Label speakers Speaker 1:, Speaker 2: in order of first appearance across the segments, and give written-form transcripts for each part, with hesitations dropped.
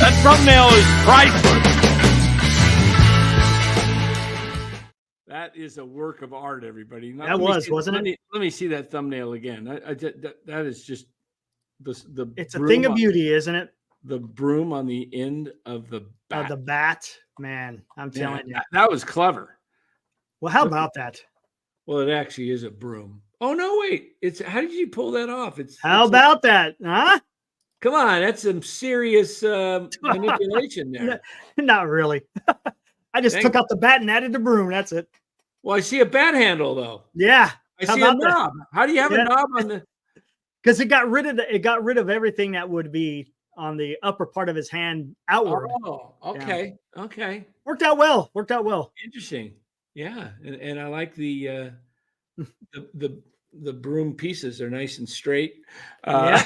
Speaker 1: That thumbnail is priceless. That is a work of art, everybody. Now,
Speaker 2: wasn't it?
Speaker 1: Let me see that thumbnail again. That is just the.
Speaker 2: It's a thing of beauty, isn't it?
Speaker 1: The broom on the end of the bat.
Speaker 2: Of the bat, man. I'm telling you,
Speaker 1: that was clever.
Speaker 2: Well, how about that?
Speaker 1: Well, it actually is a broom. Oh no, wait! How did you pull that off?
Speaker 2: How about that, huh?
Speaker 1: Come on, that's some serious manipulation there.
Speaker 2: Not really. I just took out the bat and added the broom. That's it.
Speaker 1: Well, I see a bat handle though.
Speaker 2: Yeah,
Speaker 1: I see a knob. How do you have a knob on the?
Speaker 2: Because it got rid of everything that would be on the upper part of his hand outward.
Speaker 1: Oh, okay, yeah. Okay.
Speaker 2: Worked out well.
Speaker 1: Interesting. Yeah, and I like the broom pieces. They're nice and straight.
Speaker 2: Yeah.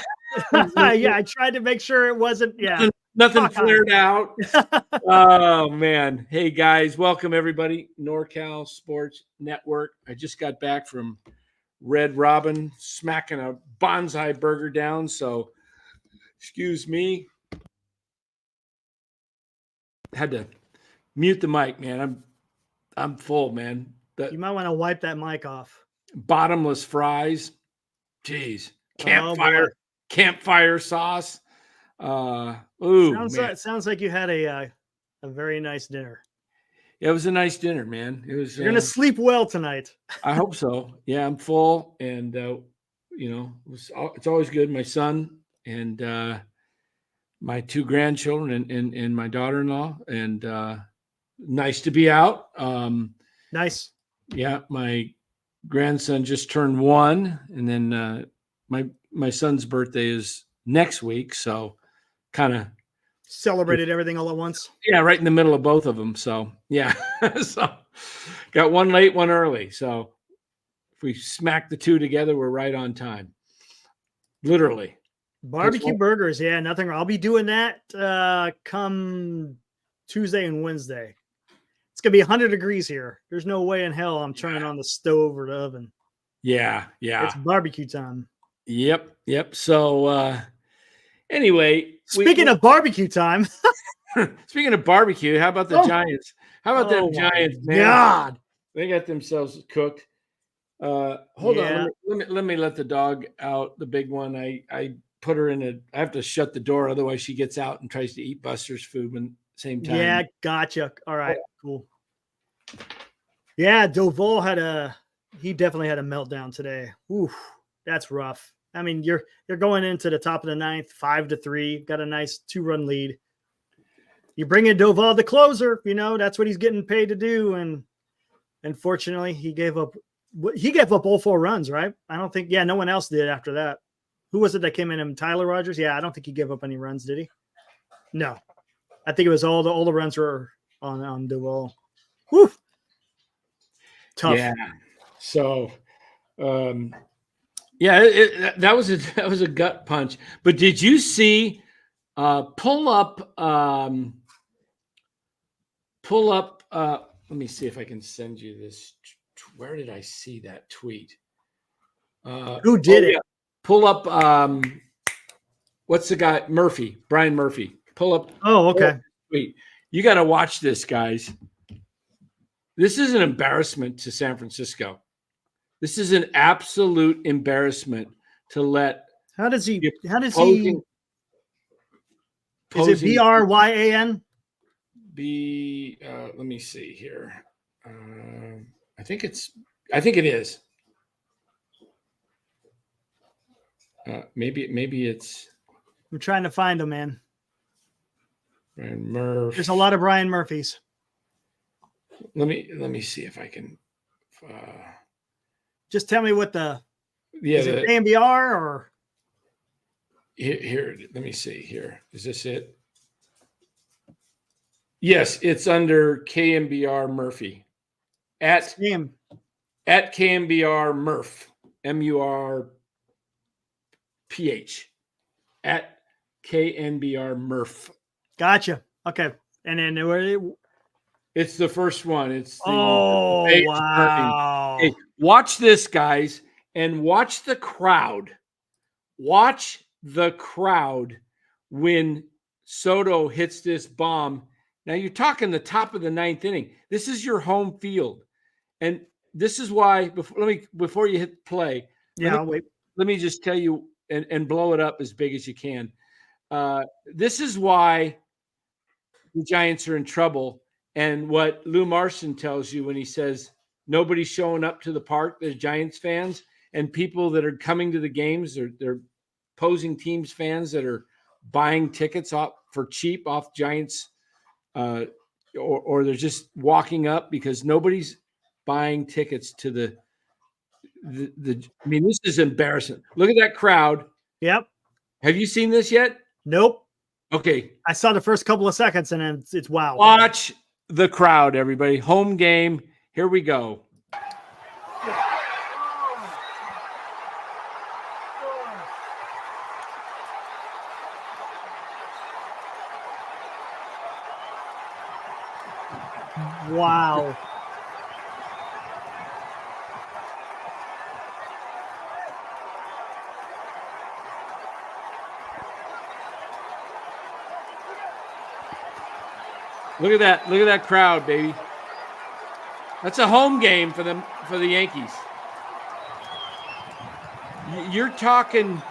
Speaker 2: Yeah, I tried to make sure it wasn't. Yeah.
Speaker 1: Nothing flared out. Oh man. Hey guys, welcome everybody. NorCal Sports Network. I just got back from Red Robin smacking a bonsai burger down. So excuse me. Had to mute the mic, man. I'm full, man.
Speaker 2: You might want to wipe that mic off.
Speaker 1: Bottomless fries. Jeez. Campfire sauce.
Speaker 2: Sounds like you had a very nice dinner.
Speaker 1: Yeah, it was a nice dinner, man. It was.
Speaker 2: You're gonna sleep well tonight.
Speaker 1: I hope so. Yeah, I'm full, and it's always good. My son and my two grandchildren and my daughter-in-law, and nice to be out.
Speaker 2: Nice.
Speaker 1: Yeah, my grandson just turned 1, and then my son's birthday is next week, so kind of
Speaker 2: celebrated everything all at once.
Speaker 1: Yeah, right in the middle of both of them. So yeah, so got one late, one early. So if we smack the two together, we're right on time. Literally.
Speaker 2: Barbecue burgers, yeah, nothing wrong. I'll be doing that come Tuesday and Wednesday. It's gonna be 100 degrees here. There's no way in hell I'm turning on the stove or the oven.
Speaker 1: Yeah.
Speaker 2: It's barbecue time.
Speaker 1: Yep. So anyway,
Speaker 2: speaking of barbecue time.
Speaker 1: Speaking of barbecue, how about the Giants? How about them Giants, man?
Speaker 2: God,
Speaker 1: they got themselves cooked. Hold on, let me let the dog out, the big one. I put her I have to shut the door, otherwise she gets out and tries to eat Buster's food at the same time.
Speaker 2: Yeah, gotcha. All right, cool. Yeah, Doval he definitely had a meltdown today. Oof, that's rough. I mean, you're going into the top of the 9th, 5-3, got a nice 2-run lead. You bring in Doval, the closer, that's what he's getting paid to do. And unfortunately, he gave up all 4 runs, right? I don't think, no one else did after that. Who was it that came in? Tyler Rogers? Yeah, I don't think he gave up any runs, did he? No. I think it was all the runs were on Doval. Whew. Tough.
Speaker 1: Yeah. So, that was a gut punch. But did you see? Pull up. Let me see if I can send you this. Where did I see that tweet?
Speaker 2: Who did it?
Speaker 1: Yeah. Pull up. What's the guy? Brian Murphy. Pull up.
Speaker 2: Oh, okay.
Speaker 1: Tweet. You got to watch this, guys. This is an embarrassment to San Francisco. This is an absolute embarrassment to let.
Speaker 2: How does he? Is it Bryan?
Speaker 1: Let me see here. I think it is. Maybe it's.
Speaker 2: I'm trying to find him, man.
Speaker 1: Brian Murphy.
Speaker 2: There's a lot of Brian Murphys.
Speaker 1: Let me see if I can.
Speaker 2: Just tell me what is it AMBR or?
Speaker 1: Here, let me see here. Is this it? Yes, it's under KMBR Murphy. At KMBR Murph. MURPH. At KNBR Murph.
Speaker 2: Gotcha. Okay. And then
Speaker 1: it's the first one. It's
Speaker 2: wow.
Speaker 1: Hey, watch this, guys, and watch the crowd. Watch the crowd when Soto hits this bomb. Now you're talking the top of the 9th inning. This is your home field. And this is why before you hit play,
Speaker 2: I'll wait.
Speaker 1: Let me just tell you and blow it up as big as you can. This is why the Giants are in trouble. And what Lou Marston tells you when he says nobody's showing up to the park, the Giants fans and people that are coming to the games, they're opposing teams fans that are buying tickets off for cheap off Giants, or they're just walking up because nobody's buying tickets to the. I mean, this is embarrassing. Look at that crowd.
Speaker 2: Yep.
Speaker 1: Have you seen this yet?
Speaker 2: Nope.
Speaker 1: Okay.
Speaker 2: I saw the first couple of seconds and it's wow.
Speaker 1: Watch the crowd, everybody. Home game. Here we go.
Speaker 2: Wow.
Speaker 1: Look at that. Look at that crowd, baby. That's a home game for the Yankees. You're talking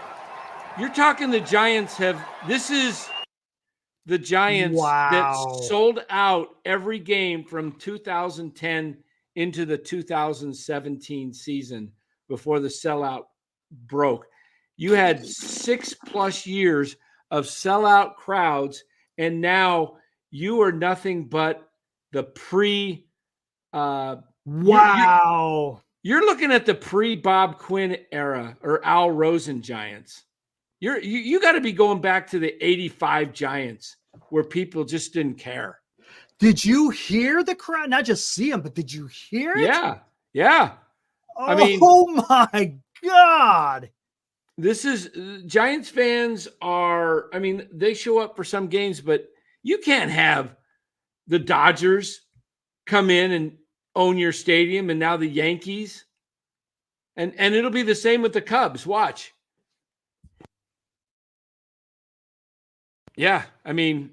Speaker 1: the Giants this is the Giants that sold out every game from 2010 into the 2017 season before the sellout broke. You had 6+ years of sellout crowds, and now you are nothing but the
Speaker 2: wow.
Speaker 1: You're looking at the pre-Bob Quinn era or Al Rosen Giants. You got to be going back to the 85 Giants where people just didn't care.
Speaker 2: Did you hear the crowd? Not just see them, but did you hear it?
Speaker 1: Yeah. I mean,
Speaker 2: oh my God.
Speaker 1: This is Giants fans are, I mean, they show up for some games, but you can't have the Dodgers come in and own your stadium and now the Yankees. And it'll be the same with the Cubs. Watch. Yeah, I mean,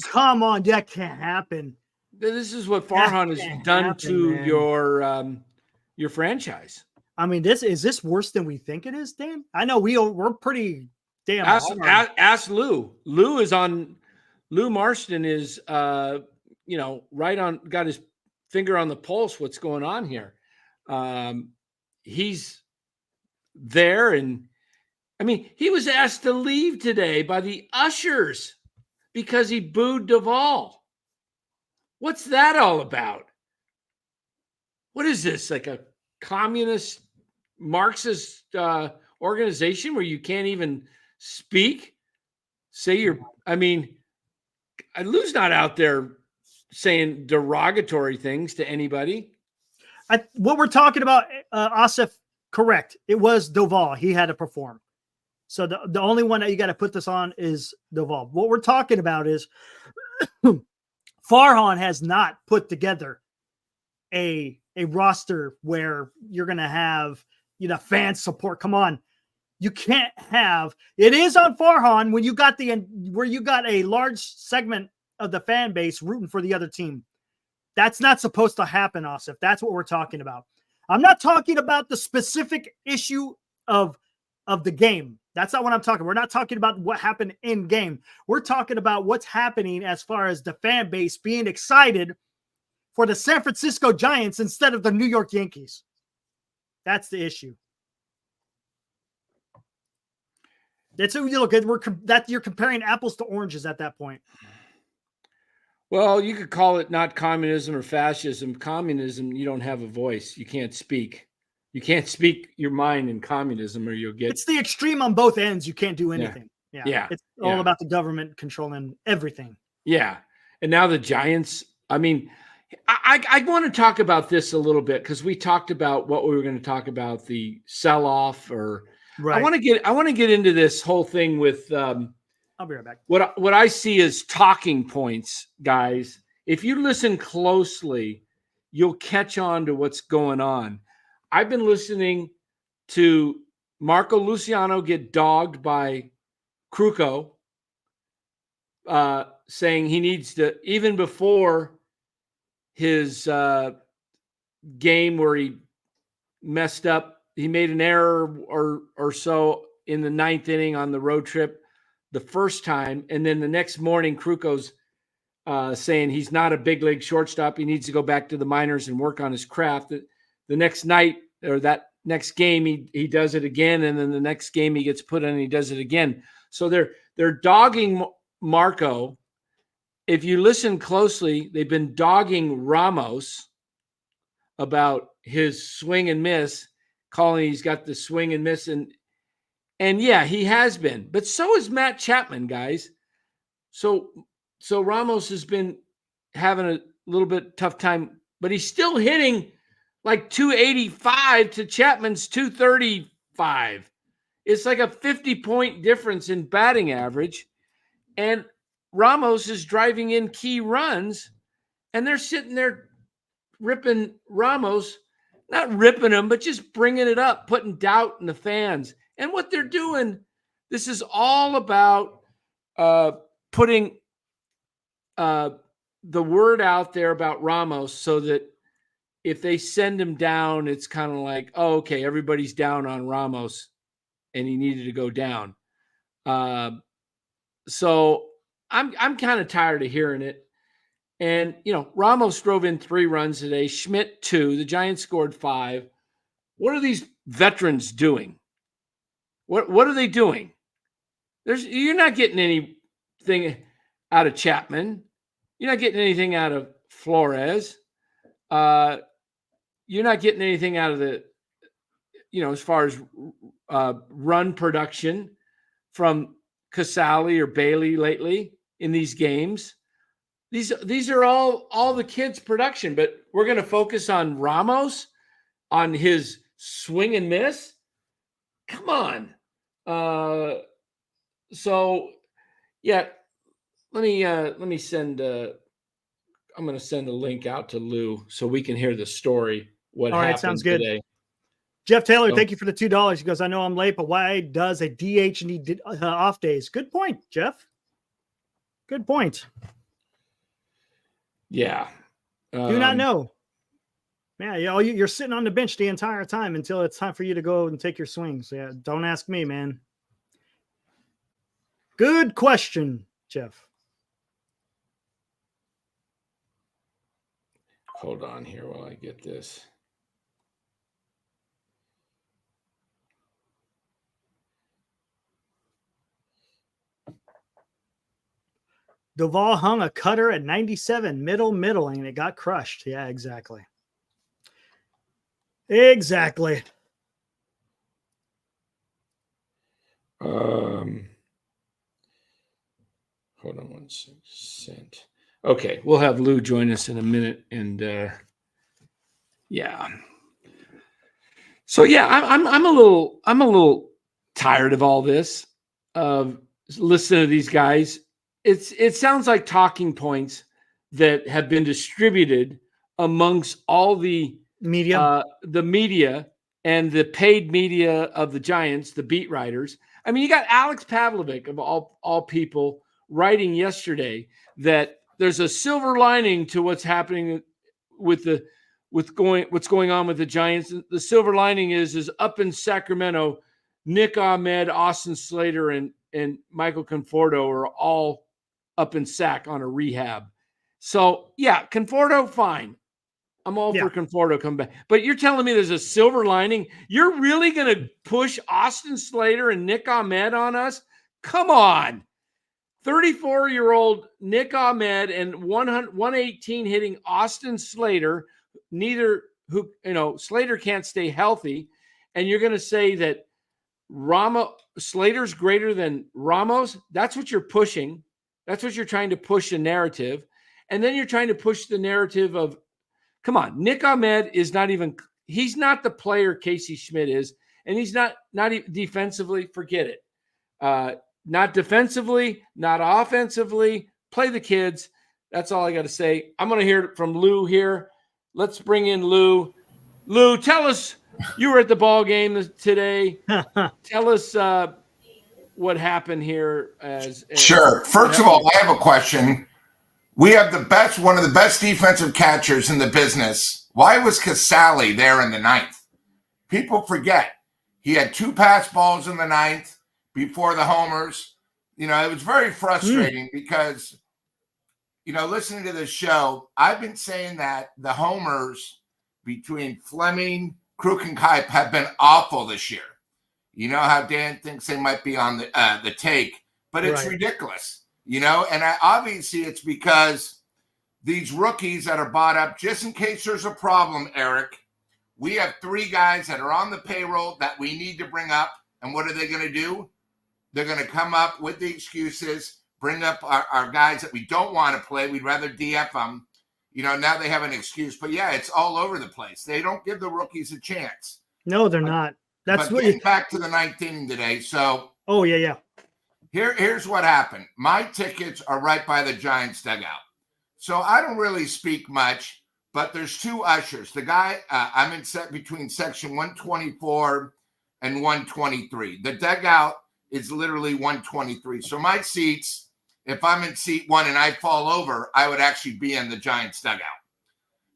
Speaker 2: come on, that can't happen.
Speaker 1: This is what Farhan has done to your franchise.
Speaker 2: I mean, is this worse than we think it is, Dan? I know we're pretty damn.
Speaker 1: Ask Lou. Lou Marston is right on, got his finger on the pulse. What's going on here? He's there, and I mean, he was asked to leave today by the ushers because he booed Duvall. What's that all about? What is this, like a communist Marxist organization where you can't even speak? Lou's not out there saying derogatory things to anybody.
Speaker 2: What we're talking about, Asif, correct. It was Duvall. He had to perform. So the only one that you got to put this on is Duvall. What we're talking about is Farhan has not put together a roster where you're going to have, fan support. Come on. You can't have, it is on Farhan when you got where you got a large segment of the fan base rooting for the other team. That's not supposed to happen, Asif. That's what we're talking about. I'm not talking about the specific issue of the game. That's not what I'm talking. We're not talking about what happened in game. We're talking about what's happening as far as the fan base being excited for the San Francisco Giants instead of the New York Yankees. That's the issue. That's what you look at. You're comparing apples to oranges at that point.
Speaker 1: Well, you could call it not communism or fascism. Communism, you don't have a voice. You can't speak. You can't speak your mind in communism or you'll get...
Speaker 2: It's the extreme on both ends. You can't do anything.
Speaker 1: Yeah.
Speaker 2: It's all about the government controlling everything.
Speaker 1: Yeah. And now the Giants, I mean, I want to talk about this a little bit because we talked about what we were going to talk about, the sell-off or... Right. I want to get into this whole thing with...
Speaker 2: I'll be right back.
Speaker 1: What I see is talking points, guys. If you listen closely, you'll catch on to what's going on. I've been listening to Marco Luciano get dogged by Kruko. saying he needs to, even before his game where he messed up, he made an error or so in the 9th inning on the road trip the first time, and then the next morning Kruko's saying he's not a big league shortstop. He needs to go back to the minors and work on his craft. The next night or that next game, he does it again, and then the next game he gets put in and he does it again. So they're dogging Marco. If you listen closely, they've been dogging Ramos about his swing and miss, calling he's got the swing and miss, and yeah, he has been, but so is Matt Chapman, guys. So Ramos has been having a little bit tough time, but he's still hitting like 285 to Chapman's 235. It's like a 50-point difference in batting average. And Ramos is driving in key runs, and they're sitting there ripping Ramos, not ripping him, but just bringing it up, putting doubt in the fans. And what they're doing, this is all about putting the word out there about Ramos so that if they send him down, it's kind of like, oh, okay, everybody's down on Ramos and he needed to go down. So I'm kind of tired of hearing it. And, Ramos drove in 3 runs today, Schmidt 2, the Giants scored 5. What are these veterans doing? What are they doing? You're not getting anything out of Chapman. You're not getting anything out of Flores. You're not getting anything out of the, as far as run production from Casale or Bailey lately in these games. These are all the kids' production, but we're going to focus on Ramos, on his swing and miss. Come on. So yeah, let me send. I'm going to send a link out to Lou so we can hear the story. What
Speaker 2: all right,
Speaker 1: happened
Speaker 2: sounds good.
Speaker 1: today?
Speaker 2: Jeff Taylor, thank you for the $2. He goes, I know I'm late, but why does a DH need off days? Good point, Jeff. Good point.
Speaker 1: Yeah.
Speaker 2: Do not know. Yeah, you're sitting on the bench the entire time until it's time for you to go and take your swings. Yeah, don't ask me, man. Good question, Jeff.
Speaker 1: Hold on here while I get this.
Speaker 2: Duvall hung a cutter at 97, middle, and it got crushed. Yeah, exactly. Exactly.
Speaker 1: Hold on 1 second. Okay, we'll have Lou join us in a minute, and yeah. So yeah, I'm a little tired of all this. Listening to these guys, it sounds like talking points that have been distributed amongst all the
Speaker 2: media,
Speaker 1: and the paid media of the Giants, the beat writers. I mean, you got Alex Pavlovic of all people writing yesterday that there's a silver lining to what's happening what's going on with the Giants. The silver lining is up in Sacramento, Nick Ahmed, Austin Slater, and Michael Conforto are all up in Sac on a rehab. So yeah, Conforto, fine. I'm all for Conforto coming back. But you're telling me there's a silver lining? You're really going to push Austin Slater and Nick Ahmed on us? Come on. 34-year-old Nick Ahmed and 118 hitting Austin Slater, Slater can't stay healthy. And you're going to say that Slater's greater than Ramos? That's what you're pushing. That's what you're trying to push a narrative. And then you're trying to push the narrative of, come on, Nick Ahmed is he's not the player Casey Schmidt is. And he's not even defensively, forget it. Not defensively, not offensively. Play the kids. That's all I got to say. I'm going to hear from Lou here. Let's bring in Lou. Lou, tell us, you were at the ball game today. Tell us what happened here as
Speaker 3: Sure. First of all, I have a question. We have one of the best defensive catchers in the business. Why was Casale there in the ninth? People forget. He had 2 pass balls in the ninth before the homers. It was very frustrating because, listening to this show, I've been saying that the homers between Fleming, Kruk, and Kipe have been awful this year. You know how Dan thinks they might be on the take, but it's ridiculous, and obviously it's because these rookies that are bought up, just in case there's a problem, Eric, we have 3 guys that are on the payroll that we need to bring up. And what are they going to do? They're going to come up with the excuses, bring up our guys that we don't want to play. We'd rather DF them. Now they have an excuse. But, yeah, it's all over the place. They don't give the rookies a chance.
Speaker 2: No, they're not. That's what
Speaker 3: getting back to the 9th inning today. So,
Speaker 2: yeah.
Speaker 3: Here's what happened. My tickets are right by the Giants dugout. So I don't really speak much, but there's 2 ushers. The guy, I'm in between section 124 and 123. The dugout is literally 123. So my seats, if I'm in seat 1 and I fall over, I would actually be in the Giants dugout.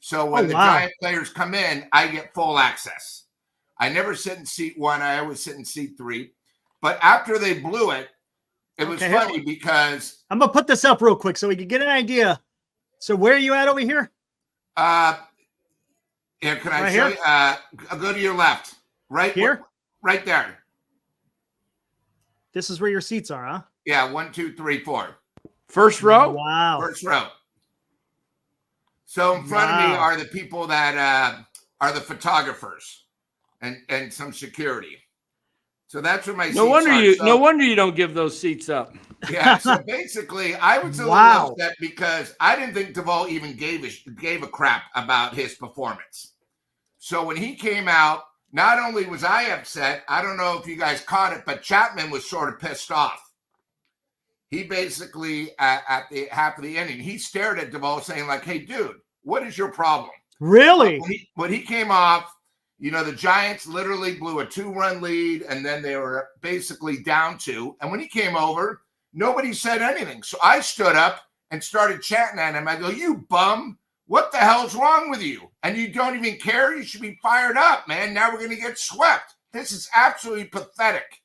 Speaker 3: So when the Giant players come in, I get full access. I never sit in seat 1. I always sit in seat 3. But after they blew it, it was funny because
Speaker 2: I'm going to put this up real quick so we can get an idea. So where are you at over here?
Speaker 3: Here, can I show you? I'll go to your left. Right
Speaker 2: here?
Speaker 3: Right there.
Speaker 2: This is where your seats are, huh?
Speaker 3: Yeah, 1, 2, 3, 4.
Speaker 1: First row?
Speaker 2: Wow.
Speaker 3: First row. So in front of me are the people that are the photographers and some security. So that's where my seats are.
Speaker 1: No wonder you don't give those seats up.
Speaker 3: Yeah, so basically, I was a little upset because I didn't think Duvall even gave a crap about his performance. So when he came out, not only was I upset, I don't know if you guys caught it, but Chapman was sort of pissed off. He basically, at the half of the inning, he stared at Duvall saying like, hey, dude, what is your problem?
Speaker 2: Really?
Speaker 3: When he came off, the Giants literally blew a 2-run lead, and then they were basically down 2. And when he came over, nobody said anything. So I stood up and started chatting at him. I go, you bum, what the hell's wrong with you? And you don't even care? You should be fired up, man. Now we're going to get swept. This is absolutely pathetic.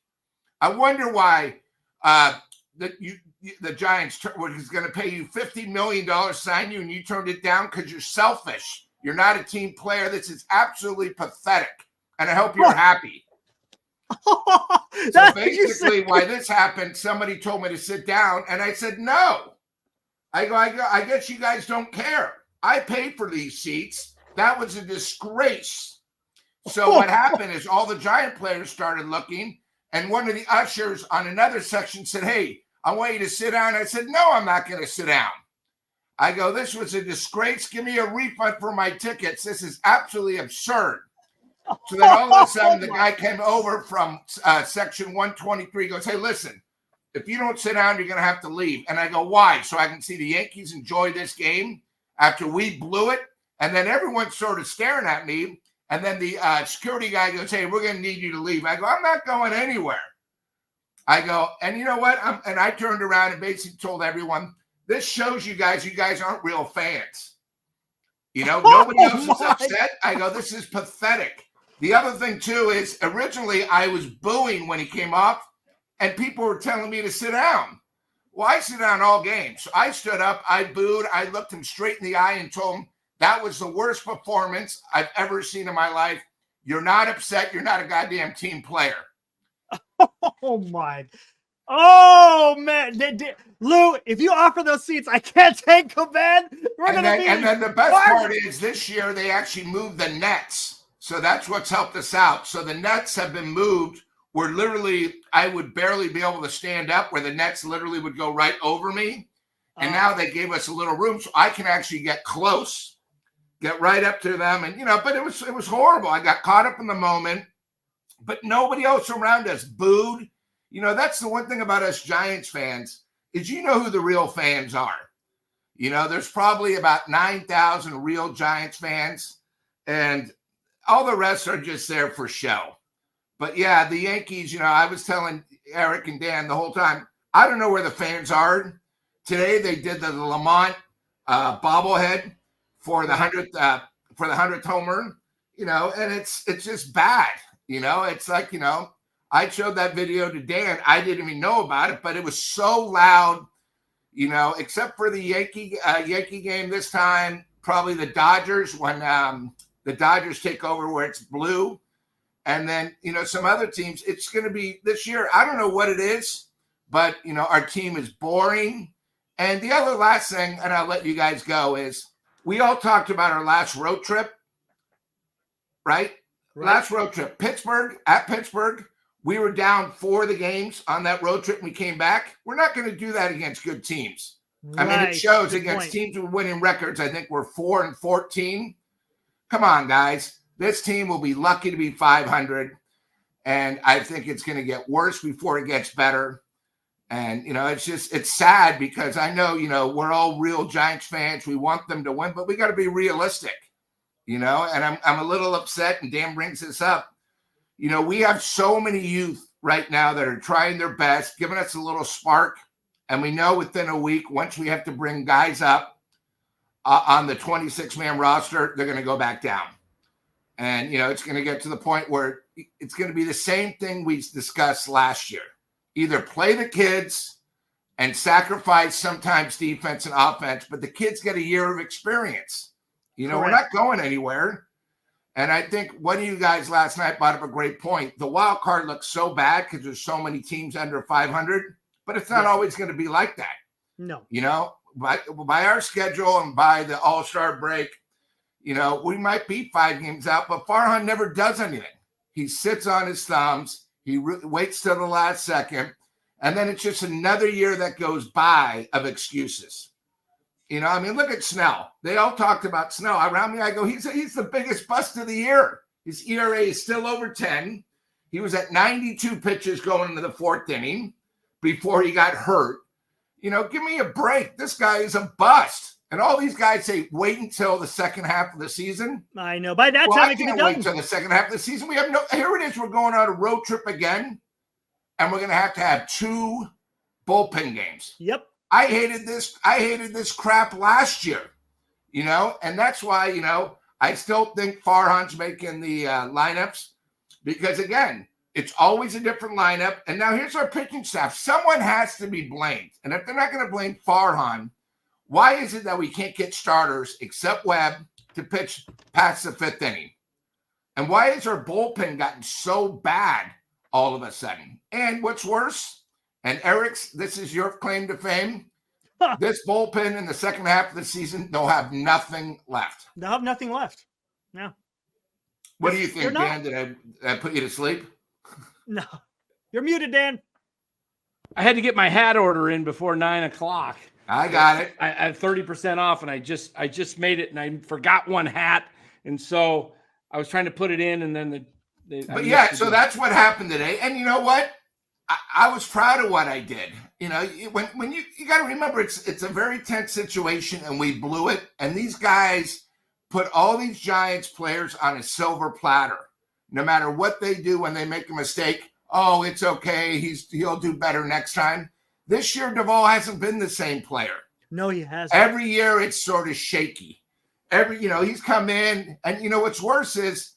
Speaker 3: I wonder why the Giants was going to pay you $50 million to sign you, and you turned it down because you're selfish. You're not a team player. This is absolutely pathetic. And I hope you're happy. So basically, why this happened, somebody told me to sit down, and I said, no. I guess you guys don't care. I paid for these seats. That was a disgrace. So what happened is all the Giant players started looking, and one of the ushers on another section said, hey, I want you to sit down. I said, no, I'm not going to sit down. I go, this was a disgrace. Give me a refund for my tickets. This is absolutely absurd. So then all of a sudden, the guy came over from section 123, goes, hey, listen, if you don't sit down, you're going to have to leave. And I go, why? So I can see the Yankees enjoy this game after we blew it. And then everyone's sort of staring at me. And then the security guy goes, hey, we're going to need you to leave. I go, I'm not going anywhere. I go, and you know what? And I turned around and basically told everyone, this shows you guys aren't real fans. Nobody else is upset. I go, this is pathetic. The other thing, too, is originally I was booing when he came off, and people were telling me to sit down. Well, I sit down all game. So I stood up, I booed, I looked him straight in the eye and told him that was the worst performance I've ever seen in my life. You're not upset. You're not a goddamn team player.
Speaker 2: Oh, my. Oh, man. Lou, if you offer those seats, I can't take them, man.
Speaker 3: And then the best part is this year they actually moved the nets. So that's what's helped us out. So the nets have been moved where literally I would barely be able to stand up, where the nets literally would go right over me. And now they gave us a little room so I can actually get close, get right up to them. And, but it was horrible. I got caught up in the moment, but nobody else around us booed. That's the one thing about us Giants fans is who the real fans are. There's probably about 9,000 real Giants fans, and all the rest are just there for show. But, yeah, the Yankees, I was telling Eric and Dan the whole time. I don't know where the fans are. Today they did the Lamont bobblehead for the 100th homer, and it's just bad. It's like, I showed that video to Dan. I didn't even know about it, but it was so loud, except for the Yankee game this time, probably the Dodgers when the Dodgers take over where it's blue. And then, some other teams, it's going to be this year. I don't know what it is, but, our team is boring. And the other last thing, and I'll let you guys go, is we all talked about our last road trip, right? Last road trip, at Pittsburgh. We were down 4 of the games on that road trip and we came back. We're not going to do that against good teams. I mean, it shows against teams with winning records. I think we're 4-14. Come on, guys. This team will be lucky to be 500. And I think it's going to get worse before it gets better. And, it's sad because I know, we're all real Giants fans. We want them to win, but we got to be realistic, and I'm a little upset, and Dan brings this up. We have so many youth right now that are trying their best, giving us a little spark. And we know within a week, once we have to bring guys up on the 26-man roster, they're going to go back down. And, it's going to get to the point where it's going to be the same thing we discussed last year. Either play the kids and sacrifice sometimes defense and offense, but the kids get a year of experience. We're not going anywhere. And I think one of you guys last night brought up a great point. The wild card looks so bad because there's so many teams under 500, but it's not always going to be like that.
Speaker 2: No.
Speaker 3: By our schedule and by the All-Star break, we might be 5 games out, but Farhan never does anything. He sits on his thumbs. He waits till the last second, and then it's just another year that goes by of excuses. Look at Snell. They all talked about Snell. Around me, I go, he's the biggest bust of the year. His ERA is still over 10. He was at 92 pitches going into the 4th inning before he got hurt. Give me a break. This guy is a bust. And all these guys say, wait until the second half of the season.
Speaker 2: I know. By that time,
Speaker 3: I can't wait until the second half of the season. Here it is. We're going on a road trip again. And we're going to have 2 bullpen games.
Speaker 2: Yep.
Speaker 3: I hated this crap last year, and that's why, I still think Farhan's making the lineups because, again, it's always a different lineup. And now here's our pitching staff. Someone has to be blamed. And if they're not going to blame Farhan, why is it that we can't get starters except Webb to pitch past the 5th inning? And why has our bullpen gotten so bad all of a sudden? And what's worse, and Eric's, this is your claim to fame, this bullpen in the second half of the season, they'll have nothing left.
Speaker 2: They'll have nothing left. Yeah.
Speaker 3: What do you think, Dan? Did I put you to sleep?
Speaker 2: No. You're muted, Dan.
Speaker 1: I had to get my hat order in before 9 o'clock.
Speaker 3: I got it.
Speaker 1: I had 30% off, and I just made it, and I forgot one hat, and so I was trying to put it in, and then
Speaker 3: so that's what happened today. And you know what? I was proud of what I did. When you got to remember, it's a very tense situation, and we blew it. And these guys put all these Giants players on a silver platter. No matter what they do when they make a mistake, oh, it's okay. He'll do better next time. This year, Duvall hasn't been the same player.
Speaker 2: No, he hasn't.
Speaker 3: Every year, it's sort of shaky. He's come in, and what's worse is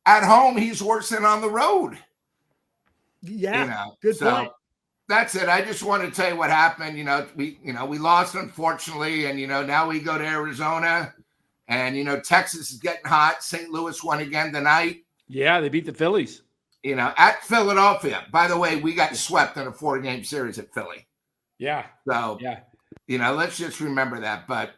Speaker 3: at home, he's worse than on the road.
Speaker 2: Yeah, good point.
Speaker 3: That's it. I just wanted to tell you what happened. We lost, unfortunately, and now we go to Arizona, and Texas is getting hot. St. Louis won again tonight.
Speaker 1: Yeah, they beat the Phillies.
Speaker 3: At Philadelphia. By the way, we got swept in a 4-game series at Philly.
Speaker 1: Yeah.
Speaker 3: So,
Speaker 1: yeah.
Speaker 3: Let's just remember that. But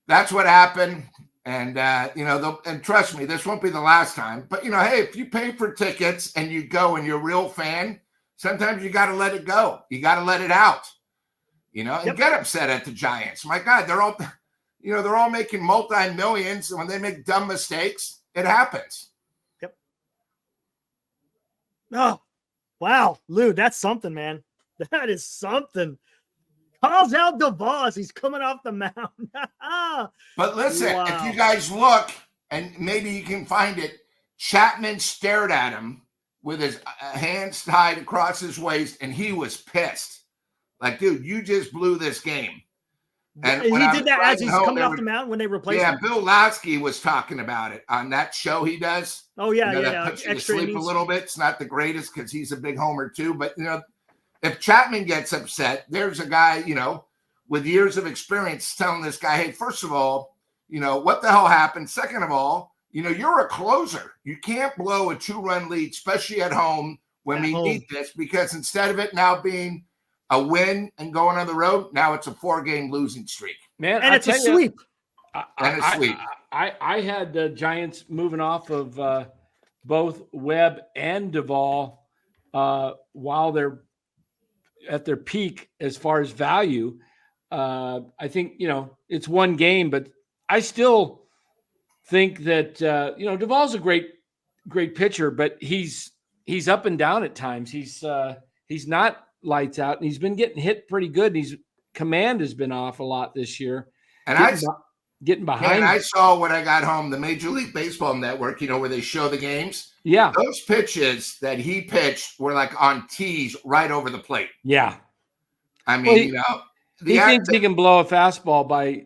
Speaker 3: that's what happened. And, and trust me, this won't be the last time. But, hey, if you pay for tickets and you go and you're a real fan, sometimes you got to let it go. You got to let it out, and get upset at the Giants. My God, they're all making multi-millions. And when they make dumb mistakes, it happens.
Speaker 2: Yep. Oh, wow. Lou, that's something, man. That is something. Calls out Duvall as he's coming off the mound.
Speaker 3: But listen, if you guys look, and maybe you can find it, Chapman stared at him with his hands tied across his waist, and he was pissed. Like, dude, you just blew this game. And
Speaker 2: he did that as he's coming off the mound when they replaced him.
Speaker 3: Yeah, Bill Lasky was talking about it on that show he does.
Speaker 2: Oh, yeah,
Speaker 3: That puts you to sleep a little bit. It's not the greatest because he's a big homer too. But, if Chapman gets upset, there's a guy, with years of experience telling this guy, hey, first of all, what the hell happened? Second of all, you're a closer. You can't blow a 2-run lead, especially at home when we need this, because instead of it now being a win and going on the road, now it's a 4-game losing streak.
Speaker 1: Man,
Speaker 2: and it's a sweep.
Speaker 1: I had the Giants moving off of both Webb and Duvall while they're at their peak as far as value. I think, it's one game, but I still think that, Duvall's a great pitcher, but he's up and down at times. He's not lights out, and he's been getting hit pretty good. And command has been off a lot this year. And getting behind.
Speaker 3: And I saw when I got home, the Major League Baseball Network, where they show the games.
Speaker 1: Yeah.
Speaker 3: Those pitches that he pitched were like on tees right over the plate.
Speaker 1: Yeah.
Speaker 3: I mean,
Speaker 1: he thinks he can blow a fastball by,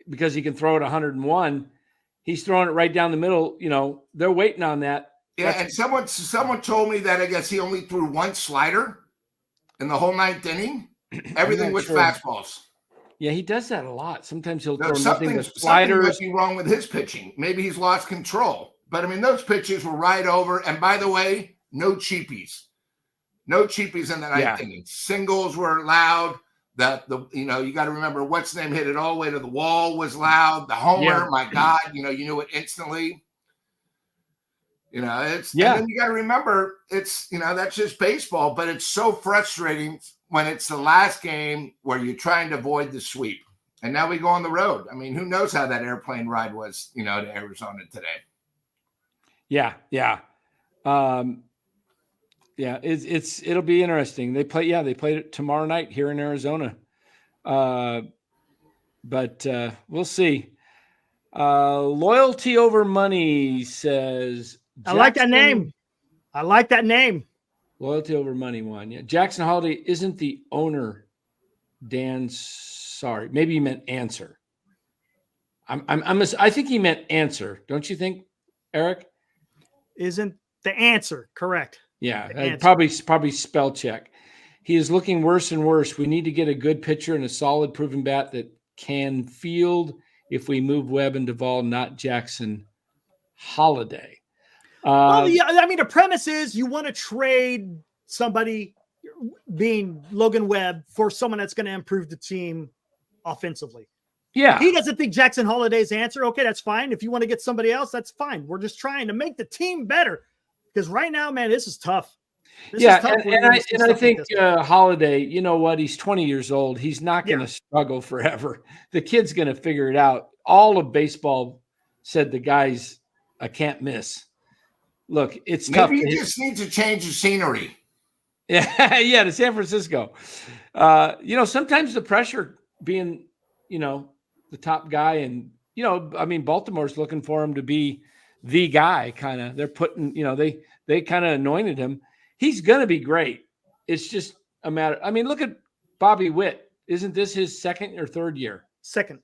Speaker 1: because he can throw it 101. He's throwing it right down the middle. They're waiting on that.
Speaker 3: Yeah. And someone told me that I guess he only threw one slider in the whole 9th inning. Everything was fastballs.
Speaker 1: Yeah, he does that a lot. Sometimes he'll throw
Speaker 3: nothing
Speaker 1: but sliders.
Speaker 3: Something must be wrong with his pitching. Maybe he's lost control. But I mean, those pitches were right over. And by the way, no cheapies. No cheapies in the 9th inning. Singles were loud. You got to remember what's name hit it all the way to the wall was loud. The homer, my God, you knew it instantly. And then you got to remember it's, that's just baseball, but it's so frustrating when it's the last game where you're trying to avoid the sweep. And now we go on the road. I mean, who knows how that airplane ride was, to Arizona today.
Speaker 1: Yeah. Yeah. It'll be interesting. They play it tomorrow night here in Arizona. But we'll see. Loyalty over money says
Speaker 2: Jackson, I like that name. Loyalty
Speaker 1: over money one. Yeah. Jackson Holiday isn't the owner. Dan, sorry. Maybe he meant answer. I think he meant answer. Don't you think, Eric?
Speaker 2: Isn't the answer correct?
Speaker 1: Yeah, probably spell check. He is looking worse and worse. We need to get a good pitcher and a solid proven bat that can field if we move Webb and Duvall, not Jackson Holiday.
Speaker 2: The premise is you want to trade somebody, being Logan Webb, for someone that's going to improve the team offensively.
Speaker 1: Yeah.
Speaker 2: He doesn't think Jackson Holiday's answer. Okay, that's fine. If you want to get somebody else, that's fine. We're just trying to make the team better. Because right now, man, this is tough.
Speaker 1: I think Holiday, you know what? He's 20 years old. He's not going to struggle forever. The kid's going to figure it out. All of baseball said the guy's a can't miss. Look, it's tough.
Speaker 3: Maybe he just needs to change the scenery.
Speaker 1: Yeah, to San Francisco. Sometimes the pressure being, the top guy, and Baltimore's looking for him to be the guy. Kind of, they're putting, they kind of anointed him. He's going to be great. It's just a matter. I mean, look at Bobby Witt. Isn't this his second or third year?
Speaker 2: Second.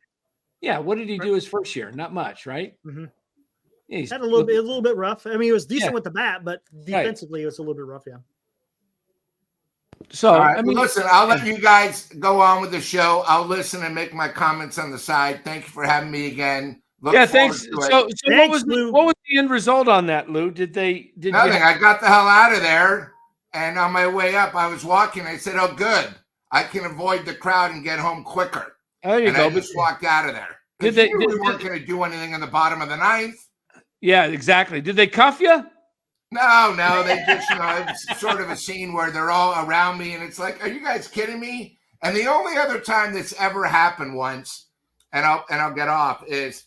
Speaker 1: Yeah. What did he do his first year? Not much, right?
Speaker 2: Mm-hmm.
Speaker 1: Yeah,
Speaker 2: he's had a little bit rough. I mean, he was decent with the bat, but defensively, it was a little bit rough. Yeah.
Speaker 3: So, listen, I'll let you guys go on with the show. I'll listen and make my comments on the side. Thank you for having me again.
Speaker 1: Thanks. So thanks, what was the end result on that, Lou? Nothing.
Speaker 3: I got the hell out of there, and on my way up, I was walking. I said, "Oh, good. I can avoid the crowd and get home quicker."
Speaker 1: There you go.
Speaker 3: I just walked out of there. We weren't going to do anything in the bottom of the 9th.
Speaker 1: Yeah, exactly. Did they cuff you?
Speaker 3: No. They just, it's sort of a scene where they're all around me, and it's like, are you guys kidding me? And the only other time this ever happened once, and I'll get off, is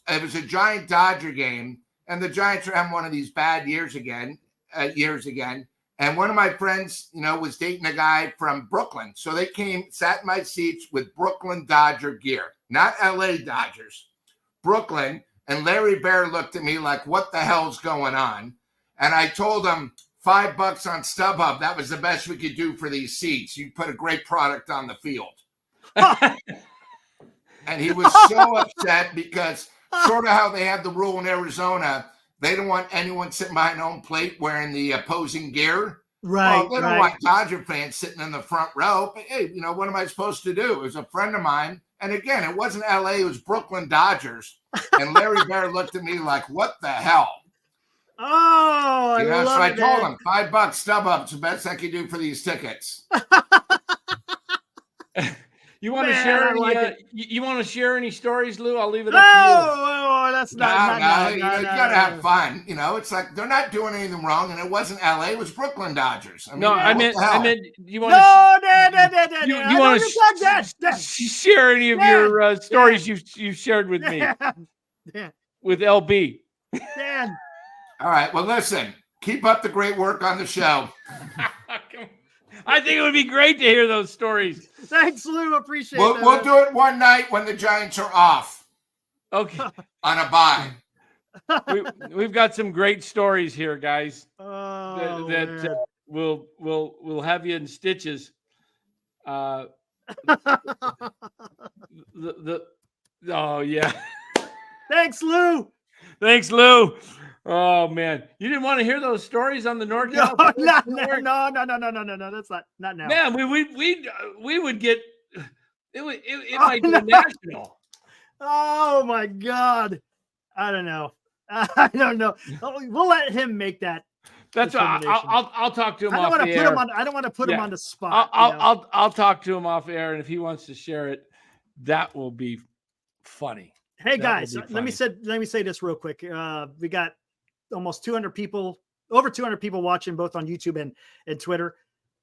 Speaker 3: it was a Giant Dodger game, and the Giants are having one of these bad years again. And one of my friends, was dating a guy from Brooklyn. So they sat in my seats with Brooklyn Dodger gear, not LA Dodgers, Brooklyn. And Larry Bear looked at me like, what the hell's going on? And I told him, $5 on StubHub. That was the best we could do for these seats. You put a great product on the field. And he was so upset because sort of how they have the rule in Arizona, they don't want anyone sitting behind home plate wearing the opposing gear.
Speaker 2: Right.
Speaker 3: Well, they don't want Dodger fans sitting in the front row. But hey, what am I supposed to do? It was a friend of mine. And again, it wasn't LA, it was Brooklyn Dodgers. And Larry Bear looked at me like, what the hell?
Speaker 2: Oh, I love
Speaker 3: so I
Speaker 2: it,
Speaker 3: told
Speaker 2: man.
Speaker 3: him $5 StubHub. It's the best I could do for these tickets.
Speaker 1: You want to
Speaker 2: Man,
Speaker 1: share
Speaker 2: I
Speaker 1: any?
Speaker 2: like
Speaker 1: You want to share any stories, Lou? I'll leave it up to you.
Speaker 3: No,
Speaker 2: That's not.
Speaker 3: you gotta have fun. It's like they're not doing anything wrong, and it wasn't LA, it was Brooklyn Dodgers. I mean,
Speaker 1: I meant you want
Speaker 2: No,
Speaker 1: you want to share any of your stories you've shared with me with LB.
Speaker 2: Dan.
Speaker 3: All right. Well, listen. Keep up the great work on the show.
Speaker 1: I think it would be great to hear those stories.
Speaker 2: Thanks, Lou. Appreciate that.
Speaker 3: We'll do it one night when the Giants are off.
Speaker 1: Okay.
Speaker 3: On a bye.
Speaker 1: We've got some great stories here, guys.
Speaker 2: That
Speaker 1: we'll have you in stitches. Oh yeah.
Speaker 2: Thanks, Lou.
Speaker 1: Thanks, Lou. Oh man, you didn't want to hear those stories on the NorCal?
Speaker 2: No. That's not now.
Speaker 1: Man, we would get it might be national.
Speaker 2: Oh my God, I don't know. We'll let him make that.
Speaker 1: That's why I'll talk to him. I
Speaker 2: don't want to put him on the spot.
Speaker 1: I'll talk to him off air, and if he wants to share it, that will be funny.
Speaker 2: Hey guys, let me say this real quick. We got almost 200 people, over 200 people watching both on YouTube and Twitter.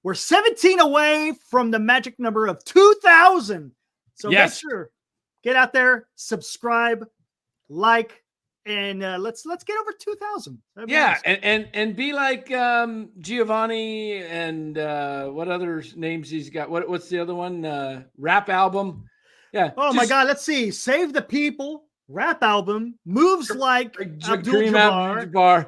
Speaker 2: We're 17 away from the magic number of 2,000. So make sure, get out there, subscribe, like, and let's get over 2,000.
Speaker 1: Yeah, and be like Giovanni and what other names he's got? What's the other one? Rap album. Yeah.
Speaker 2: Oh my God. Let's see. Save the People. Rap album. Moves like
Speaker 1: Abdul-Jabbar.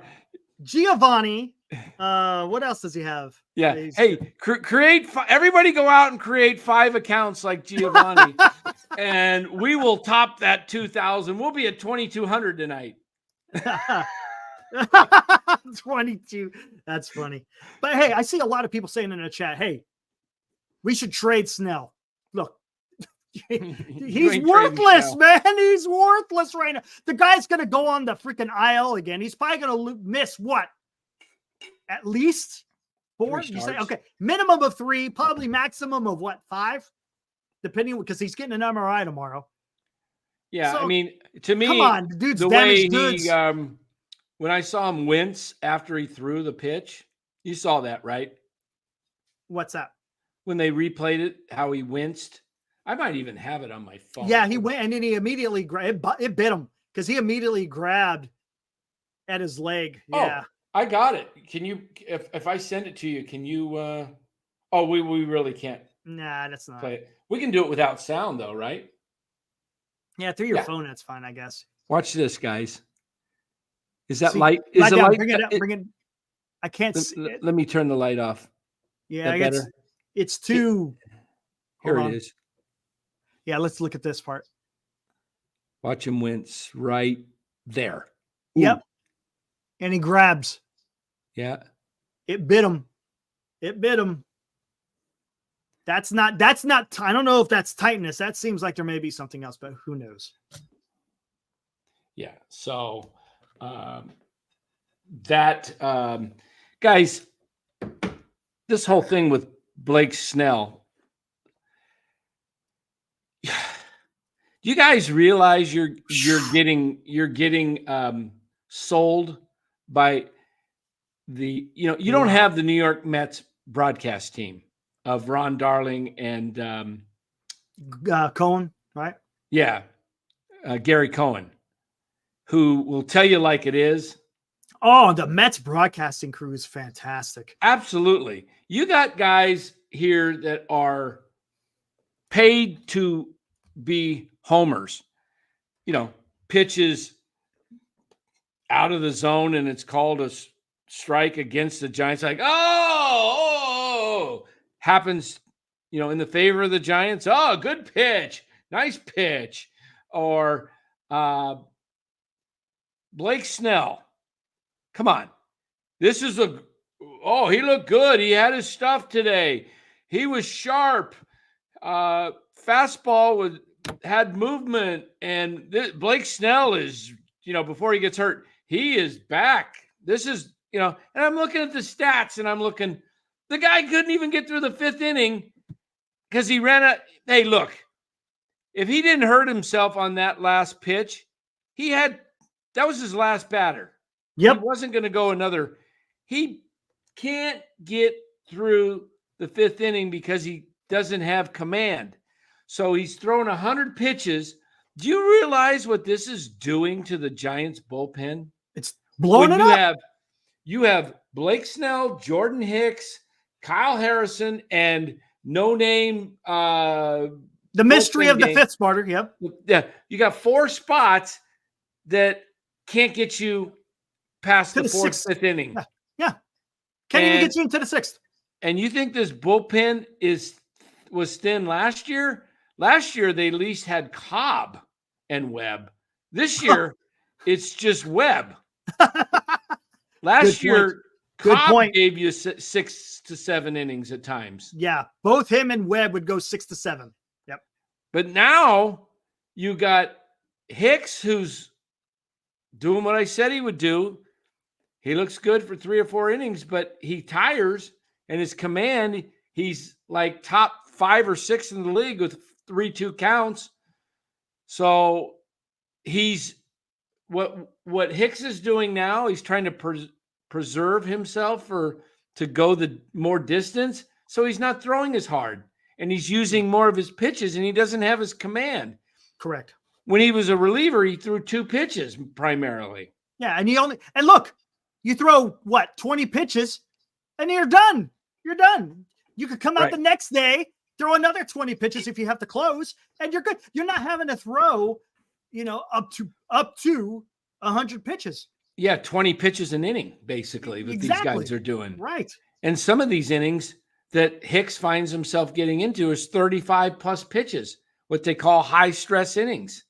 Speaker 2: Giovanni. What else does he have?
Speaker 1: Yeah. Hey, create. Everybody go out and create 5 accounts like Giovanni, and we will top that 2,000. We'll be at 2,200 tonight.
Speaker 2: 22. That's funny. But hey, I see a lot of people saying in the chat, hey, we should trade Snell. Look. He's worthless, man. He's worthless right now. The guy's going to go on the freaking IL again. He's probably going to miss what? At least 4? You say, okay, minimum of 3, probably maximum of what, 5? Depending, because he's getting an MRI tomorrow.
Speaker 1: Yeah,
Speaker 2: so,
Speaker 1: I mean, to me,
Speaker 2: come on, the dude's
Speaker 1: the way
Speaker 2: goods.
Speaker 1: he, when I saw him wince after he threw the pitch, you saw that, right?
Speaker 2: What's that?
Speaker 1: When they replayed it, how he winced. I might even have it on my phone.
Speaker 2: Yeah, he went and then he immediately it bit him because he immediately grabbed at his leg. Yeah,
Speaker 1: I got it. Can you, if I send it to you, can you? We really can't.
Speaker 2: Nah, that's not.
Speaker 1: Play it. We can do it without sound though, right?
Speaker 2: Yeah, through your phone, that's fine, I guess.
Speaker 1: Watch this, guys. Is that light? Is
Speaker 2: the
Speaker 1: light?
Speaker 2: Bring it up. Bring it. I can't see it.
Speaker 1: Let me turn the light off.
Speaker 2: Yeah, it's too.
Speaker 1: Here it is.
Speaker 2: Yeah, let's look at this part.
Speaker 1: Watch him wince right there.
Speaker 2: Ooh. Yep. And he grabs.
Speaker 1: Yeah.
Speaker 2: It bit him. That's not, I don't know if that's tightness. That seems like there may be something else, but who knows?
Speaker 1: Yeah. So guys, this whole thing with Blake Snell, do you guys realize you're getting sold by the, you don't have the New York Mets broadcast team of Ron Darling and
Speaker 2: Cohen, right?
Speaker 1: Yeah. Gary Cohen, who will tell you like it is.
Speaker 2: Oh, the Mets broadcasting crew is fantastic.
Speaker 1: Absolutely. You got guys here that are paid to be homers, pitches out of the zone, and it's called a strike against the Giants, like, oh, happens, in the favor of the Giants. Oh, good pitch. Nice pitch. Or Blake Snell. Come on. This is he looked good. He had his stuff today. He was sharp. Fastball had movement. And Blake Snell is, before he gets hurt, he is back. This is, and I'm looking at the stats and I'm looking, the guy couldn't even get through the 5th inning because he ran a, hey, look, if he didn't hurt himself on that last pitch, that was his last batter.
Speaker 2: Yep.
Speaker 1: He wasn't going to go another. He can't get through the 5th inning because he doesn't have command. So he's thrown 100 pitches. Do you realize what this is doing to the Giants bullpen?
Speaker 2: It's blowing it up.
Speaker 1: You have Blake Snell, Jordan Hicks, Kyle Harrison, and no name.
Speaker 2: The mystery of the 5th starter. Yep.
Speaker 1: Yeah. You got 4 spots that can't get you past the 4th, 5th inning.
Speaker 2: Yeah. Can't even get you into the 6th.
Speaker 1: And you think this bullpen was thin last year? Last year, they at least had Cobb and Webb. This year, it's just Webb. Last year, Cobb gave you 6 to 7 innings at times.
Speaker 2: Yeah, both him and Webb would go 6 to 7. Yep.
Speaker 1: But now you got Hicks, who's doing what I said he would do. He looks good for 3 or 4 innings, but he tires, and his command, he's like top 5 or 6 in the league with 3-2 counts. So he's what Hicks is doing now, he's trying to preserve himself to go the more distance. So he's not throwing as hard, and he's using more of his pitches, and he doesn't have his command.
Speaker 2: Correct.
Speaker 1: When he was a reliever, he threw 2 pitches primarily.
Speaker 2: Yeah, and look, you throw 20 pitches, and you're done. You're done. You could come out the next day, throw another 20 pitches if you have to close, and you're good. You're not having to throw, up to 100 pitches.
Speaker 1: Yeah, 20 pitches an inning, basically, what these guys are doing.
Speaker 2: Right.
Speaker 1: And some of these innings that Hicks finds himself getting into is 35 plus pitches, what they call high stress innings.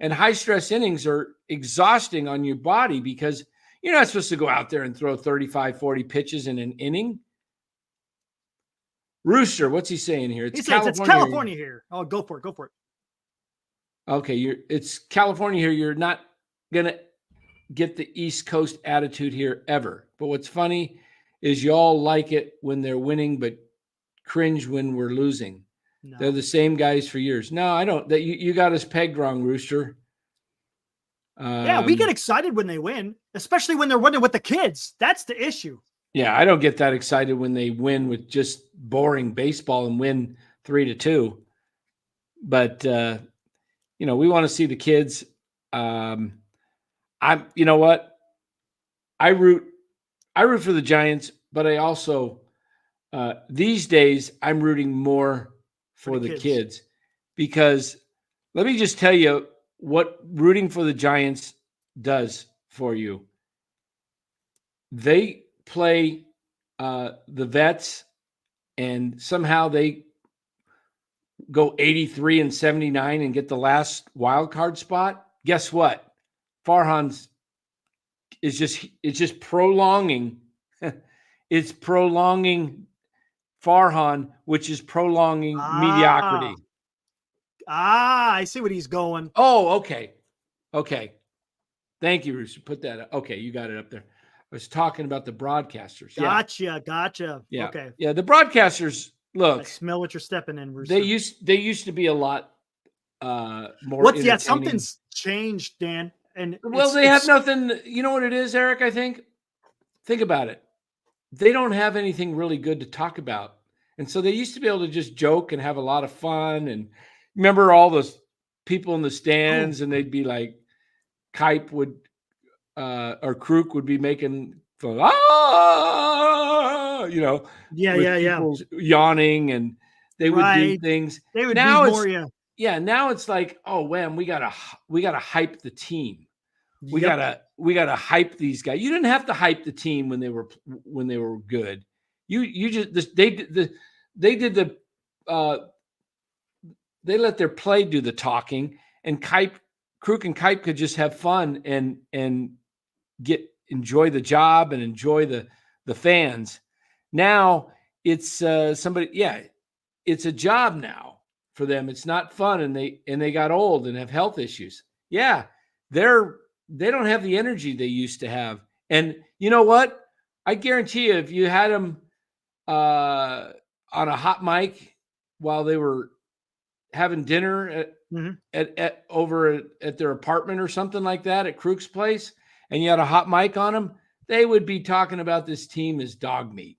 Speaker 1: And high stress innings are exhausting on your body because you're not supposed to go out there and throw 35, 40 pitches in an inning. Rooster, what's he saying here?
Speaker 2: It's California here. Oh, go for it.
Speaker 1: Okay, it's California here. You're not going to get the East Coast attitude here ever. But what's funny is you all like it when they're winning, but cringe when we're losing. No. They're the same guys for years. No, I don't. That you got us pegged wrong, Rooster.
Speaker 2: Yeah, we get excited when they win, especially when they're winning with the kids. That's the issue.
Speaker 1: Yeah, I don't get that excited when they win with just boring baseball and win 3-2. But we want to see the kids. You know what? I root for the Giants, but I also these days I'm rooting more for the kids because let me just tell you what rooting for the Giants does for you. They play the vets, and somehow they go 83-79 and get the last wild card spot. Guess what? Farhan's is just prolonging. It's prolonging Farhan, which is prolonging mediocrity.
Speaker 2: I see what he's going.
Speaker 1: Oh, okay. Thank you, Rooster. Put that up. Okay, you got it up there. I was talking about the broadcasters.
Speaker 2: Gotcha.
Speaker 1: Yeah.
Speaker 2: Okay.
Speaker 1: Yeah, the broadcasters, look.
Speaker 2: I smell what you're stepping in, Rooster.
Speaker 1: They used to be a lot more
Speaker 2: something's changed, Dan. And
Speaker 1: they have nothing. You know what it is, Eric? I think about it. They don't have anything really good to talk about. And so they used to be able to just joke and have a lot of fun. And remember all those people in the stands, and they'd be like, Kipe would or Kruk would be making fun, yawning, and they would do things.
Speaker 2: They would
Speaker 1: now
Speaker 2: be more,
Speaker 1: now it's like, oh man, we gotta hype the team. We gotta hype these guys. You didn't have to hype the team when they were good. You just they let their play do the talking, and Kruk and Kipe could just have fun and enjoy the job and enjoy the fans. Now it's somebody, it's a job now for them. It's not fun, and they got old and have health issues. Yeah, they don't have the energy they used to have. And you know what? I guarantee you, if you had them on a hot mic while they were having dinner over at their apartment or something like that at Kruk's place, and you had a hot mic on them, they would be talking about this team as dog meat.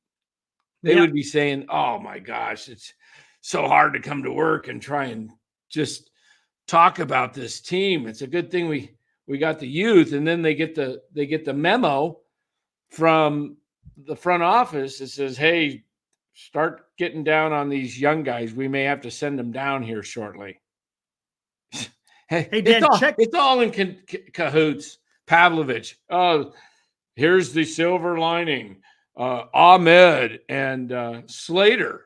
Speaker 1: They would be saying, "Oh my gosh, it's so hard to come to work and try and just talk about this team. It's a good thing we got the youth." And then they get the memo from the front office that says, "Hey, start getting down on these young guys. We may have to send them down here shortly."
Speaker 2: Hey, Dan,
Speaker 1: it's all in cahoots. Pavlovich. Oh, here's the silver lining. Ahmed and Slater.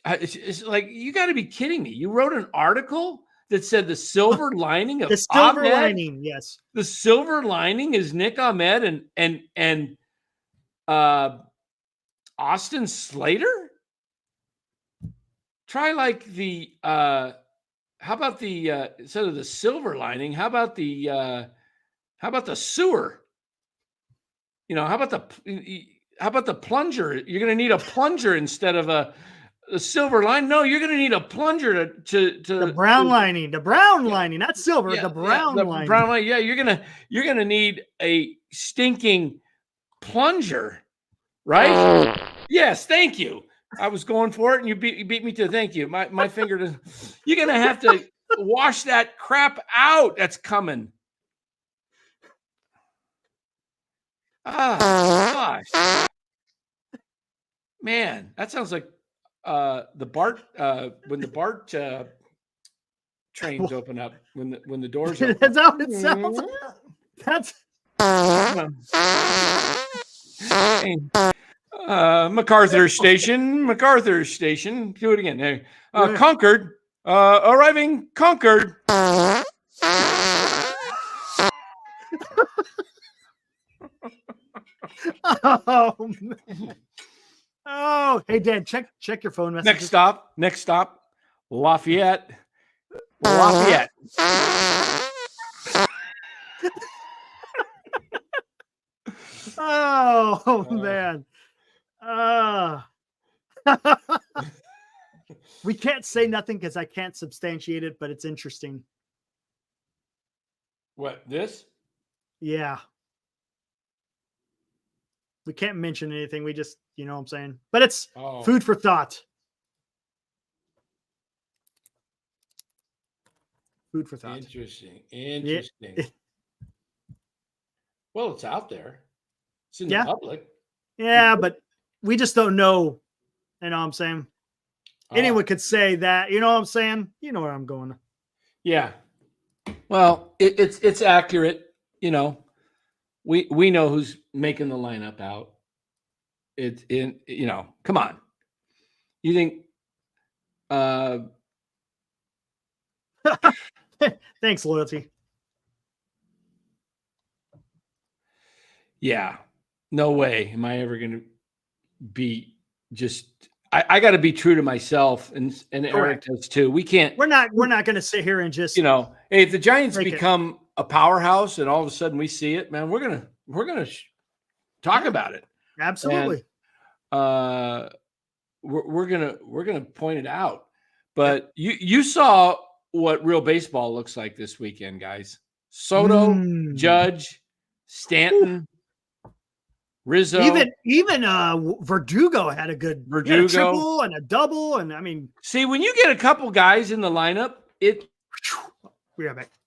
Speaker 1: It's like, you got to be kidding me. You wrote an article that said the silver lining of
Speaker 2: the silver
Speaker 1: Ahmed,
Speaker 2: lining, yes.
Speaker 1: The silver lining is Nick Ahmed and Austin Slater. Try like the how about the instead of the silver lining, how about the sewer? You know, how about the plunger? You're going to need a plunger instead of a silver line. No, you're going to need a plunger to
Speaker 2: the brown lining, not silver, the brown lining.
Speaker 1: Brown line. Yeah, you're going to need a stinking plunger, right? Yes, thank you. I was going for it, and you beat me to thank you. My finger doesn't. You're going to have to wash that crap out. That's coming. Ah, gosh. Man, that sounds like the BART when the BART trains open up, when the doors open.
Speaker 2: That's how it sounds. That's
Speaker 1: MacArthur Station. Do it again. Hey, Concord. Arriving Concord.
Speaker 2: Oh man. Oh, hey Dan, check your phone messages.
Speaker 1: Next stop, Lafayette.
Speaker 2: Oh man. We can't say nothing because I can't substantiate it, but it's interesting.
Speaker 1: What, this?
Speaker 2: Yeah. We can't mention anything. We just, you know what I'm saying? But it's food for thought. Food for thought.
Speaker 1: Interesting.
Speaker 2: Yeah.
Speaker 1: Well, it's out there. It's in the public.
Speaker 2: Yeah, but we just don't know. You know what I'm saying? Anyone could say that. You know what I'm saying? You know where I'm going. Yeah.
Speaker 1: Well, it's accurate. You know, we know who's making the lineup out. It's in, you know, come on. You think
Speaker 2: thanks, loyalty.
Speaker 1: Yeah. No way am I ever going to be just I got to be true to myself, and Eric does too. We can't.
Speaker 2: We're not going to sit here and just,
Speaker 1: you know, hey, if the Giants become a powerhouse and all of a sudden we see it, man, we're gonna talk about it.
Speaker 2: Absolutely.
Speaker 1: And, we're gonna point it out. But you saw what real baseball looks like this weekend, guys. Soto, Judge, Stanton. Rizzo,
Speaker 2: even Verdugo had a good triple and a double, and I mean,
Speaker 1: see, when you get a couple guys in the lineup, it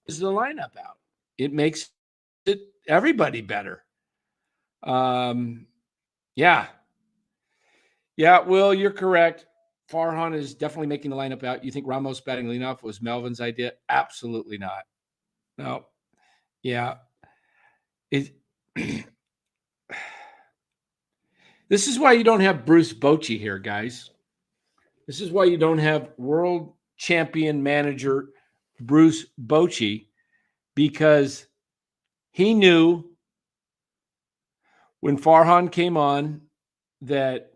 Speaker 1: is the lineup out. It makes everybody better. Yeah. Will, you're correct. Farhan is definitely making the lineup out. You think Ramos batting leadoff was Melvin's idea? Absolutely not. No. Yeah. This is why you don't have Bruce Bochy here, guys. This is why you don't have world champion manager Bruce Bochy, because he knew when Farhan came on that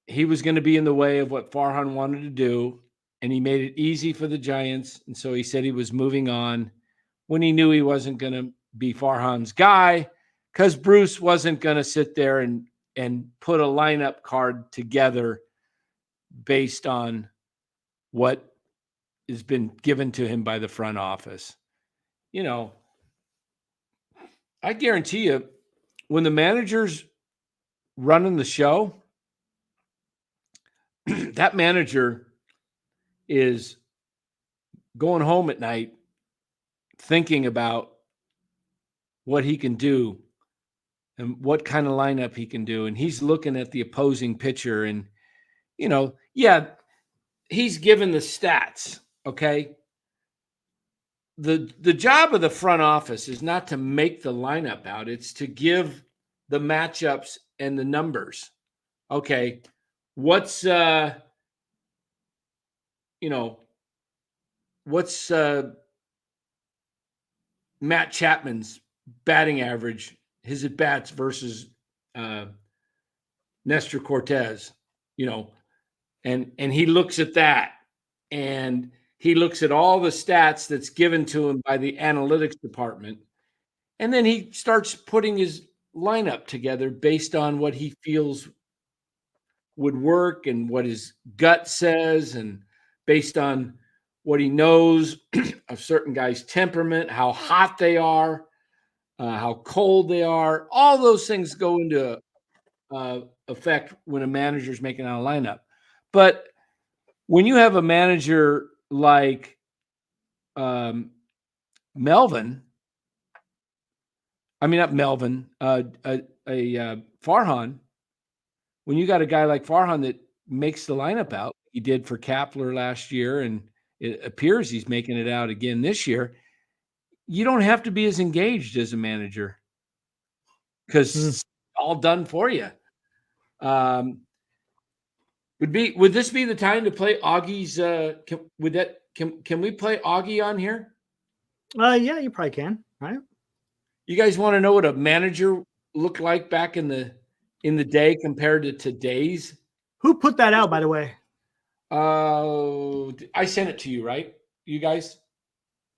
Speaker 1: he was going to be in the way of what Farhan wanted to do, and he made it easy for the Giants. And so he said he was moving on when he knew he wasn't going to be Farhan's guy, because Bruce wasn't going to sit there and put a lineup card together based on what has been given to him by the front office. You know, I guarantee you, when the manager's running the show, that manager is going home at night thinking about what he can do and what kind of lineup he can do. And he's looking at the opposing pitcher and, you know, yeah, he's given the stats, okay? The job of the front office is not to make the lineup out. It's to give the matchups and the numbers. Okay, what's Matt Chapman's batting average, his at bats versus Nestor Cortez, and he looks at that, and he looks at all the stats that's given to him by the analytics department, and then he starts putting his lineup together based on what he feels would work and what his gut says, and based on what he knows of certain guys' temperament, how hot they are, how cold they are. All those things go into effect when a manager's making out a lineup. But when you have a manager like Farhan, when you got a guy like Farhan that makes the lineup out, he did for Kapler last year, and it appears he's making it out again this year, you don't have to be as engaged as a manager because it's all done for you. Would this be the time to play Augie's? Can we play Augie on here?
Speaker 2: Yeah, you probably can. Right?
Speaker 1: You guys want to know what a manager looked like back in the day compared to today's?
Speaker 2: Who put that out, by the way?
Speaker 1: I sent it to you, right? You guys?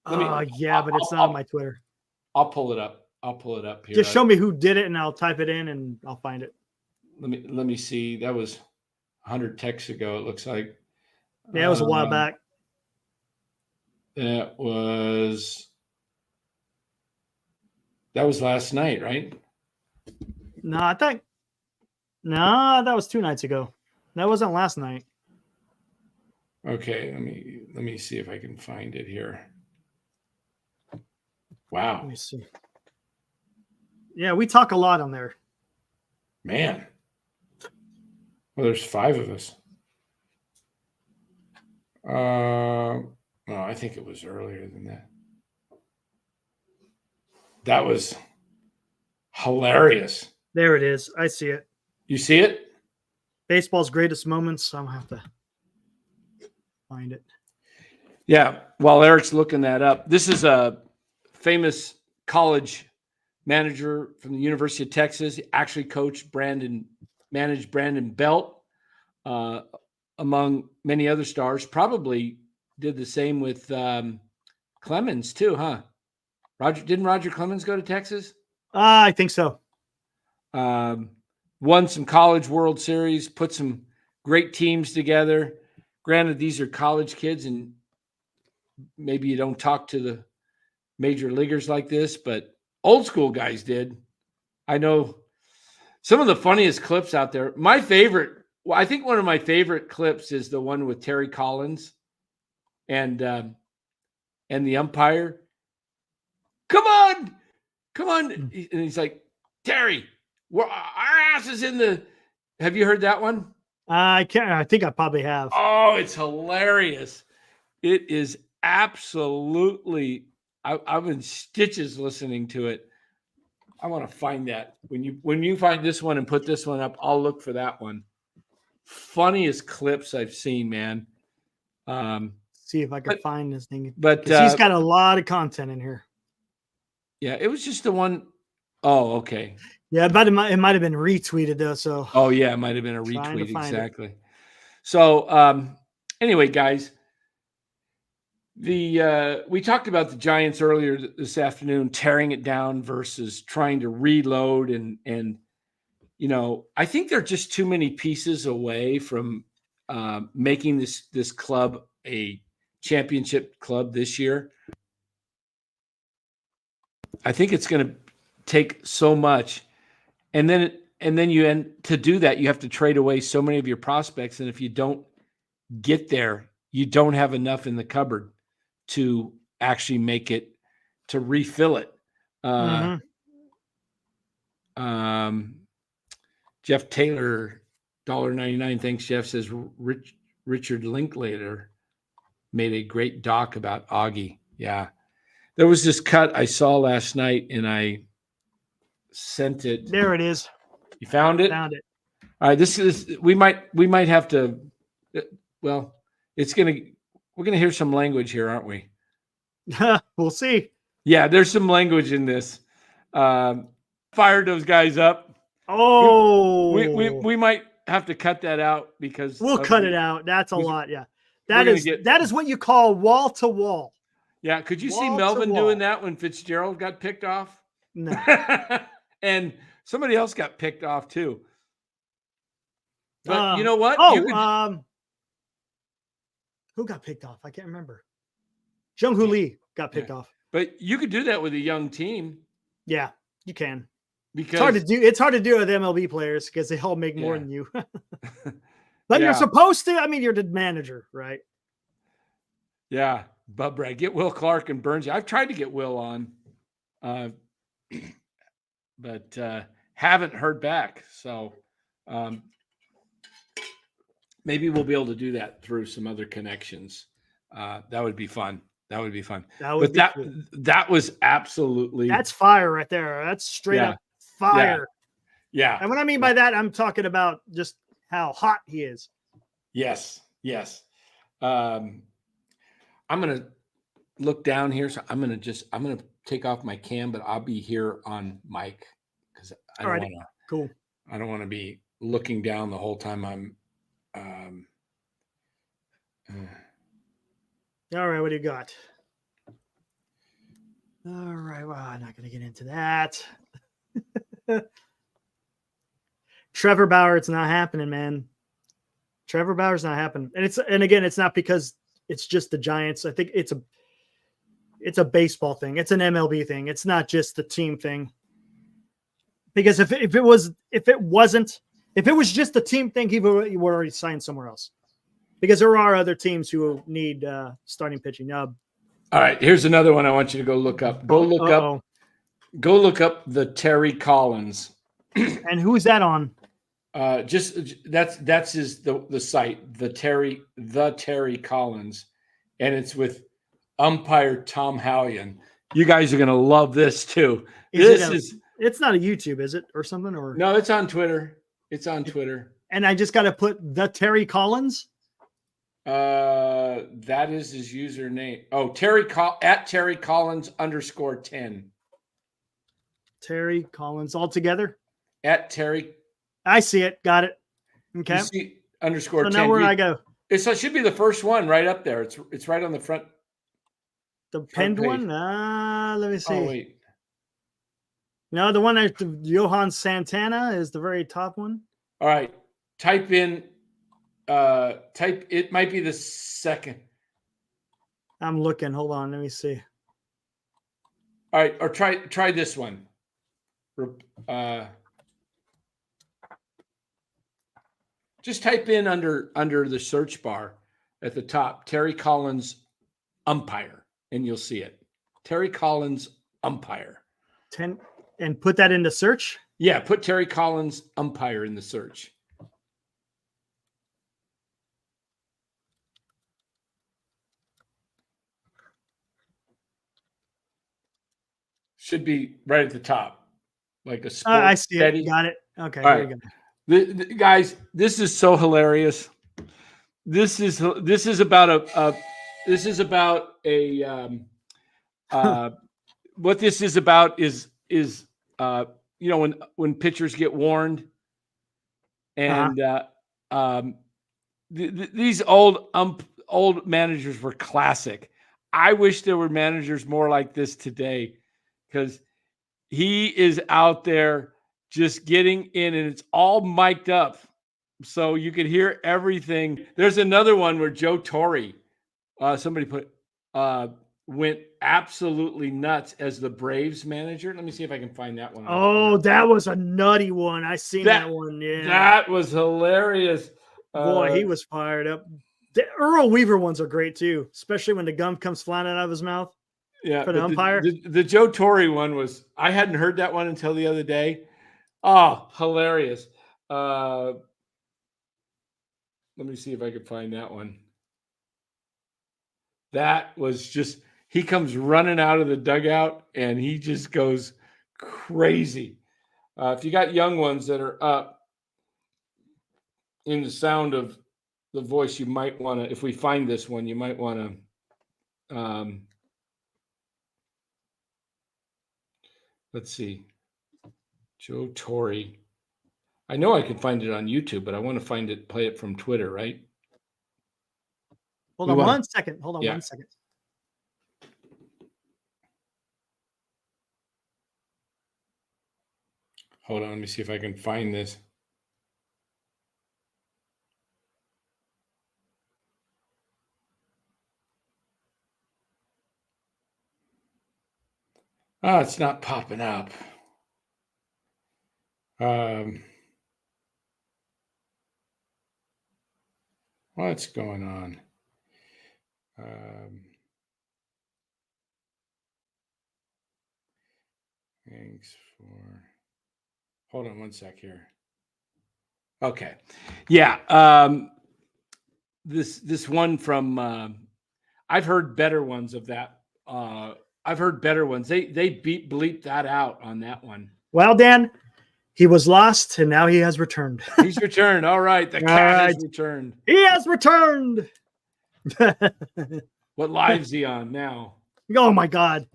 Speaker 2: Yeah, but it's not on my Twitter.
Speaker 1: I'll pull it up. Here.
Speaker 2: Just show me who did it, and I'll type it in, and I'll find it.
Speaker 1: Let me see. That was 100 texts ago, it looks like.
Speaker 2: Yeah, it was a while back.
Speaker 1: That was last night, right?
Speaker 2: No, that was 2 nights ago. That wasn't last night.
Speaker 1: Okay, let me see if I can find it here. Wow.
Speaker 2: Let me see. Yeah, we talk a lot on there.
Speaker 1: Man. Well, there's 5 of us. No, I think it was earlier than that. That was hilarious.
Speaker 2: There it is. I see it.
Speaker 1: You see it?
Speaker 2: Baseball's greatest moments. I'm going to have to find it.
Speaker 1: Yeah, while Eric's looking that up, this is a famous college manager from the University of Texas. He actually managed Brandon Belt, among many other stars. Probably did the same with Clemens too, huh? Didn't Roger Clemens go to Texas?
Speaker 2: I think so.
Speaker 1: Won some college World Series, put some great teams together. Granted, these are college kids, and maybe you don't talk to the major leaguers like this, but old school guys did. I know some of the funniest clips out there. My favorite, I think one of my favorite clips is the one with Terry Collins and the umpire. Come on. And he's like, Terry, our ass is in the. Have you heard that one?
Speaker 2: I think I probably have.
Speaker 1: Oh, it's hilarious. It is absolutely. I'm in stitches listening to it. I want to find that. When you find this one and put this one up, I'll look for that one. Funniest clips I've seen, man.
Speaker 2: See if I can find this thing.
Speaker 1: But
Speaker 2: he's got a lot of content in here.
Speaker 1: Yeah, it was just the one. Oh, okay.
Speaker 2: Yeah, but it might have been retweeted though. So
Speaker 1: yeah, it might have been a retweet. Exactly. So anyway, guys, we talked about the Giants earlier this afternoon, tearing it down versus trying to reload, and I think they're just too many pieces away from making this club a championship club this year. I think it's going to take so much, and then to do that, you have to trade away so many of your prospects, and if you don't get there, you don't have enough in the cupboard to actually make it, to refill it. Jeff Taylor, $1.99. Thanks, Jeff. Says Richard Linklater made a great doc about Augie. Yeah. There was this cut I saw last night, and I sent it.
Speaker 2: There it is.
Speaker 1: You found it?
Speaker 2: Found it.
Speaker 1: All right. This is we might have to. Well, we're gonna hear some language here, aren't we?
Speaker 2: We'll see.
Speaker 1: Yeah, there's some language in this. Fired those guys up.
Speaker 2: Oh,
Speaker 1: we might have to cut that out because
Speaker 2: we'll cut it out. That's a lot. Yeah, that is what you call wall to wall.
Speaker 1: Yeah, could you see Melvin doing that when Fitzgerald got picked off?
Speaker 2: No.
Speaker 1: And somebody else got picked off too. But you know what?
Speaker 2: Who got picked off? I can't remember. Jung-Hoo Lee got picked off.
Speaker 1: But you could do that with a young team.
Speaker 2: Yeah, you can.
Speaker 1: Because
Speaker 2: it's hard to do with MLB players because they all make more than you. But you're supposed to. I mean, you're the manager, right?
Speaker 1: Yeah. Bub Bragg, get Will Clark and Burns. I've tried to get Will on, but haven't heard back. So maybe we'll be able to do that through some other connections. That would be fun. That was absolutely.
Speaker 2: That's fire right there. That's straight up fire.
Speaker 1: Yeah.
Speaker 2: And what I mean by that, I'm talking about just how hot he is.
Speaker 1: Yes. I'm going to look down here. So I'm going to take off my cam, but I'll be here on mic because I don't want to be looking down the whole time I'm.
Speaker 2: All right. What do you got? All right. Well, I'm not going to get into that. Trevor Bauer, it's not happening, man. Trevor Bauer's not happening. And again, it's not because it's just the Giants. I think it's a baseball thing. It's an MLB thing. It's not just the team thing. Because if it was just the team thing, he would already signed somewhere else. Because there are other teams who need starting pitching.
Speaker 1: All right, here's another one I want you to go look up. Go look up the Terry Collins.
Speaker 2: And who is that on?
Speaker 1: That's the site, the Terry Collins, and it's with umpire Tom Hallion. You guys are gonna love this too.
Speaker 2: It's not a YouTube, is it, or something? Or
Speaker 1: no, it's on Twitter. It's on Twitter.
Speaker 2: And I just got to put the Terry Collins.
Speaker 1: That is his username. Oh, at Terry Collins _10.
Speaker 2: Terry Collins all together.
Speaker 1: At Terry.
Speaker 2: I see it. Got it. Okay.
Speaker 1: You see _10.
Speaker 2: So now where I go?
Speaker 1: It should be the first one right up there. It's right on the front.
Speaker 2: The pinned one? Let me see.
Speaker 1: Oh, wait.
Speaker 2: No, the one that Johan Santana is the very top one.
Speaker 1: All right. Type it might be the second.
Speaker 2: I'm looking. Hold on. Let me see.
Speaker 1: All right. Or try this one. Just type in under the search bar at the top, Terry Collins umpire, and you'll see it. Terry Collins umpire.
Speaker 2: And put that into search?
Speaker 1: Yeah, put Terry Collins umpire in the search. Should be right at the top. like a
Speaker 2: I
Speaker 1: sports
Speaker 2: see
Speaker 1: steady.
Speaker 2: it. Got it. Okay,
Speaker 1: All
Speaker 2: here
Speaker 1: right.
Speaker 2: we go.
Speaker 1: Guys, this is so hilarious. This is about what this is about is when pitchers get warned and these old managers were classic. I wish there were managers more like this today, because he is out there just getting in, and it's all mic'd up, so you could hear everything. There's another one where Joe Torre, somebody put, went absolutely nuts as the Braves manager. Let me see if I can find that one.
Speaker 2: Oh, that was a nutty one. I seen that one. Yeah,
Speaker 1: that was hilarious.
Speaker 2: Boy, he was fired up. The Earl Weaver ones are great too, especially when the gum comes flying out of his mouth.
Speaker 1: Yeah,
Speaker 2: for the umpire.
Speaker 1: The Joe Torre one was, I hadn't heard that one until the other day. Oh, hilarious. Let me see if I could find that one. That was just, he comes running out of the dugout and he just goes crazy. If you got young ones that are up in the sound of the voice, you might want to, if we find this one, you might want to, let's see, Joe Torre. I know I can find it on YouTube, but I want to play it from Twitter, right?
Speaker 2: Hold on 1 second. Hold on 1 second.
Speaker 1: Hold on, let me see if I can find this. Oh, it's not popping up. What's going on? Thanks for. Hold on 1 sec here. Okay, yeah. This one from. I've heard better ones of that. I've heard better ones. They bleeped that out on that one.
Speaker 2: Well, Dan, he was lost and now he has returned.
Speaker 1: He's returned. All right, the cat has returned.
Speaker 2: He has returned.
Speaker 1: What live is he on now?
Speaker 2: Oh my God.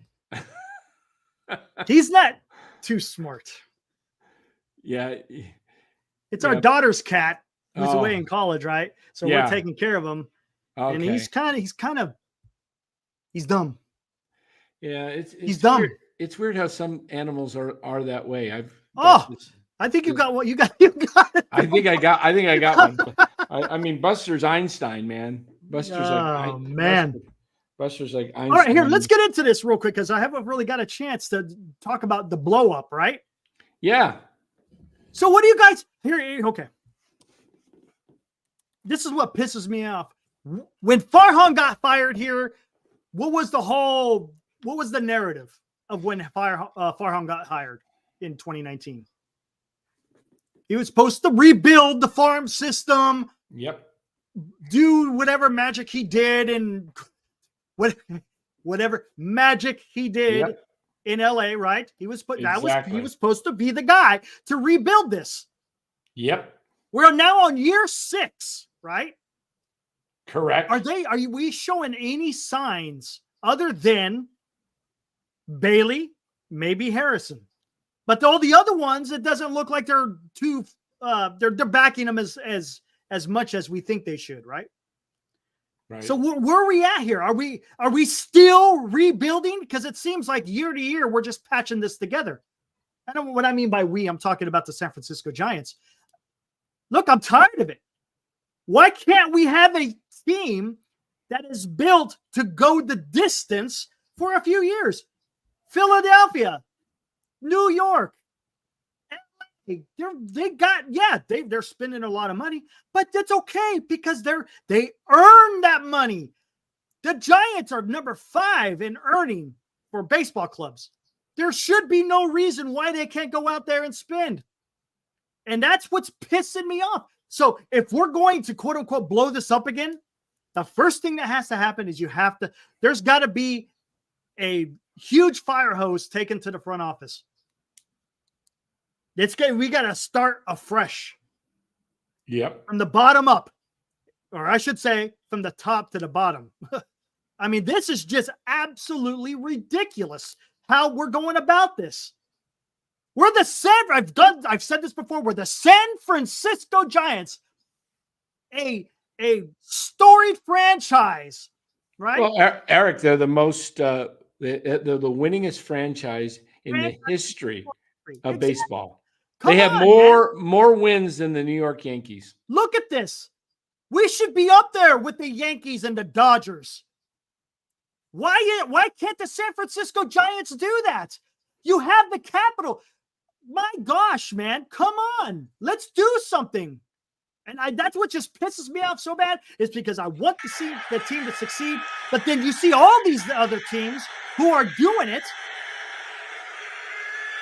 Speaker 2: He's not too smart.
Speaker 1: Yeah.
Speaker 2: It's our daughter's cat who's away in college, right? So we're taking care of him. Okay. And he's dumb.
Speaker 1: Yeah,
Speaker 2: he's dumb.
Speaker 1: Weird. It's weird how some animals are that way.
Speaker 2: I think you got what you got. You got it.
Speaker 1: I think I got one. I mean, Buster's Einstein, man. Buster's Buster's like Einstein.
Speaker 2: All right, here, let's get into this real quick because I haven't really got a chance to talk about the blow up, right?
Speaker 1: Yeah.
Speaker 2: So what do you guys here? Okay. This is what pisses me off. When Farhan got fired here, what was the narrative of when Farhan got hired in 2019? He was supposed to rebuild the farm system.
Speaker 1: Yep.
Speaker 2: Do whatever magic he did and whatever magic he did in LA, right? He was he was supposed to be the guy to rebuild this.
Speaker 1: Yep.
Speaker 2: We're now on year 6, right?
Speaker 1: Correct.
Speaker 2: Are we showing any signs other than Bailey, maybe Harrison? But all the other ones, it doesn't look like they're too they're backing them as much as we think they should, right?
Speaker 1: Right.
Speaker 2: So where are we at here? Are we still rebuilding? Because it seems like year to year we're just patching this together. I don't know what I mean by we. I'm talking about the San Francisco Giants. Look, I'm tired of it. Why can't we have a team that is built to go the distance for a few years? Philadelphia, New York, they're spending a lot of money, but that's okay because they earn that money. The Giants are number 5 in earning for baseball clubs. There should be no reason why they can't go out there and spend. And that's what's pissing me off. So if we're going to quote unquote blow this up again, the first thing that has to happen is there's got to be a huge fire hose taken to the front office. We got to start afresh.
Speaker 1: Yep.
Speaker 2: From the bottom up, or I should say from the top to the bottom. I mean, this is just absolutely ridiculous how we're going about this. We're I've said this before. We're the San Francisco Giants, a storied franchise, right?
Speaker 1: Well, Eric, they're the most, they're the winningest franchise in the history of baseball. They have more wins than the New York Yankees.
Speaker 2: Look at this. We should be up there with the Yankees and the Dodgers. Why can't the San Francisco Giants do that? You have the capital. My gosh, man, come on. Let's do something. And that's what just pisses me off so bad, is because I want to see the team to succeed, but then you see all these other teams who are doing it,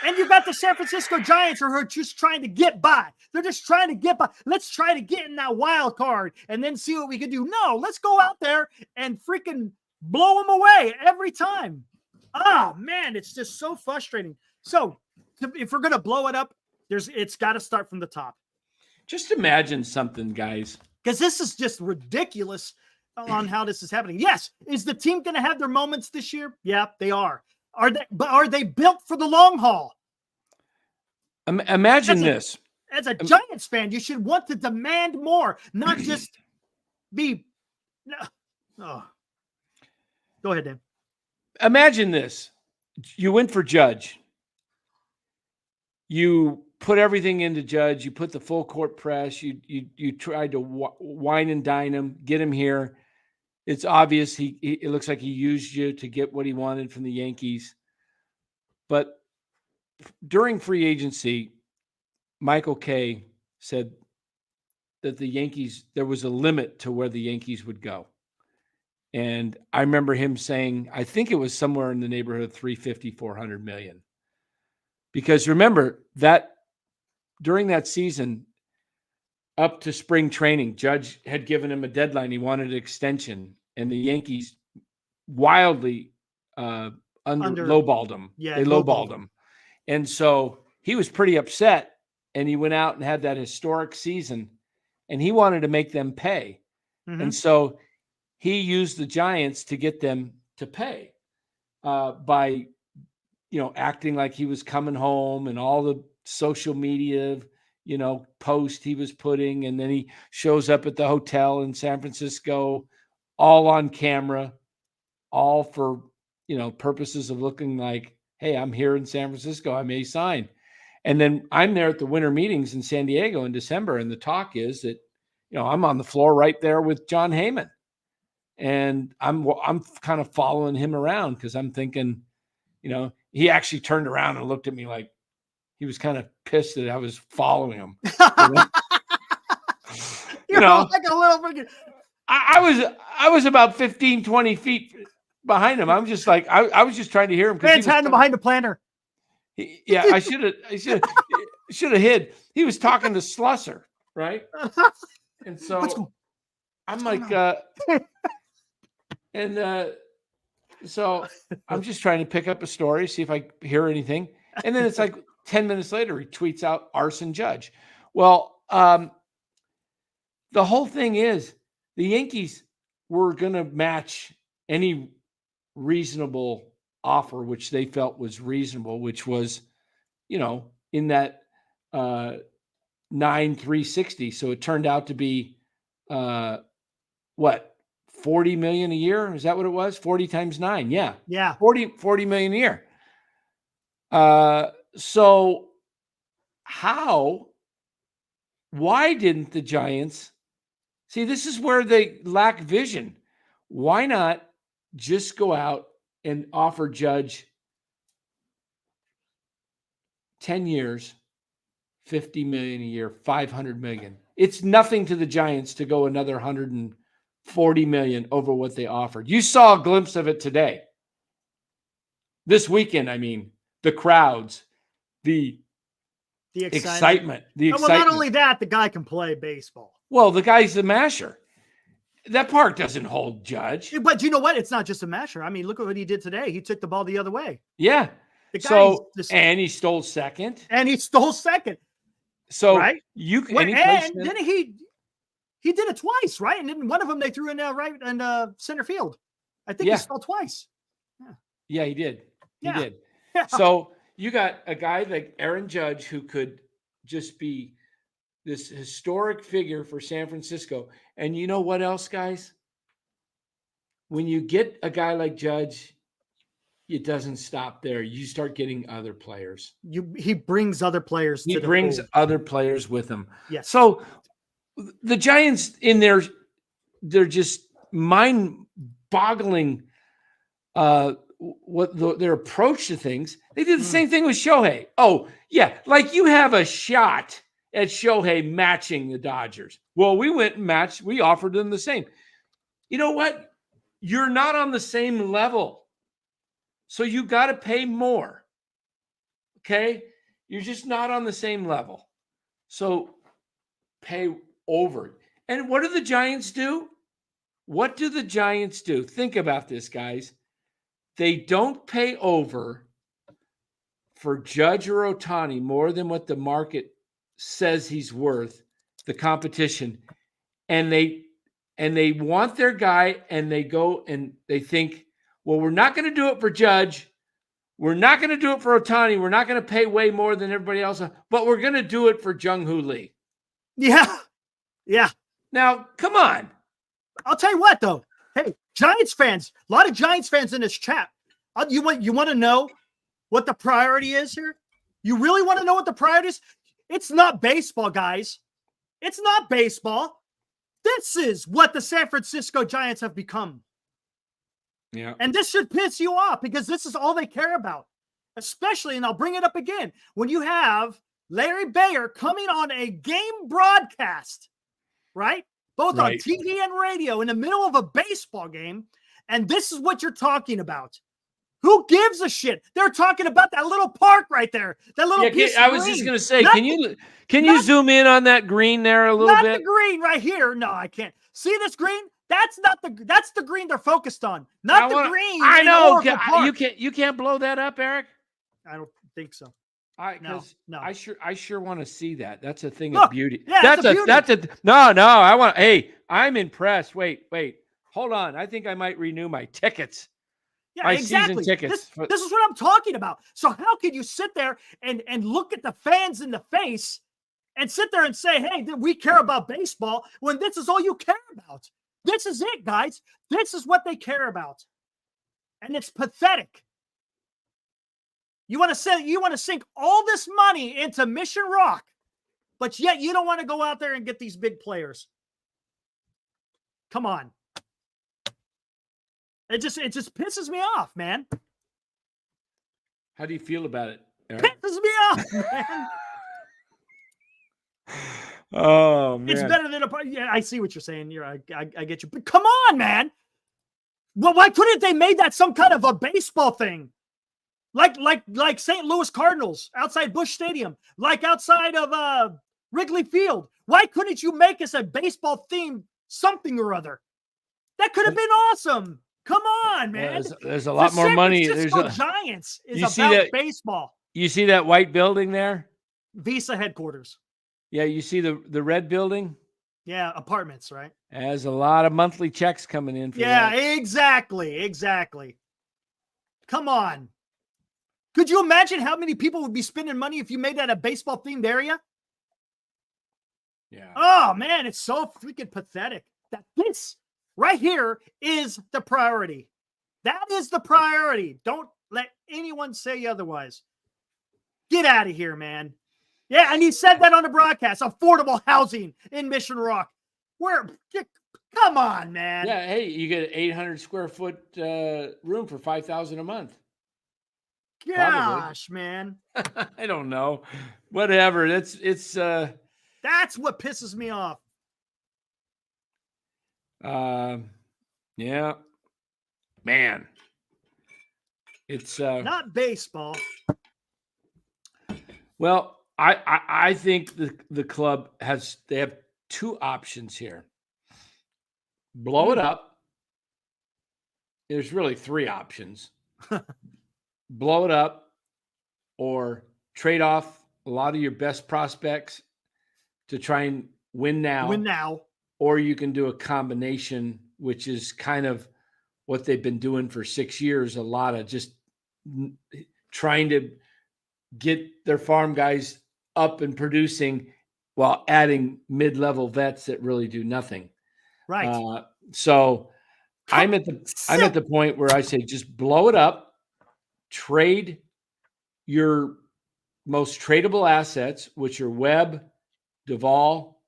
Speaker 2: and you've got the San Francisco Giants who are just trying to get by. They're just trying to get by. Let's try to get in that wild card and then see what we can do. No, let's go out there and freaking blow them away every time. Oh, man, it's just so frustrating. So if we're going to blow it up, it's got to start from the top.
Speaker 1: Just imagine something, guys.
Speaker 2: Because this is just ridiculous on how this is happening. Yes, is the team going to have their moments this year? Yeah, they are. Are they built for the long haul?
Speaker 1: Imagine this.
Speaker 2: As a Giants fan, you should want to demand more, not just be. Oh. Go ahead, Dan.
Speaker 1: Imagine this. You went for Judge. You put everything into Judge. You put the full court press. You tried to wine and dine him, get him here. It's obvious it looks like he used you to get what he wanted from the Yankees. But during free agency, Michael Kay said that the Yankees, there was a limit to where the Yankees would go. And I remember him saying, I think it was somewhere in the neighborhood of 350, 400 million. Because remember that during that season, up to spring training, Judge had given him a deadline. He wanted an extension, and the Yankees wildly lowballed him. Yeah, they lowballed him. And so he was pretty upset, and he went out and had that historic season, and he wanted to make them pay. Mm-hmm. And so he used the Giants to get them to pay by, acting like he was coming home and all the social media, post he was putting. And then he shows up at the hotel in San Francisco, all on camera, all for, purposes of looking like, hey, I'm here in San Francisco. I may sign. And then I'm there at the winter meetings in San Diego in December. And the talk is that, I'm on the floor right there with John Heyman. And I'm kind of following him around because I'm thinking, he actually turned around and looked at me like he was kind of pissed that I was following him.
Speaker 2: You're like a little freaking.
Speaker 1: I was about 15, 20 feet behind him. I'm just like, I was just trying to hear him.
Speaker 2: Man's hiding behind the planter.
Speaker 1: I should have hid. He was talking to Slusser, right? And so I'm like, so I'm just trying to pick up a story, see if I hear anything. And then it's like 10 minutes later, he tweets out arson Judge. Well, the whole thing is the Yankees were going to match any reasonable offer, which they felt was reasonable, which was, in that 9,360. So it turned out to be what? 40 million a year? Is that what it was? 40 times 9. Yeah.
Speaker 2: Yeah.
Speaker 1: 40 million a year. So why didn't the Giants see? This is where they lack vision. Why not just go out and offer Judge 10 years, 50 million a year, 500 million. It's nothing to the Giants to go another 140 million over what they offered. You saw a glimpse of it today. This weekend, I mean, the crowds, the excitement.
Speaker 2: Well, not only that, the guy can play baseball.
Speaker 1: Well, the guy's the masher. That park doesn't hold Judge.
Speaker 2: But you know what? It's not just a masher. I mean, look at what he did today. He took the ball the other way.
Speaker 1: Yeah.
Speaker 2: The guy
Speaker 1: So
Speaker 2: just,
Speaker 1: and he stole second.
Speaker 2: and he stole second.
Speaker 1: So
Speaker 2: Right?
Speaker 1: you
Speaker 2: Well,
Speaker 1: and he
Speaker 2: and
Speaker 1: placed
Speaker 2: then he did it twice, right? And then one of them they threw in right and center field. I think he stole twice.
Speaker 1: Yeah, he did. He
Speaker 2: Yeah.
Speaker 1: did.
Speaker 2: Yeah.
Speaker 1: So you got a guy like Aaron Judge who could just be this historic figure for San Francisco. And you know what else, guys? When you get a guy like Judge, it doesn't stop there. You start getting other players.
Speaker 2: He brings other players
Speaker 1: He
Speaker 2: to the
Speaker 1: brings
Speaker 2: fold.
Speaker 1: other players with him.
Speaker 2: Yes.
Speaker 1: So the Giants in there, they're just mind-boggling their approach to things. They did the same thing with Shohei. Oh, yeah, like you have a shot at Shohei matching the Dodgers. Well, we went and matched. We offered them the same. You know what? You're not on the same level. So you got to pay more. Okay? You're just not on the same level. So pay over. And what do the Giants do? What do the Giants do? Think about this, guys. They don't pay over for Judge or Ohtani more than what the market says he's worth, the competition. And they want their guy, and they go and they think, well, we're not going to do it for Judge. We're not going to do it for Ohtani. We're not going to pay way more than everybody else, but we're going to do it for Jung-Hoo Lee.
Speaker 2: Yeah. Yeah.
Speaker 1: Now, come on.
Speaker 2: I'll tell you what, though. Hey, Giants fans, a lot of Giants fans in this chat. You want to know what the priority is here? You really want to know what the priority is? It's not baseball, guys. It's not baseball. This is what the San Francisco Giants have become.
Speaker 1: Yeah.
Speaker 2: And this should piss you off because this is all they care about. Especially, and I'll bring it up again, when you have Larry Bayer coming on a game broadcast, right? Both on TV and radio in the middle of a baseball game. And this is what you're talking about. Who gives a shit? They're talking about that little park right there. That little piece
Speaker 1: I
Speaker 2: of
Speaker 1: was
Speaker 2: green.
Speaker 1: just going to say,
Speaker 2: Not
Speaker 1: can you zoom in on that green there a little bit?
Speaker 2: Not the green right here. No, I can't. See this green? That's the green they're focused on. Not the green.
Speaker 1: I know.
Speaker 2: You
Speaker 1: can't blow that up, Eric.
Speaker 2: I don't think so.
Speaker 1: No. I sure want to see that. That's a thing
Speaker 2: Look,
Speaker 1: of beauty.
Speaker 2: yeah,
Speaker 1: No. I'm impressed. Wait. Hold on. I think I might renew my tickets.
Speaker 2: Yeah,
Speaker 1: my
Speaker 2: exactly.
Speaker 1: Season tickets.
Speaker 2: This is what I'm talking about. So how can you sit there and look at the fans in the face and sit there and say, hey, we care about baseball when this is all you care about? This is it, guys. This is what they care about. And it's pathetic. You want to sink all this money into Mission Rock, but yet you don't want to go out there and get these big players. Come on. It just pisses me off, man.
Speaker 1: How do you feel about it, Eric?
Speaker 2: Pisses me off, man.
Speaker 1: Oh man,
Speaker 2: it's better than yeah, I see what you're saying. I get you, but come on, man. Well, why couldn't they made that some kind of a baseball thing, like St. Louis Cardinals outside Busch Stadium, like outside of Wrigley Field? Why couldn't you make us a baseball themed something or other? That could have been awesome. Come on, man.
Speaker 1: There's a lot more money.
Speaker 2: There's Giants is
Speaker 1: you
Speaker 2: about baseball.
Speaker 1: You see that white building there?
Speaker 2: Visa headquarters.
Speaker 1: Yeah, you see the red building?
Speaker 2: Yeah, apartments, right?
Speaker 1: Has a lot of monthly checks coming in for that.
Speaker 2: Exactly. Come on. Could you imagine how many people would be spending money if you made that a baseball themed area?
Speaker 1: Yeah.
Speaker 2: Oh man, it's so freaking pathetic. That this right here is the priority. That is the priority. Don't let anyone say otherwise. Get out of here, man. Yeah, and he said that on the broadcast. Affordable housing in Mission Rock. Come on, man.
Speaker 1: Yeah, hey, you get an 800 square foot room for $5,000 a month.
Speaker 2: Gosh, man.
Speaker 1: I don't know. Whatever. It's
Speaker 2: that's what pisses me off.
Speaker 1: Yeah. Man. It's
Speaker 2: not baseball.
Speaker 1: Well, I think the club they have two options here. Blow it up. There's really three options. Blow it up or trade off a lot of your best prospects to try and win now. Or you can do a combination, which is kind of what they've been doing for 6 years, a lot of just trying to get their farm guys up and producing while adding mid-level vets that really do nothing.
Speaker 2: Right.
Speaker 1: So I'm at the point where I say just blow it up, trade your most tradable assets, which are Webb, Duvall,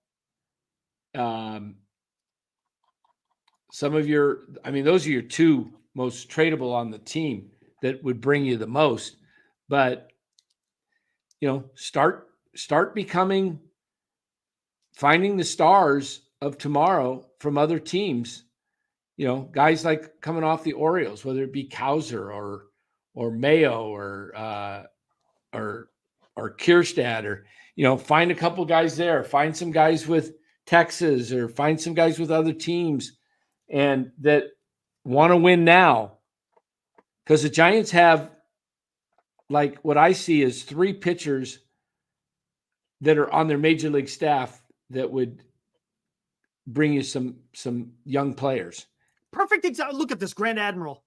Speaker 1: some of those are your two most tradable on the team that would bring you the most. But start finding the stars of tomorrow from other teams. Guys like coming off the Orioles, whether it be Kauser or Mayo or Kierstad, or find a couple guys there, find some guys with Texas, or find some guys with other teams and that want to win now. Because the Giants have, like, what I see is 3 pitchers that are on their major league staff that would bring you some young players.
Speaker 2: Perfect example. Look at this Grand Admiral.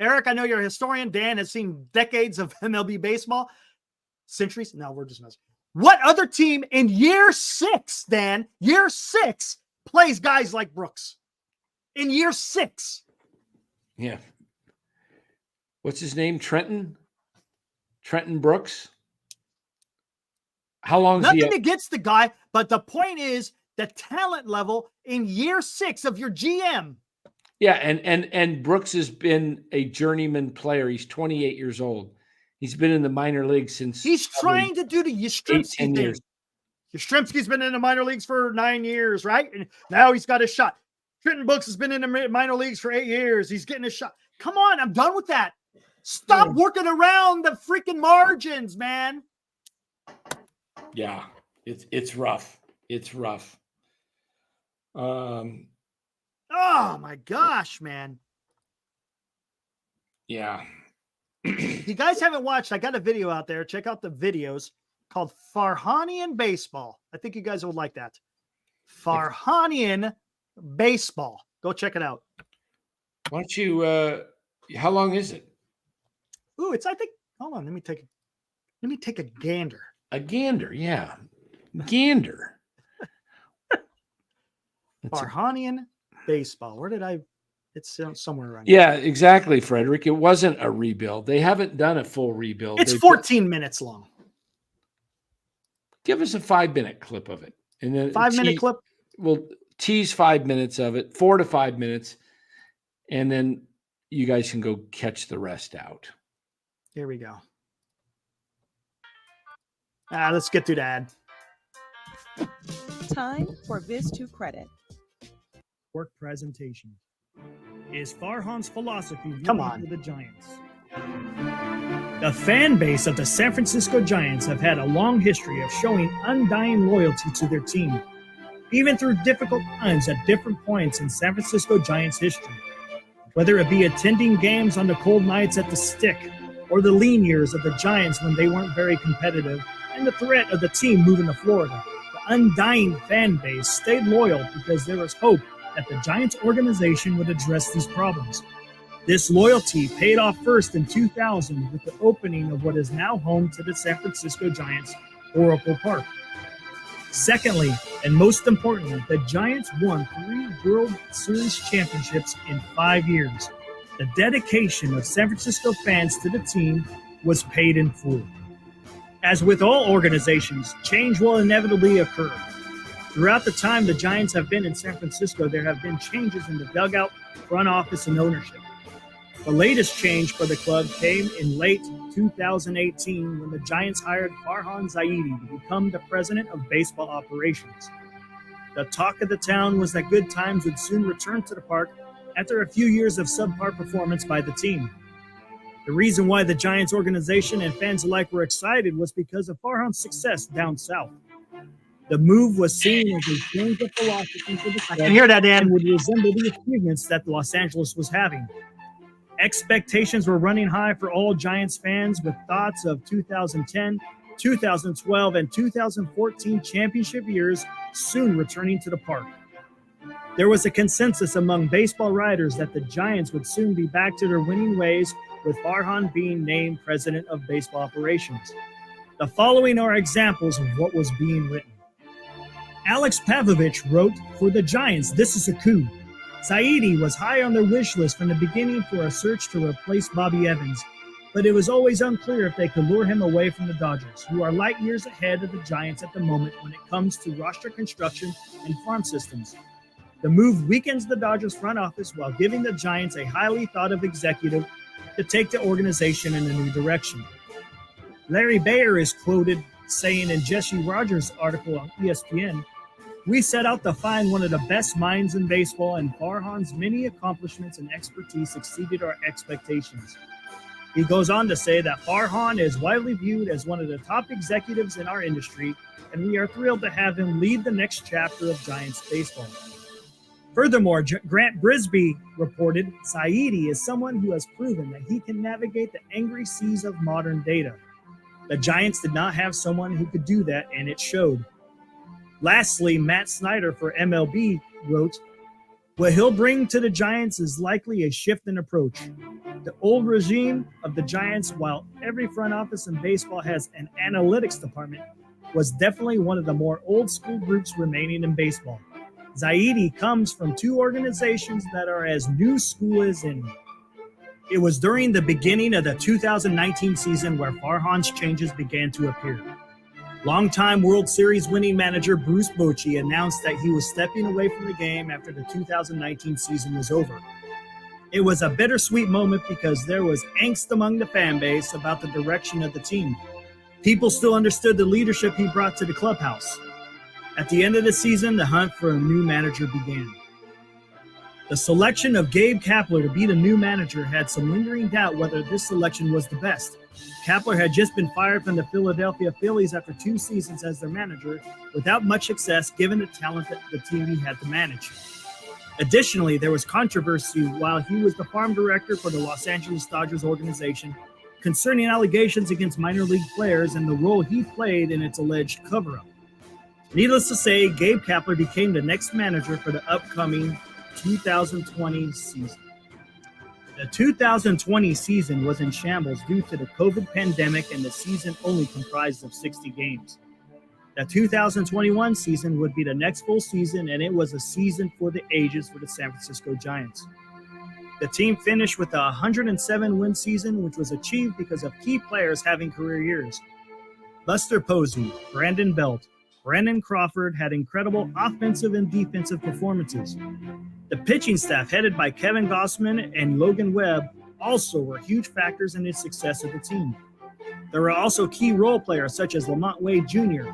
Speaker 2: Eric, I know you're a historian. Dan has seen decades of MLB baseball. Centuries? No, we're just messing. What other team in year 6, Dan, year 6, plays guys like Brooks? In year 6.
Speaker 1: Yeah. What's his name? Trenton Brooks. How long?
Speaker 2: Nothing against the guy, but the point is the talent level in year 6 of your GM.
Speaker 1: Yeah, and Brooks has been a journeyman player. He's 28 years old. He's been in the minor leagues since.
Speaker 2: He's trying to do the Yastrzemski thing. Yastrzemski's been in the minor leagues for 9 years, right? And now he's got a shot. Trenton Brooks has been in the minor leagues for 8 years. He's getting a shot. Come on, I'm done with that. Stop working around the freaking margins, man.
Speaker 1: Yeah, it's rough. It's rough.
Speaker 2: Oh my gosh, man.
Speaker 1: Yeah.
Speaker 2: If you guys haven't watched, I got a video out there. Check out the videos called Farhanian Baseball. I think you guys would like that. Farhanian Baseball. Go check it out.
Speaker 1: Why don't you how long is it?
Speaker 2: Ooh, hold on, let me take a gander.
Speaker 1: A gander, yeah. Gander.
Speaker 2: Farhanian Baseball. Where did it's somewhere around
Speaker 1: here. Yeah, exactly, Frederick. It wasn't a rebuild. They haven't done a full rebuild.
Speaker 2: It's 14 minutes long.
Speaker 1: Give us a 5-minute clip of it. And then
Speaker 2: 5-minute clip?
Speaker 1: We'll tease 5 minutes of it, 4 to 5 minutes, and then you guys can go catch the rest out.
Speaker 2: Here we go. Let's get through the ad.
Speaker 4: Time for Viz to Credit.
Speaker 2: Work presentation. Is Farhan's philosophy
Speaker 5: Come on.
Speaker 2: for the Giants? The fan base of the San Francisco Giants have had a long history of showing undying loyalty to their team, even through difficult times at different points in San Francisco Giants history. Whether it be attending games on the cold nights at the Stick, or the lean years of the Giants when they weren't very competitive, and the threat of the team moving to Florida, the undying fan base stayed loyal because there was hope that the Giants organization would address these problems. This loyalty paid off first in 2000 with the opening of what is now home to the San Francisco Giants, Oracle Park. Secondly, and most importantly, the Giants won 3 World Series championships in 5 years. The dedication of San Francisco fans to the team was paid in full. As with all organizations, change will inevitably occur. Throughout the time the Giants have been in San Francisco, there have been changes in the dugout, front office, and ownership. The latest change for the club came in late 2018 when the Giants hired Farhan Zaidi to become the president of baseball operations. The talk of the town was that good times would soon return to the park after a few years of subpar performance by the team. The reason why the Giants organization and fans alike were excited was because of Farhan's success down south. The move was seen as a change of philosophy for the club. I can hear that, Dan. And would resemble the achievements that Los Angeles was having. Expectations were running high for all Giants fans, with thoughts of 2010, 2012, and 2014 championship years soon returning to the park. There was a consensus among baseball writers that the Giants would soon be back to their winning ways, with Farhan being named president of baseball operations. The following are examples of what was being written. Alex Pavlovich wrote, "For the Giants, this is a coup. Saidi was high on their wish list from the beginning for a search to replace Bobby Evans, but it was always unclear if they could lure him away from the Dodgers, who are light years ahead of the Giants at the moment when it comes to roster construction and farm systems. The move weakens the Dodgers front office while giving the Giants a highly thought-of executive to take the organization in a new direction." Larry Bayer is quoted saying in Jesse Rogers' article on ESPN, "We set out to find one of the best minds in baseball, and Farhan's many accomplishments and expertise exceeded our expectations." He goes on to say that Farhan is widely viewed as one of the top executives in our industry, and we are thrilled to have him lead the next chapter of Giants baseball. Furthermore, Grant Brisbee reported, "Saidi is someone who has proven that he can navigate the angry seas of modern data. The Giants did not have someone who could do that, and it showed." Lastly, Matt Snyder for MLB wrote, "What he'll bring to the Giants is likely a shift in approach. The old regime of the Giants, while every front office in baseball has an analytics department, was definitely one of the more old school groups remaining in baseball. Zaidi comes from two organizations that are as new school as any." It was during the beginning of the 2019 season where Farhan's changes began to appear. Longtime World Series winning manager Bruce Bochy announced that he was stepping away from the game after the 2019 season was over. It was a bittersweet moment because there was angst among the fan base about the direction of the team. People still understood the leadership he brought to the clubhouse. At the end of the season, the hunt for a new manager began. The selection of Gabe Kapler to be the new manager had some lingering doubt whether this selection was the best. Kapler had just been fired from the Philadelphia Phillies after 2 seasons as their manager, without much success given the talent that the team he had to manage. Additionally, there was controversy while he was the farm director for the Los Angeles Dodgers organization concerning allegations against minor league players and the role he played in its alleged cover-up. Needless to say, Gabe Kapler became the next manager for the upcoming 2020 season. The 2020 season was in shambles due to the COVID pandemic, and the season only comprised of 60 games. The 2021 season would be the next full season, and it was a season for the ages for the San Francisco Giants. The team finished with a 107-win season, which was achieved because of key players having career years. Buster Posey, Brandon Belt, Brandon Crawford had incredible offensive and defensive performances. The pitching staff, headed by Kevin Gossman and Logan Webb, also were huge factors in the success of the team. There were also key role players such as Lamont Wade Jr.,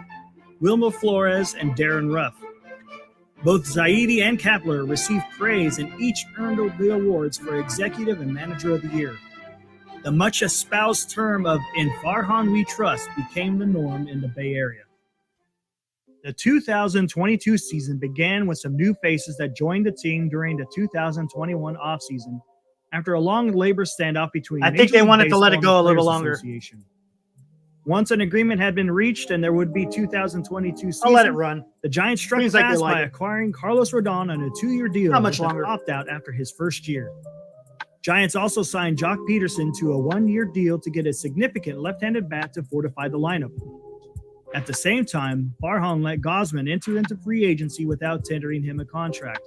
Speaker 2: Wilmer Flores, and Darren Ruff. Both Zaidi and Kapler received praise and each earned the awards for Executive and Manager of the Year. The much espoused term of "In Farhan We Trust" became the norm in the Bay Area. The 2022 season began with some new faces that joined the team during the 2021 offseason after a long labor standoff between
Speaker 5: I think they wanted to let it go a little longer.
Speaker 2: Once an agreement had been reached and there would be 2022 season,
Speaker 5: I'll let it run.
Speaker 2: the Giants struck
Speaker 5: Seems like they
Speaker 2: fast
Speaker 5: like
Speaker 2: by
Speaker 5: it.
Speaker 2: acquiring Carlos Rodon on a 2-year deal.
Speaker 5: Not much
Speaker 2: with an
Speaker 5: longer.
Speaker 2: opt-out after his first year. Giants also signed Jock Peterson to a 1-year deal to get a significant left-handed bat to fortify the lineup. At the same time, Farhan let Gosman enter into free agency without tendering him a contract.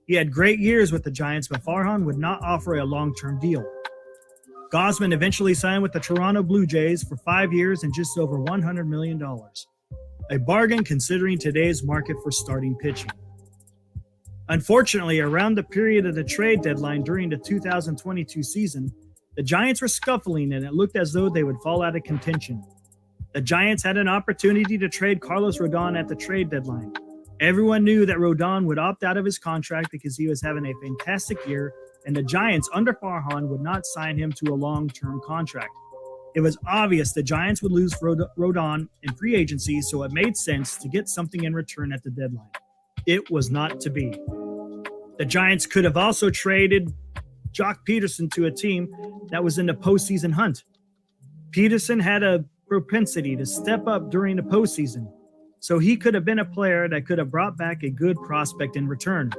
Speaker 2: He had great years with the Giants, but Farhan would not offer a long-term deal. Gosman eventually signed with the Toronto Blue Jays for 5 years and just over $100 million. A bargain considering today's market for starting pitching. Unfortunately, around the period of the trade deadline during the 2022 season, the Giants were scuffling and it looked as though they would fall out of contention. The Giants had an opportunity to trade Carlos Rodon at the trade deadline. Everyone knew that Rodon would opt out of his contract because he was having a fantastic year, and the Giants under Farhan would not sign him to a long-term contract. It was obvious the Giants would lose Rodon in free agency, so it made sense to get something in return at the deadline. It was not to be. The Giants could have also traded Jock Peterson to a team that was in the postseason hunt. Peterson had a propensity to step up during the postseason, so he could have been a player that could have brought back a good prospect in return.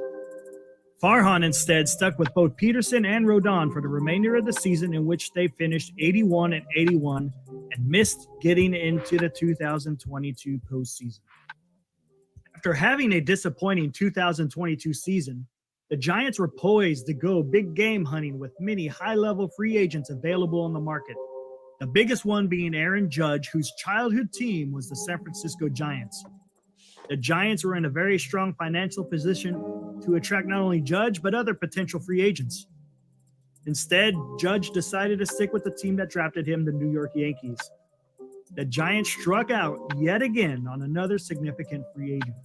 Speaker 2: Farhan instead stuck with both Peterson and Rodon for the remainder of the season, in which they finished 81 and 81 and missed getting into the 2022 postseason. After having a disappointing 2022 season, the Giants were poised to go big game hunting with many high-level free agents available on the market. The biggest one being Aaron Judge, whose childhood team was the San Francisco Giants. The Giants were in a very strong financial position to attract not only Judge, but other potential free agents. Instead, Judge decided to stick with the team that drafted him, the New York Yankees. The Giants struck out yet again on another significant free agent.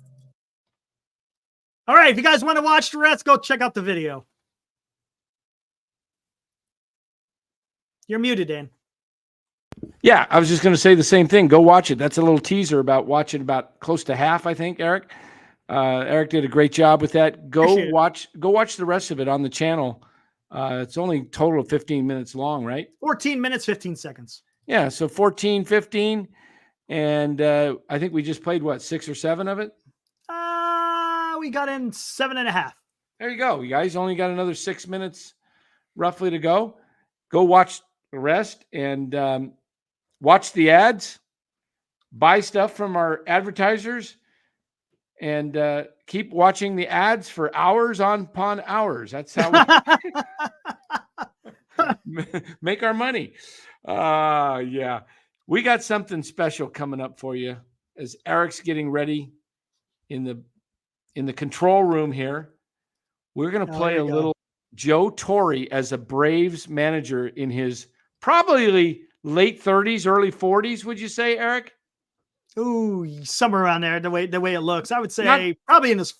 Speaker 2: All right, if you guys want to watch the rest, go check out the video. You're muted, Dan.
Speaker 1: Yeah, I was just going to say the same thing. Go watch it. That's a little teaser about watching about close to half, I think, Eric. Eric did a great job with that. Go watch the rest of it on the channel. It's only a total of 15 minutes long, right?
Speaker 2: 14 minutes, 15 seconds.
Speaker 1: Yeah, so 14, 15. And I think we just played, 6 or 7 of it?
Speaker 2: We got in 7.5.
Speaker 1: There you go. You guys only got another 6 minutes roughly to go. Go watch the rest and watch the ads, buy stuff from our advertisers, and keep watching the ads for hours upon hours. That's how we make our money. Yeah. We got something special coming up for you as Eric's getting ready in the control room here. We're going to play a little Joe Torre as a Braves manager in his probably late 30s, early 40s, would you say, Eric?
Speaker 2: Ooh, somewhere around there, the way it looks. I would say probably in his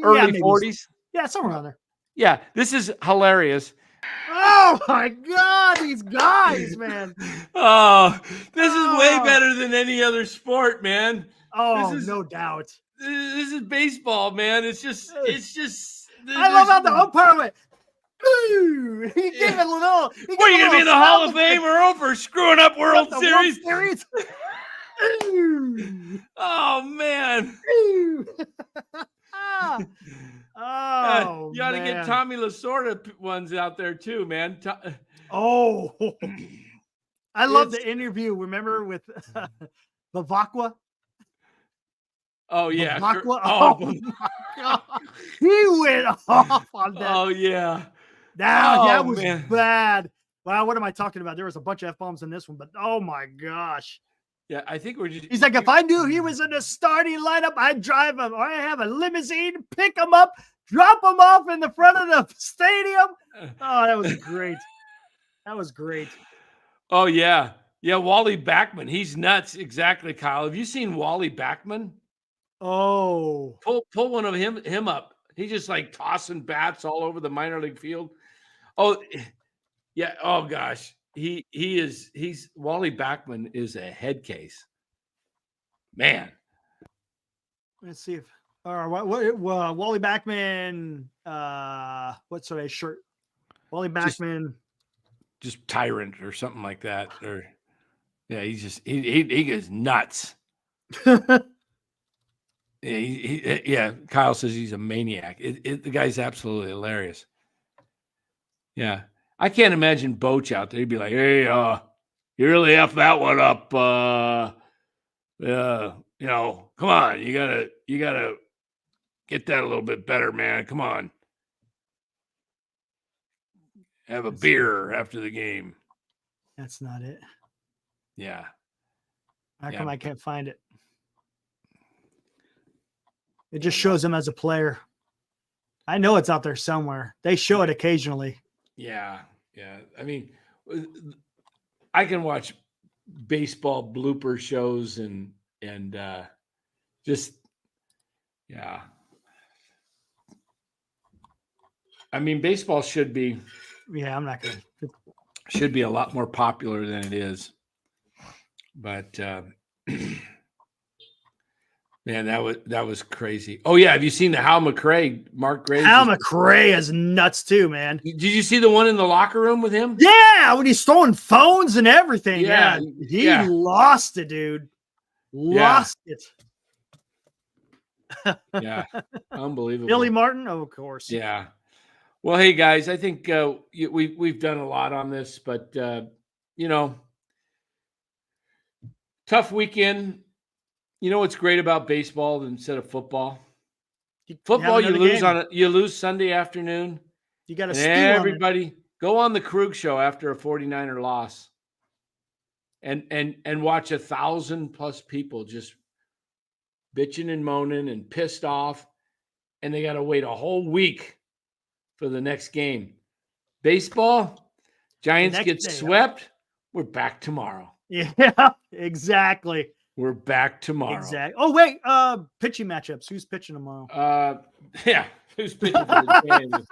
Speaker 1: early 40s.
Speaker 2: Yeah, somewhere around there.
Speaker 1: Yeah, this is hilarious.
Speaker 2: Oh my God, these guys, man.
Speaker 1: Oh, this is way better than any other sport, man.
Speaker 2: Oh, no doubt.
Speaker 1: This is baseball, man. It's just.
Speaker 2: I love how the umpire went. Ooh, he gave it a little.
Speaker 1: What, are you going to be in the Hall of Fame or for screwing up World Series? Oh, man.
Speaker 2: Oh,
Speaker 1: you ought to get Tommy Lasorda ones out there too, man.
Speaker 2: Oh, I love the interview. Remember with Bavacqua?
Speaker 1: Oh yeah.
Speaker 2: Bavacqua? Oh my God. He went off on that.
Speaker 1: Oh yeah.
Speaker 2: That was bad. Wow, what am I talking about? There was a bunch of F-bombs in this one, but oh my gosh.
Speaker 1: Yeah, I think we're just.
Speaker 2: He's like, if I knew he was in the starting lineup, I'd drive him, or I have a limousine, pick him up, drop him off in the front of the stadium. Oh, that was great. That was great.
Speaker 1: Oh yeah, yeah. Wally Backman, he's nuts. Exactly, Kyle. Have you seen Wally Backman?
Speaker 2: Oh,
Speaker 1: pull one of him up. He's just like tossing bats all over the minor league field. Oh, yeah. Oh gosh. He's Wally Backman is a head case, man.
Speaker 2: Let's see if Wally Backman. What's a shirt? Wally Backman,
Speaker 1: just tyrant or something like that. Or yeah, he goes nuts. Yeah, Kyle says he's a maniac. The guy's absolutely hilarious. Yeah. I can't imagine Boach out there. He'd be like, hey, you really F that one up. Come on. You gotta get that a little bit better, man. Come on. Have a beer after the game.
Speaker 2: That's not it.
Speaker 1: Yeah.
Speaker 2: How come I can't find it? It just shows him as a player. I know it's out there somewhere. They show it occasionally.
Speaker 1: Yeah. Yeah. I mean, I can watch baseball blooper shows and just, yeah. I mean, baseball should be.
Speaker 2: Yeah, I'm not going to.
Speaker 1: Should be a lot more popular than it is. But Man, that was crazy. Oh yeah, have you seen the Hal McRae? Mark Graves.
Speaker 2: Hal McRae is nuts too, man.
Speaker 1: Did you see the one in the locker room with him?
Speaker 2: Yeah, when he's throwing phones and everything.
Speaker 1: Yeah,
Speaker 2: He
Speaker 1: yeah.
Speaker 2: lost it, dude. Lost it.
Speaker 1: Yeah, unbelievable.
Speaker 2: Billy Martin, of course.
Speaker 1: Yeah. Well, hey guys, I think we've done a lot on this, but tough weekend. You know what's great about baseball instead of football? Football, you lose Sunday afternoon.
Speaker 2: You got to
Speaker 1: steal everybody. Go on the Krug show after a 49er loss, and watch 1,000+ people just bitching and moaning and pissed off, and they got to wait a whole week for the next game. Baseball, Giants get swept. We're back tomorrow.
Speaker 2: Yeah, exactly.
Speaker 1: We're back tomorrow.
Speaker 2: Exactly. Oh wait, pitching matchups. Who's pitching tomorrow?
Speaker 1: Yeah, who's pitching for the Giants?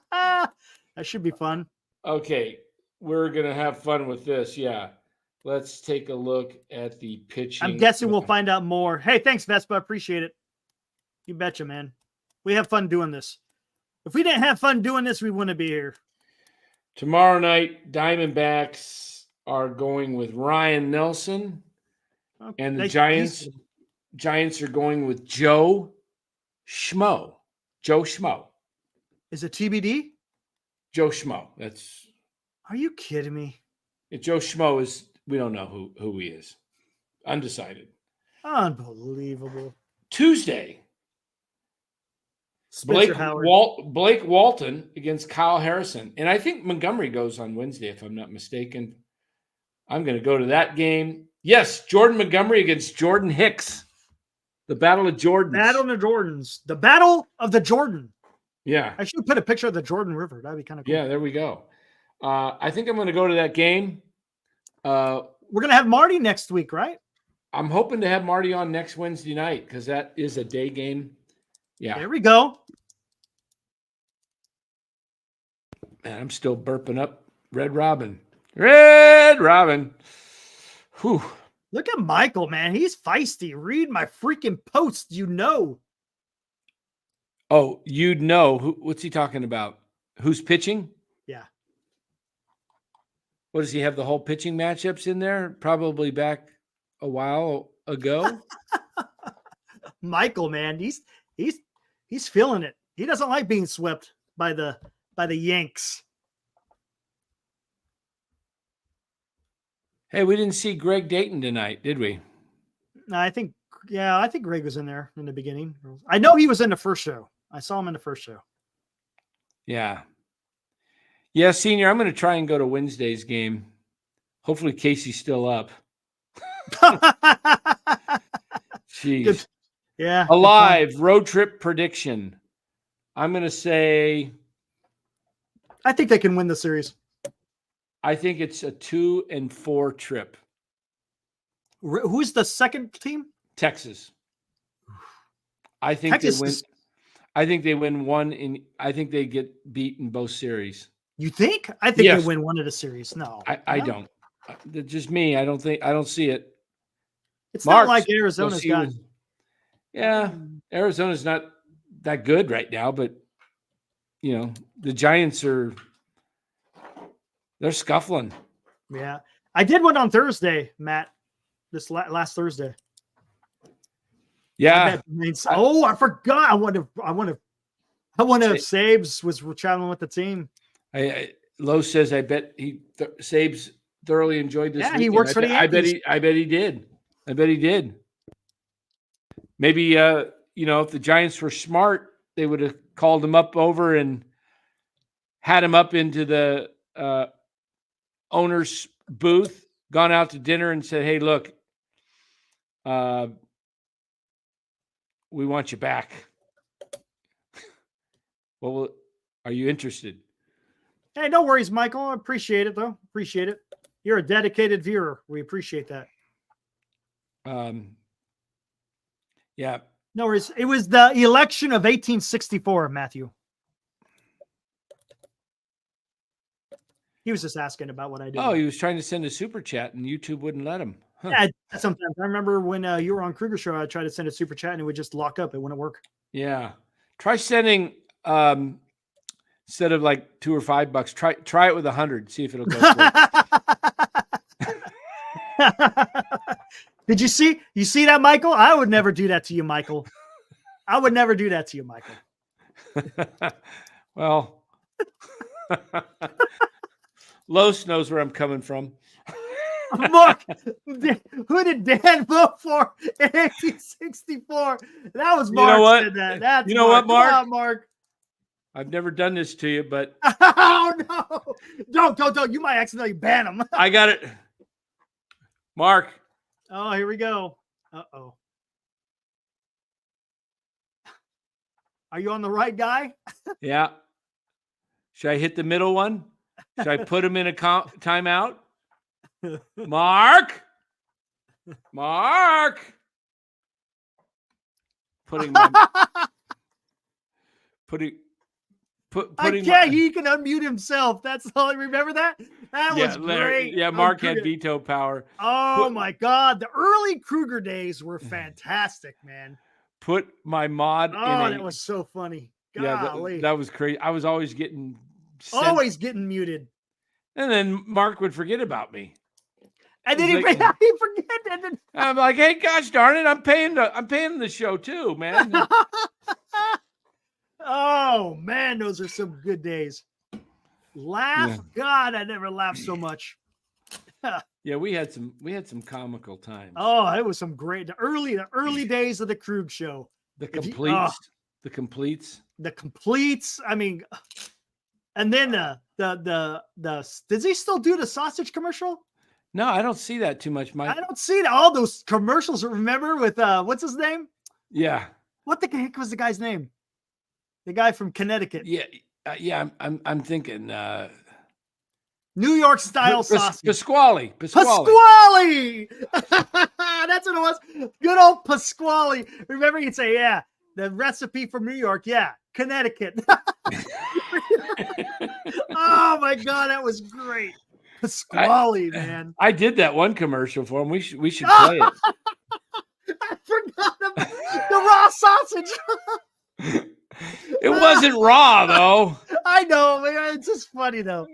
Speaker 2: That should be fun.
Speaker 1: Okay, we're gonna have fun with this. Yeah, let's take a look at the pitching.
Speaker 2: I'm guessing we'll find out more. Hey, thanks, Vespa. Appreciate it. You betcha, man. We have fun doing this. If we didn't have fun doing this, we wouldn't be here.
Speaker 1: Tomorrow night, Diamondbacks are going with Ryan Nelson. Okay. And the Giants are going with Joe Schmo. Joe Schmo.
Speaker 2: Is it TBD?
Speaker 1: Joe Schmo.
Speaker 2: Are you kidding me?
Speaker 1: Joe Schmo is, we don't know who he is. Undecided.
Speaker 2: Unbelievable.
Speaker 1: Tuesday. Blake Walton against Kyle Harrison. And I think Montgomery goes on Wednesday, if I'm not mistaken. I'm going to go to that game. Yes, Jordan Montgomery against Jordan Hicks. The Battle of Jordans.
Speaker 2: Battle of the Jordans. The Battle of the Jordan.
Speaker 1: Yeah.
Speaker 2: I should put a picture of the Jordan River. That'd be kind of cool.
Speaker 1: Yeah, there we go. I think I'm going to go to that game.
Speaker 2: We're going to have Marty next week, right?
Speaker 1: I'm hoping to have Marty on next Wednesday night because that is a day game. Yeah.
Speaker 2: There we go.
Speaker 1: Man, I'm still burping up Red Robin. Red Robin. Whew.
Speaker 2: Look at Michael, man. He's feisty. Read my freaking post.
Speaker 1: Oh, you'd know. What's he talking about? Who's pitching?
Speaker 2: Yeah.
Speaker 1: What, does he have the whole pitching matchups in there? Probably back a while ago.
Speaker 2: Michael, man, he's feeling it. He doesn't like being swept by the Yanks.
Speaker 1: Hey, we didn't see Greg Dayton tonight, did we?
Speaker 2: No, I think Greg was in there in the beginning. I know he was in the first show. I saw him in the first show.
Speaker 1: Yeah. Yeah, Senior, I'm going to try and go to Wednesday's game. Hopefully Casey's still up. Jeez.
Speaker 2: Good. Yeah.
Speaker 1: Alive, road trip prediction. I'm going to say...
Speaker 2: I think they can win the series.
Speaker 1: I think it's a 2-4 trip.
Speaker 2: Who's the second team?
Speaker 1: Texas. I think Texas they win. I think they win one. I think they get beat in both series.
Speaker 2: You think? I think they win one of the series. No,
Speaker 1: I don't. Just me. I don't see it.
Speaker 2: It's not like Arizona's got.
Speaker 1: Yeah, Arizona's not that good right now, but the Giants are. They're scuffling.
Speaker 2: Yeah. I did one on Thursday, Matt, this last Thursday.
Speaker 1: Yeah.
Speaker 2: I forgot. I wonder if Sabes was traveling with the team.
Speaker 1: Lowe says, I bet Sabes thoroughly enjoyed this.
Speaker 2: Yeah,
Speaker 1: weekend.
Speaker 2: He works for the Yankees.
Speaker 1: I bet he did. Maybe, if the Giants were smart, they would have called him up over and had him up into the owner's booth, gone out to dinner and said, hey, look, we want you back. Well, are you interested?
Speaker 2: Hey, no worries, Michael. I appreciate it, though. Appreciate it. You're a dedicated viewer. We appreciate that.
Speaker 1: Yeah.
Speaker 2: No worries. It was the election of 1864, Matthew. He was just asking about what I did.
Speaker 1: Oh, he was trying to send a super chat and YouTube wouldn't let him.
Speaker 2: Yeah, sometimes I remember when you were on Kruger Show, I tried to send a super chat and it would just lock up. It wouldn't work.
Speaker 1: Yeah. Try sending instead of like $2 or $5, try it with 100. See if it'll go through.
Speaker 2: Did you see that, Michael? I would never do that to you, Michael. I would never do that to you, Michael.
Speaker 1: Well, Los knows where I'm coming from.
Speaker 2: Mark, who did Dan vote for in 1864? That was Mark.
Speaker 1: You know what?
Speaker 2: Said that. That's
Speaker 1: you know what, Mark?
Speaker 2: Come on, Mark.
Speaker 1: I've never done this to you, but
Speaker 2: oh no! Don't! You might accidentally ban him.
Speaker 1: I got it, Mark.
Speaker 2: Oh, here we go. Uh-oh. Are you on the right guy?
Speaker 1: Yeah. Should I hit the middle one? Should I put him in a timeout? Mark. Putting
Speaker 2: I can't. He can unmute himself. That's all. Remember that? That was great.
Speaker 1: Yeah, Mark had veto power.
Speaker 2: Oh my God. The early Kruger days were fantastic, man.
Speaker 1: Put my mod in
Speaker 2: that was so funny. Golly.
Speaker 1: Yeah, that was crazy. I was always getting
Speaker 2: muted.
Speaker 1: And then Mark would forget about me.
Speaker 2: And then he forget. And then
Speaker 1: I'm like, hey, gosh darn it, I'm paying the show too, man.
Speaker 2: Oh man, those are some good days. Laugh. Yeah. God, I never laughed so much.
Speaker 1: Yeah, we had some comical times.
Speaker 2: Oh, it was some great the early days of the Krug show.
Speaker 1: The completes.
Speaker 2: I mean, and then the does he still do the sausage commercial?
Speaker 1: No, I don't see that too much, Mike.
Speaker 2: I don't see all those commercials. Remember with what's his name?
Speaker 1: Yeah.
Speaker 2: What the heck was the guy's name? The guy from Connecticut.
Speaker 1: Yeah. I'm thinking
Speaker 2: New York style sausage.
Speaker 1: Pasquale.
Speaker 2: That's what it was. Good old Pasquale. Remember, you'd say, yeah, the recipe from New York. Yeah, Connecticut. Oh my God, that was great. Pasquale, man.
Speaker 1: I did that one commercial for him. We should play it.
Speaker 2: I forgot about the raw sausage.
Speaker 1: It wasn't raw though.
Speaker 2: I know, man. It's just funny though.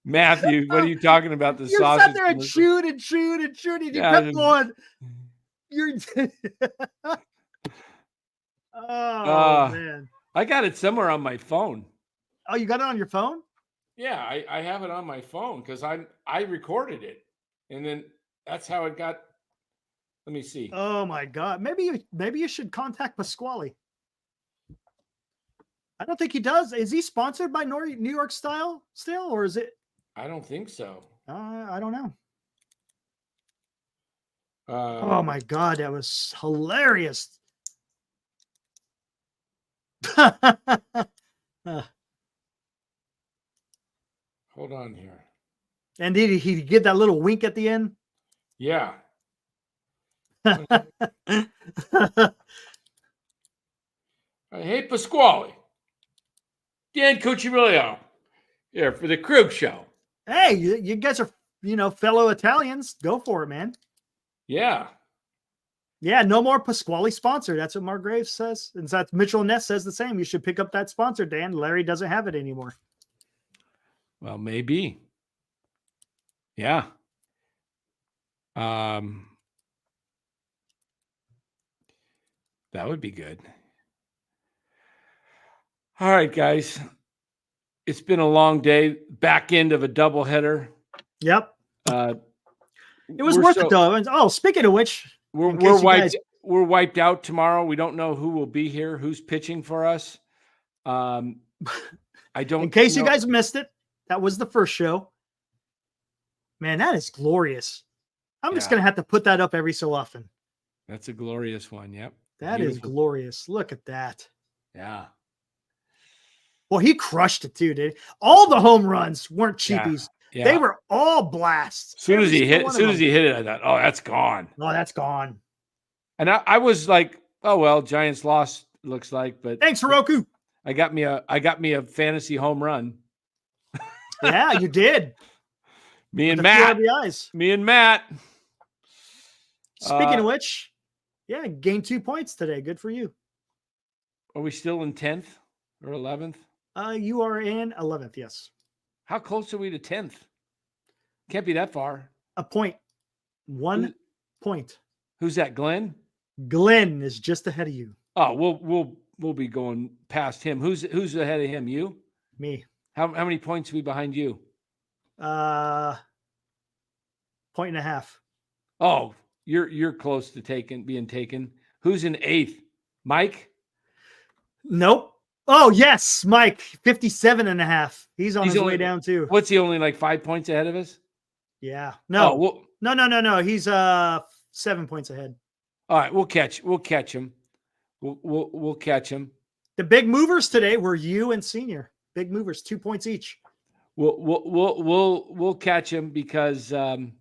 Speaker 1: Matthew, what are you talking about? The
Speaker 2: you
Speaker 1: sausage.
Speaker 2: You sat there and chewed and you kept going. You're man.
Speaker 1: I got it somewhere on my phone.
Speaker 2: Oh, you got it on your phone?
Speaker 1: Yeah, I have it on my phone because I recorded it, and then that's how it got. Let me see.
Speaker 2: Oh my God! Maybe you should contact Pasquale. I don't think he does. Is he sponsored by New York Style still, or is it?
Speaker 1: I don't think so.
Speaker 2: I don't know. Oh my God, that was hilarious.
Speaker 1: Hold on here.
Speaker 2: And did he give that little wink at the end?
Speaker 1: Yeah. Hey, Pasquale. Dan Cuccirillo here for the Krug Show.
Speaker 2: Hey, you guys are, fellow Italians. Go for it, man.
Speaker 1: Yeah.
Speaker 2: Yeah, no more Pasquale sponsor. That's what Mark Graves says. And that's Mitchell Ness says the same. You should pick up that sponsor, Dan. Larry doesn't have it anymore.
Speaker 1: Well, maybe. Yeah. That would be good. All right, guys. It's been a long day. Back end of a doubleheader.
Speaker 2: Yep. It was worth it, though. Oh, speaking of which,
Speaker 1: we're wiped out tomorrow. We don't know who will be here, who's pitching for us. I don't.
Speaker 2: In case you guys missed it, that was the first show. Man, that is glorious. I'm just going to have to put that up every so often.
Speaker 1: That's a glorious one. Yep.
Speaker 2: That is glorious. Look at that.
Speaker 1: Yeah.
Speaker 2: Well, he crushed it too, dude. All the home runs weren't cheapies.
Speaker 1: Yeah.
Speaker 2: They were all blasts.
Speaker 1: As soon as he hit it, I thought, oh, that's gone.
Speaker 2: Oh, that's gone.
Speaker 1: And I was like, oh well, Giants lost, looks like, but
Speaker 2: thanks, Heroku.
Speaker 1: I got me a fantasy home run.
Speaker 2: Yeah, you did.
Speaker 1: Me and
Speaker 2: With a few
Speaker 1: Matt.
Speaker 2: RBIs.
Speaker 1: Me and Matt.
Speaker 2: Speaking of which, yeah, gained 2 points today. Good for you.
Speaker 1: Are we still in 10th or 11th?
Speaker 2: You are in 11th, yes.
Speaker 1: How close are we to 10th? Can't be that far.
Speaker 2: A point. 1 point.
Speaker 1: Who's that, Glenn?
Speaker 2: Glenn is just ahead of you.
Speaker 1: Oh, we'll be going past him. Who's ahead of him? You?
Speaker 2: Me.
Speaker 1: How many points are we behind you?
Speaker 2: 1.5 points.
Speaker 1: Oh, you're close to being taken. Who's in 8th? Mike?
Speaker 2: Nope. Oh, yes, Mike, 57.5. He's on his way down too.
Speaker 1: What's he only like 5 points ahead of us?
Speaker 2: Yeah. No.
Speaker 1: Oh, well,
Speaker 2: No. He's 7 points ahead.
Speaker 1: all right, we'll catch him. We'll catch him.
Speaker 2: The big movers today were you and Senior. Big movers, 2 points each.
Speaker 1: We'll catch him because we're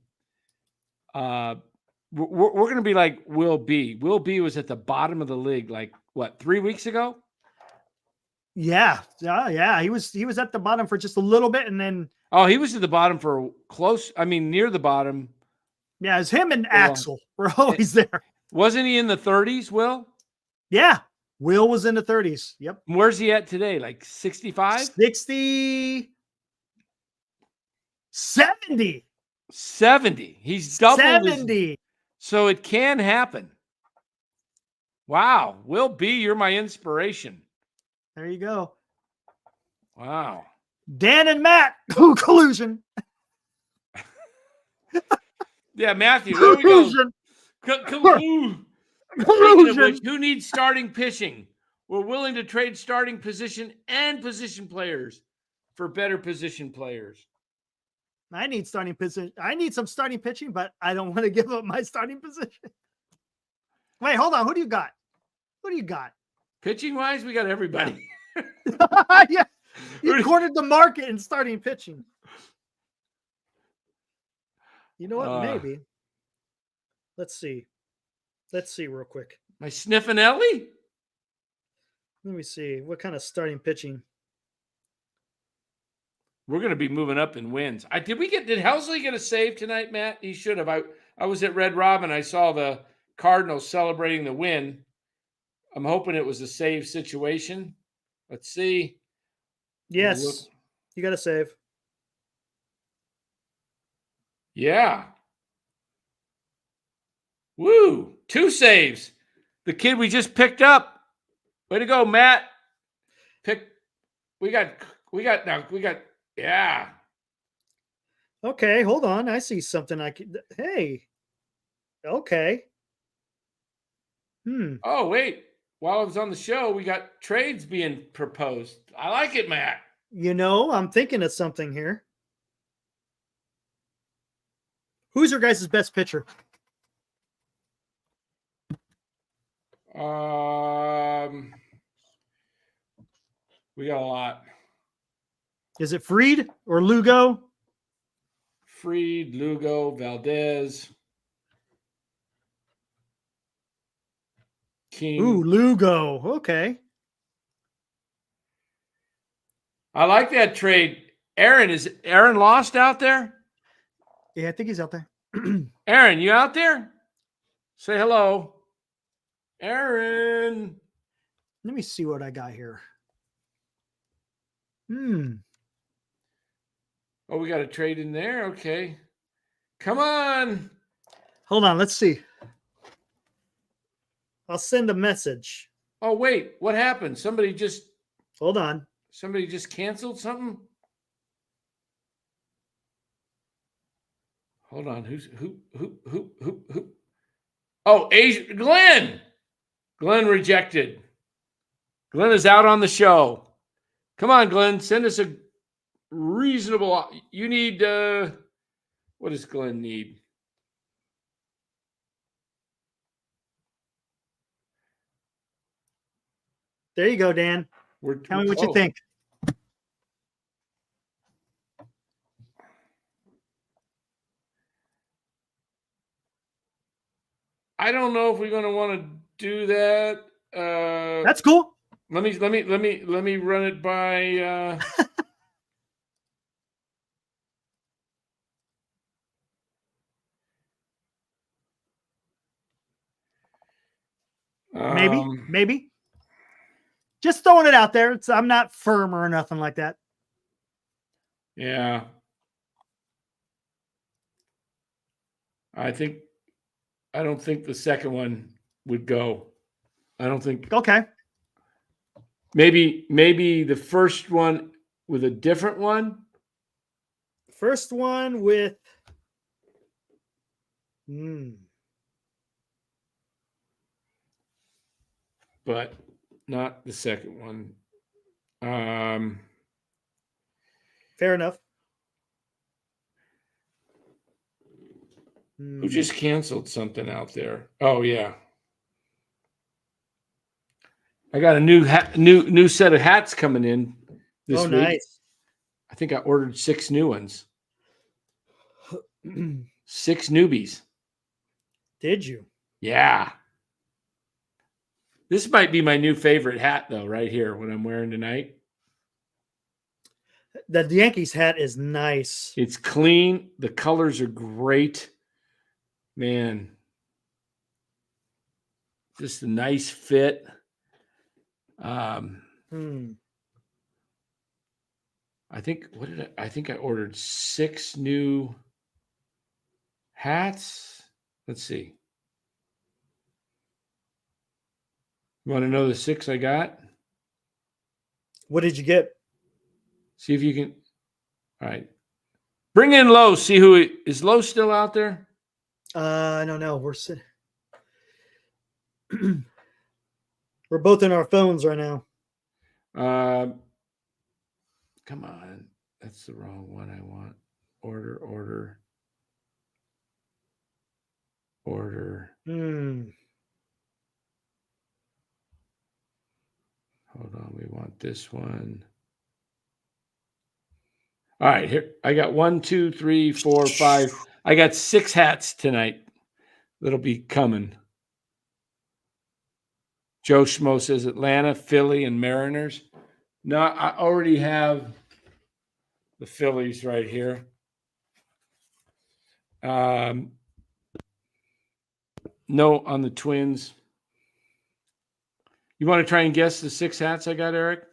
Speaker 1: going to be like Will B. Will B was at the bottom of the league like what, 3 weeks ago?
Speaker 2: Yeah. He was at the bottom for just a little bit, and then
Speaker 1: He was at the bottom for near the bottom.
Speaker 2: Yeah, it's him and Axel were always there.
Speaker 1: Wasn't he in the 30s, Will?
Speaker 2: Yeah. Will was in the 30s. Yep.
Speaker 1: Where's he at today? Like 65?
Speaker 2: 60. 70.
Speaker 1: 70. He's doubled
Speaker 2: 70.
Speaker 1: So it can happen. Wow. Will B, you're my inspiration.
Speaker 2: There you go.
Speaker 1: Wow.
Speaker 2: Dan and Matt collusion.
Speaker 1: Yeah, Matthew. There we go. Collusion. Speaking of which, who needs starting pitching? We're willing to trade starting position and position players for better position players.
Speaker 2: I need starting position. I need some starting pitching, but I don't want to give up my starting position. Wait, hold on. Who do you got?
Speaker 1: Pitching wise, we got everybody.
Speaker 2: Yeah. You cornered the market in starting pitching. You know what? Maybe. Let's see real quick.
Speaker 1: My Sniffinelli?
Speaker 2: Let me see. What kind of starting pitching?
Speaker 1: We're going to be moving up in wins. Did Helsley get a save tonight, Matt? He should have. I was at Red Robin. I saw the Cardinals celebrating the win. I'm hoping it was a save situation. Let's see.
Speaker 2: Yes. You got a save.
Speaker 1: Yeah. Woo. 2 saves. The kid we just picked up. Way to go, Matt. Yeah.
Speaker 2: Okay, hold on. I see something hey. Okay.
Speaker 1: Oh, wait. While I was on the show, we got trades being proposed. I like it, Matt.
Speaker 2: I'm thinking of something here. Who's your guys' best pitcher?
Speaker 1: We got a lot.
Speaker 2: Is it Fried or Lugo?
Speaker 1: Fried, Lugo, Valdez, King.
Speaker 2: Ooh, Lugo. Okay.
Speaker 1: I like that trade. Is Aaron lost out there?
Speaker 2: Yeah, I think he's out there.
Speaker 1: Aaron, you out there? Say hello. Aaron.
Speaker 2: Let me see what I got here.
Speaker 1: Oh, we got a trade in there. Okay. Come on.
Speaker 2: Hold on. Let's see. I'll send a message.
Speaker 1: Oh, wait. What happened?
Speaker 2: Hold on.
Speaker 1: Somebody just canceled something? Hold on. Who? Oh, Glenn. Glenn rejected. Glenn is out on the show. Come on, Glenn. Send us a reasonable. You need, what does Glenn need?
Speaker 2: There you go, Dan. Tell me what you think.
Speaker 1: I don't know if we're going to want to do that.
Speaker 2: That's cool.
Speaker 1: Let me run it by.
Speaker 2: Maybe. Just throwing it out there. I'm not firm or nothing like that.
Speaker 1: Yeah. I don't think the second one would go. I don't think.
Speaker 2: Okay.
Speaker 1: Maybe the first one with a different one.
Speaker 2: First one with.
Speaker 1: But not the second one.
Speaker 2: Fair enough.
Speaker 1: Who just canceled something out there? Oh yeah, I got a new set of hats coming in this week.
Speaker 2: Nice.
Speaker 1: I think I ordered 6 new ones. 6 newbies.
Speaker 2: Did you?
Speaker 1: Yeah. This might be my new favorite hat, though, right here, what I'm wearing tonight.
Speaker 2: The Yankees hat is nice.
Speaker 1: It's clean. The colors are great. Man. Just a nice fit. I think I ordered 6 new hats. Let's see. You want to know the 6 I got?
Speaker 2: What did you get?
Speaker 1: See if you can. All right. Bring in Lowe. See who is Lowe still out there?
Speaker 2: I don't know. We're sitting. We're both in our phones right now.
Speaker 1: Come on. That's the wrong one I want. Order. Hold on. We want this one. All right. Here. I got 1, 2, 3, 4, 5. I got 6 hats tonight that'll be coming. Joe Schmo says Atlanta, Philly, and Mariners. No, I already have the Phillies right here. No on the Twins. You want to try and guess the 6 hats I got, Eric?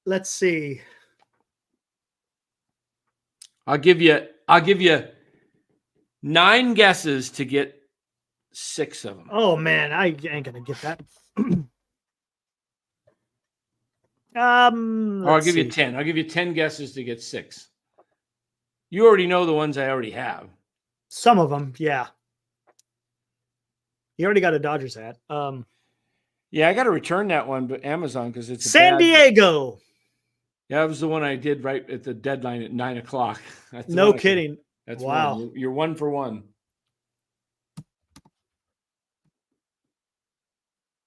Speaker 2: Let's see.
Speaker 1: I'll give you 9 guesses to get 6 of them.
Speaker 2: Oh man, I ain't gonna get that.
Speaker 1: I'll give you 10. I'll give you 10 guesses to get 6. You already know the ones I already have.
Speaker 2: Some of them, yeah. You already got a Dodgers hat.
Speaker 1: Yeah, I got to return that one, but Amazon because it's
Speaker 2: San Diego.
Speaker 1: Yeah, that was the one I did right at the deadline at 9:00.
Speaker 2: No kidding.
Speaker 1: That's
Speaker 2: wow.
Speaker 1: One. You're 1 for 1.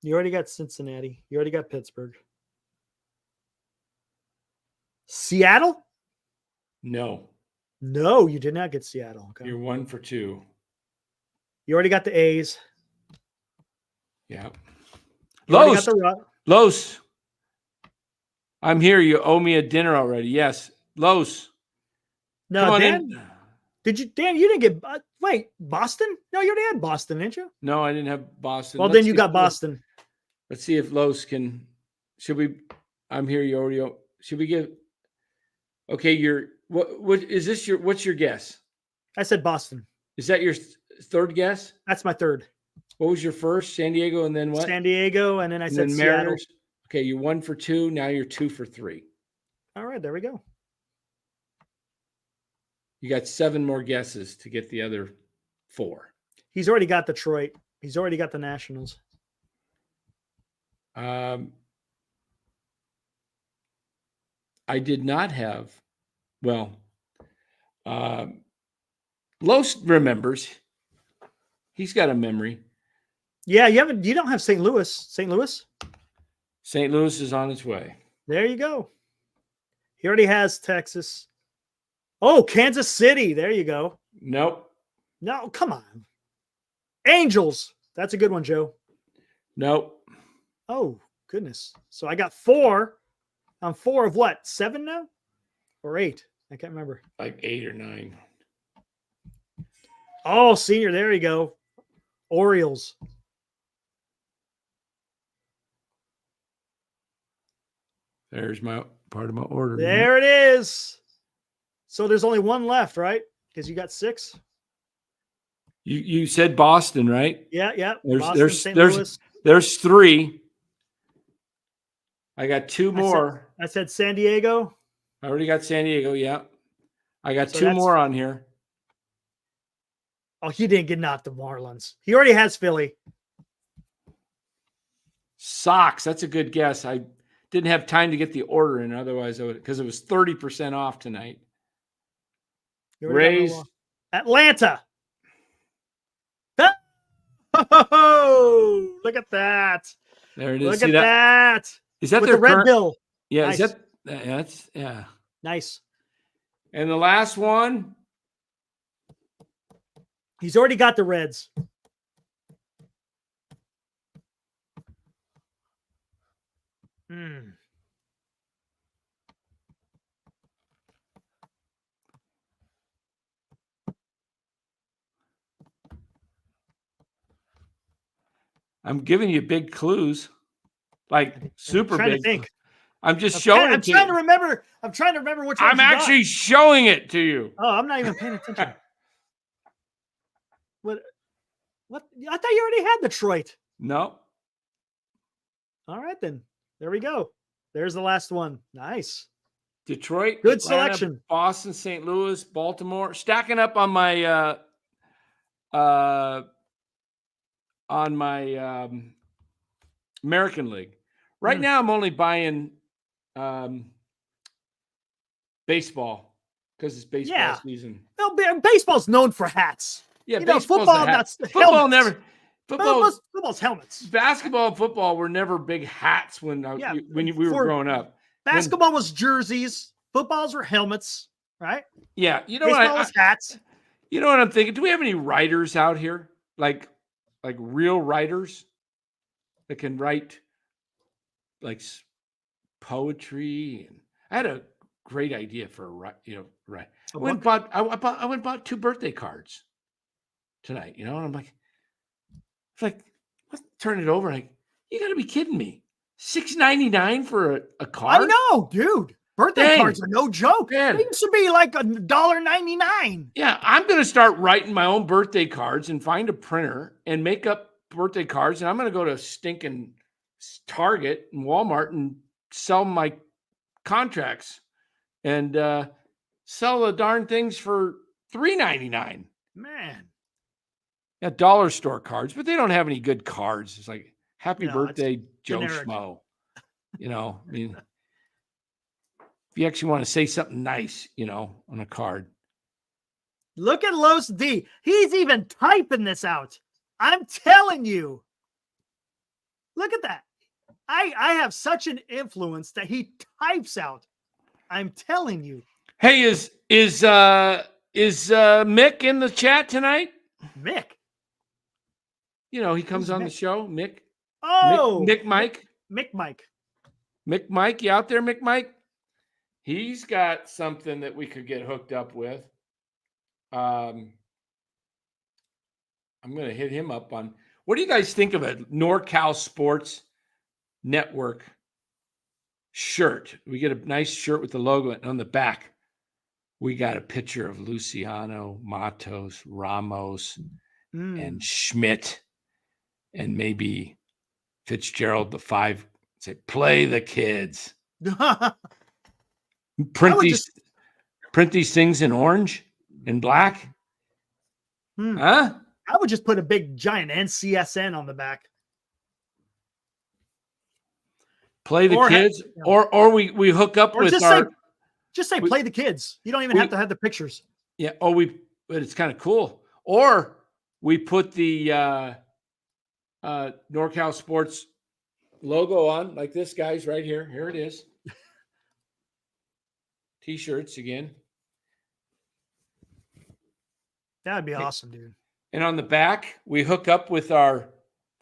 Speaker 2: You already got Cincinnati. You already got Pittsburgh. Seattle?
Speaker 1: No,
Speaker 2: you did not get Seattle. Okay.
Speaker 1: You're 1 for 2.
Speaker 2: You already got the A's.
Speaker 1: Yeah. Los. I'm here. You owe me a dinner already. Yes. Los.
Speaker 2: No, Dan. Dan, you didn't get. Wait, Boston? No, you already had Boston, didn't you?
Speaker 1: No, I didn't have Boston.
Speaker 2: Well, then you got Boston.
Speaker 1: Let's see if Los can. Should we? I'm here. You already. Should we give? Okay, what is this? What's your guess?
Speaker 2: I said Boston.
Speaker 1: Is that your third guess?
Speaker 2: That's my third.
Speaker 1: What was your first? San Diego, and then what?
Speaker 2: San Diego, and then I said
Speaker 1: Mariners.
Speaker 2: Seattle.
Speaker 1: Okay, you're 1 for 2. Now you're 2 for 3.
Speaker 2: All right, there we go.
Speaker 1: You got 7 more guesses to get the other 4.
Speaker 2: He's already got Detroit. He's already got the Nationals.
Speaker 1: I did not have. Well, Los remembers. He's got a memory.
Speaker 2: Yeah, you don't have St. Louis. St. Louis?
Speaker 1: St. Louis is on its way.
Speaker 2: There you go. He already has Texas. Oh, Kansas City. There you go.
Speaker 1: Nope.
Speaker 2: No, come on. Angels. That's a good one, Joe.
Speaker 1: Nope.
Speaker 2: Oh, goodness. So I got 4. I'm 4 of what? 7 now? Or 8? I can't remember.
Speaker 1: Like 8 or 9.
Speaker 2: Oh, senior. There you go. Orioles.
Speaker 1: There's my part of my order.
Speaker 2: There it is. So there's only one left, right? Because you got 6.
Speaker 1: You said Boston, right?
Speaker 2: Yeah.
Speaker 1: There's
Speaker 2: Boston,
Speaker 1: there's
Speaker 2: St.
Speaker 1: there's
Speaker 2: Louis.
Speaker 1: there's 3. I got 2 more.
Speaker 2: I said San Diego.
Speaker 1: I already got San Diego. Yeah, I got
Speaker 2: So
Speaker 1: 2
Speaker 2: that's-
Speaker 1: more on here.
Speaker 2: Oh, he didn't get knocked the Marlins. He already has Philly.
Speaker 1: Sox. That's a good guess. I didn't have time to get the order in. Otherwise, I would, because it was 30% off tonight.
Speaker 2: You already got
Speaker 1: Rays.
Speaker 2: Milwaukee. Atlanta. Oh, look at that.
Speaker 1: There it is.
Speaker 2: Look
Speaker 1: See
Speaker 2: at
Speaker 1: that?
Speaker 2: that.
Speaker 1: Is that
Speaker 2: With
Speaker 1: their
Speaker 2: the red
Speaker 1: current?
Speaker 2: bill.
Speaker 1: Yeah.
Speaker 2: Nice.
Speaker 1: Is that? That's yeah.
Speaker 2: Nice.
Speaker 1: And the last one.
Speaker 2: He's already got the Reds.
Speaker 1: I'm giving you big clues, like super
Speaker 2: trying to
Speaker 1: big.
Speaker 2: think.
Speaker 1: I'm just showing
Speaker 2: I'm
Speaker 1: it to
Speaker 2: trying
Speaker 1: you.
Speaker 2: to remember. I'm trying to remember which one.
Speaker 1: I'm actually showing it to you.
Speaker 2: Oh, I'm not even paying attention. What? I thought you already had Detroit.
Speaker 1: No.
Speaker 2: All right, then. There we go. There's the last one. Nice.
Speaker 1: Detroit.
Speaker 2: Good
Speaker 1: Atlanta,
Speaker 2: selection.
Speaker 1: Boston, St. Louis, Baltimore. Stacking up on my American League. Right now, I'm only buying baseball because it's baseball season.
Speaker 2: No, baseball's known for hats.
Speaker 1: Yeah,
Speaker 2: you know,
Speaker 1: baseball's
Speaker 2: football,
Speaker 1: a hat.
Speaker 2: that's
Speaker 1: Football
Speaker 2: helmets.
Speaker 1: never.
Speaker 2: Football's helmets.
Speaker 1: Basketball and football were never big hats when we were growing up.
Speaker 2: Basketball was jerseys. Footballs were helmets, right?
Speaker 1: Yeah, you know
Speaker 2: Baseball
Speaker 1: what?
Speaker 2: was hats.
Speaker 1: You know what I'm thinking? Do we have any writers out here, like real writers that can write like poetry? And I had a great idea for right. I went and bought 2 birthday cards tonight. And I'm like, turn it over. Like, you got to be kidding me! $6.99 for a card?
Speaker 2: I know, dude. Birthday cards are no joke.
Speaker 1: Man.
Speaker 2: They used to be like $1.99.
Speaker 1: Yeah, I'm going to start writing my own birthday cards and find a printer and make up birthday cards. And I'm going to go to stinking Target and Walmart and sell my contracts and sell the darn things for $3.99.
Speaker 2: Man.
Speaker 1: Yeah, dollar store cards, but they don't have any good cards. It's like, happy birthday, Joe
Speaker 2: generic.
Speaker 1: Schmo. I mean, if you actually want to say something nice, on a card.
Speaker 2: Look at Los D. He's even typing this out. I'm telling you. Look at that. I have such an influence that he types out. I'm telling you.
Speaker 1: Hey, is Mick in the chat tonight?
Speaker 2: Mick.
Speaker 1: He comes
Speaker 2: Who's
Speaker 1: on
Speaker 2: Mick?
Speaker 1: the show. Mick.
Speaker 2: Oh,
Speaker 1: Mick Mike.
Speaker 2: Mick Mike.
Speaker 1: Mick Mike, you out there, Mick Mike? He's got something that we could get hooked up with. I'm going to hit him up on. What do you guys think of a NorCal Sports Network shirt? We get a nice shirt with the logo, and on the back, we got a picture of Luciano, Matos, Ramos, and Schmidt, and maybe Fitzgerald, the 5. Say, play the kids. Print these things in orange and black. Huh?
Speaker 2: I would just put a big giant NCSN on the back.
Speaker 1: Play the kids, or we hook up with
Speaker 2: just say play the kids. You don't even have to have the pictures.
Speaker 1: Yeah. But it's kind of cool. Or we put the NorCal Sports logo on like this, guys, right here. Here it is. T-shirts again.
Speaker 2: That'd be awesome, dude.
Speaker 1: And on the back, we hook up with our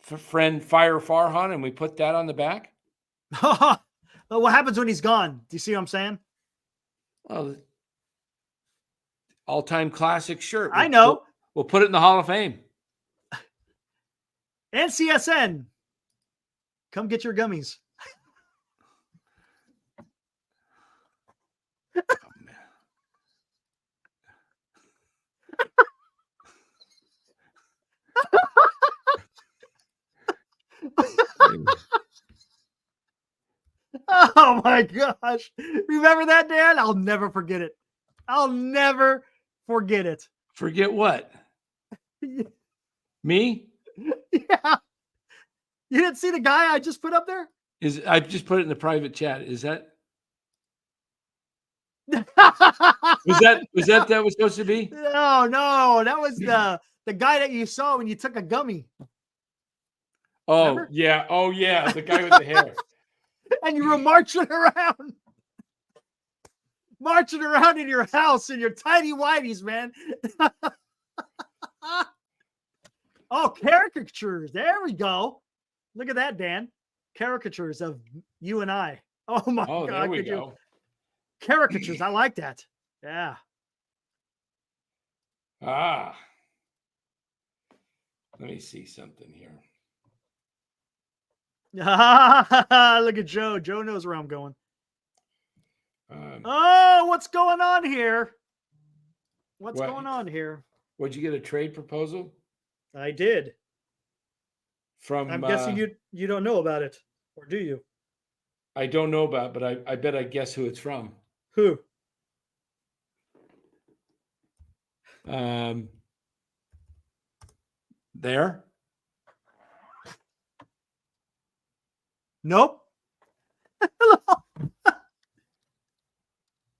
Speaker 1: friend Fire Farhan, and we put that on the back.
Speaker 2: What happens when he's gone? Do you see what I'm saying?
Speaker 1: Well, all-time classic shirt.
Speaker 2: I know.
Speaker 1: We'll put it in the Hall of Fame.
Speaker 2: NCSN. Come get your gummies. Oh my gosh. Remember that, Dan? I'll never forget it. I'll never forget it.
Speaker 1: Forget what? Me?
Speaker 2: Yeah. You didn't see the guy I just put up there?
Speaker 1: I just put it in the private chat. Is that
Speaker 2: No,
Speaker 1: that was supposed to be?
Speaker 2: no, that was the guy that you saw when you took a gummy.
Speaker 1: Oh,
Speaker 2: Remember?
Speaker 1: yeah. Oh, yeah. The guy with the hair.
Speaker 2: And you were marching around in your house in your tiny whities, man. Oh, caricatures. There we go. Look at that, Dan. Caricatures of you and I. Oh my
Speaker 1: Oh,
Speaker 2: God.
Speaker 1: there we go.
Speaker 2: Caricatures. I like that. Yeah.
Speaker 1: Ah. Let me see something here.
Speaker 2: Look at Joe. Joe knows where I'm going. Oh, what's going on here? What's going on here?
Speaker 1: Would you get a trade proposal?
Speaker 2: I did.
Speaker 1: From
Speaker 2: I'm guessing you don't know about it, or do you?
Speaker 1: I don't know about, but I bet I guess who it's from.
Speaker 2: Who?
Speaker 1: There.
Speaker 2: Nope.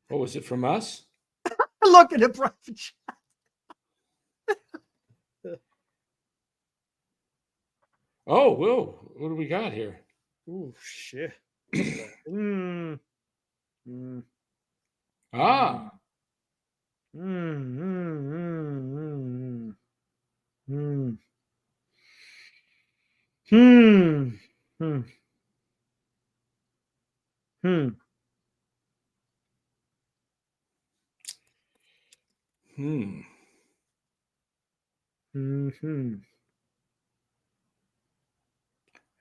Speaker 1: What was it from us?
Speaker 2: Look at the private chat.
Speaker 1: Oh, whoa. What do we got here?
Speaker 2: Ooh, shit.
Speaker 1: Ah.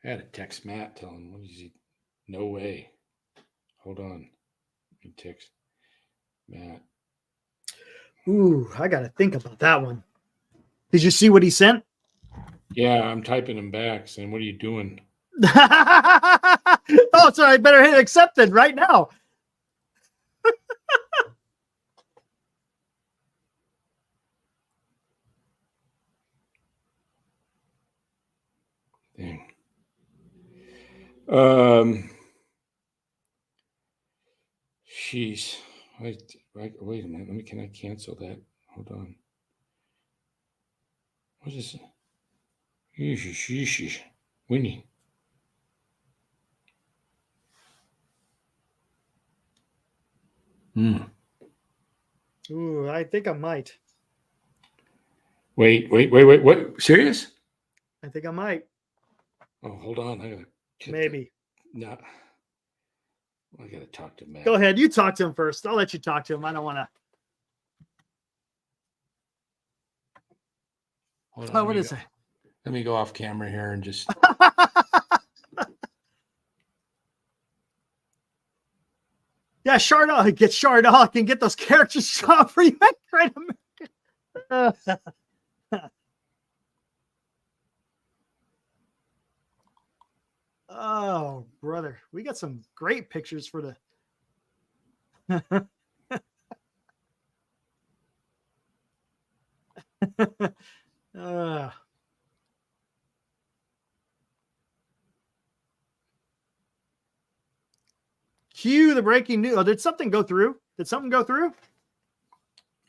Speaker 1: I had to text Matt, tell him, what is he? No way. Hold on. Let me text Matt.
Speaker 2: Ooh, I got to think about that one. Did you see what he sent?
Speaker 1: Yeah, I'm typing him back saying, what are you doing?
Speaker 2: Oh, sorry. I better hit accepted right now.
Speaker 1: Dang. Jeez. Wait a minute. Can I cancel that? Hold on. What is it? Yeesh. Winnie.
Speaker 2: Ooh, I think I might.
Speaker 1: Wait. What? Serious?
Speaker 2: I think I might.
Speaker 1: Oh, hold on. I gotta
Speaker 2: Maybe.
Speaker 1: No. I gotta talk to Matt.
Speaker 2: Go ahead. You talk to him first. I'll let you talk to him. I don't want to. Oh, what is it?
Speaker 1: Let me go off camera here and just.
Speaker 2: Yeah, Shardog. Get Shardog and get those characters shot for you. Right. Oh, brother. We got some great pictures for the. Cue the breaking news. Oh, did something go through? Did something go through?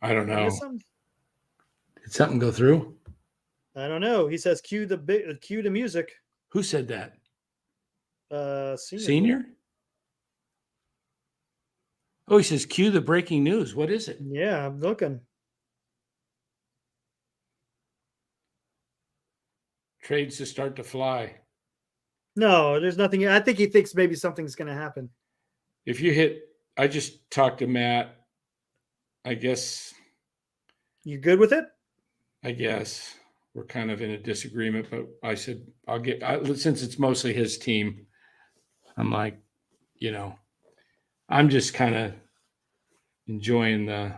Speaker 1: I don't know.
Speaker 2: Did
Speaker 1: something go through?
Speaker 2: I don't know. He says cue the music.
Speaker 1: Who said that?
Speaker 2: Senior.
Speaker 1: Oh, he says cue the breaking news. What is it?
Speaker 2: Yeah, I'm looking.
Speaker 1: Trades to start to fly.
Speaker 2: No, there's nothing. I think he thinks maybe something's going to happen.
Speaker 1: If you hit, I just talked to Matt. I guess.
Speaker 2: You good with it? I
Speaker 1: guess we're kind of in a disagreement, but I said since it's mostly his team. I'm like, I'm just kind of enjoying the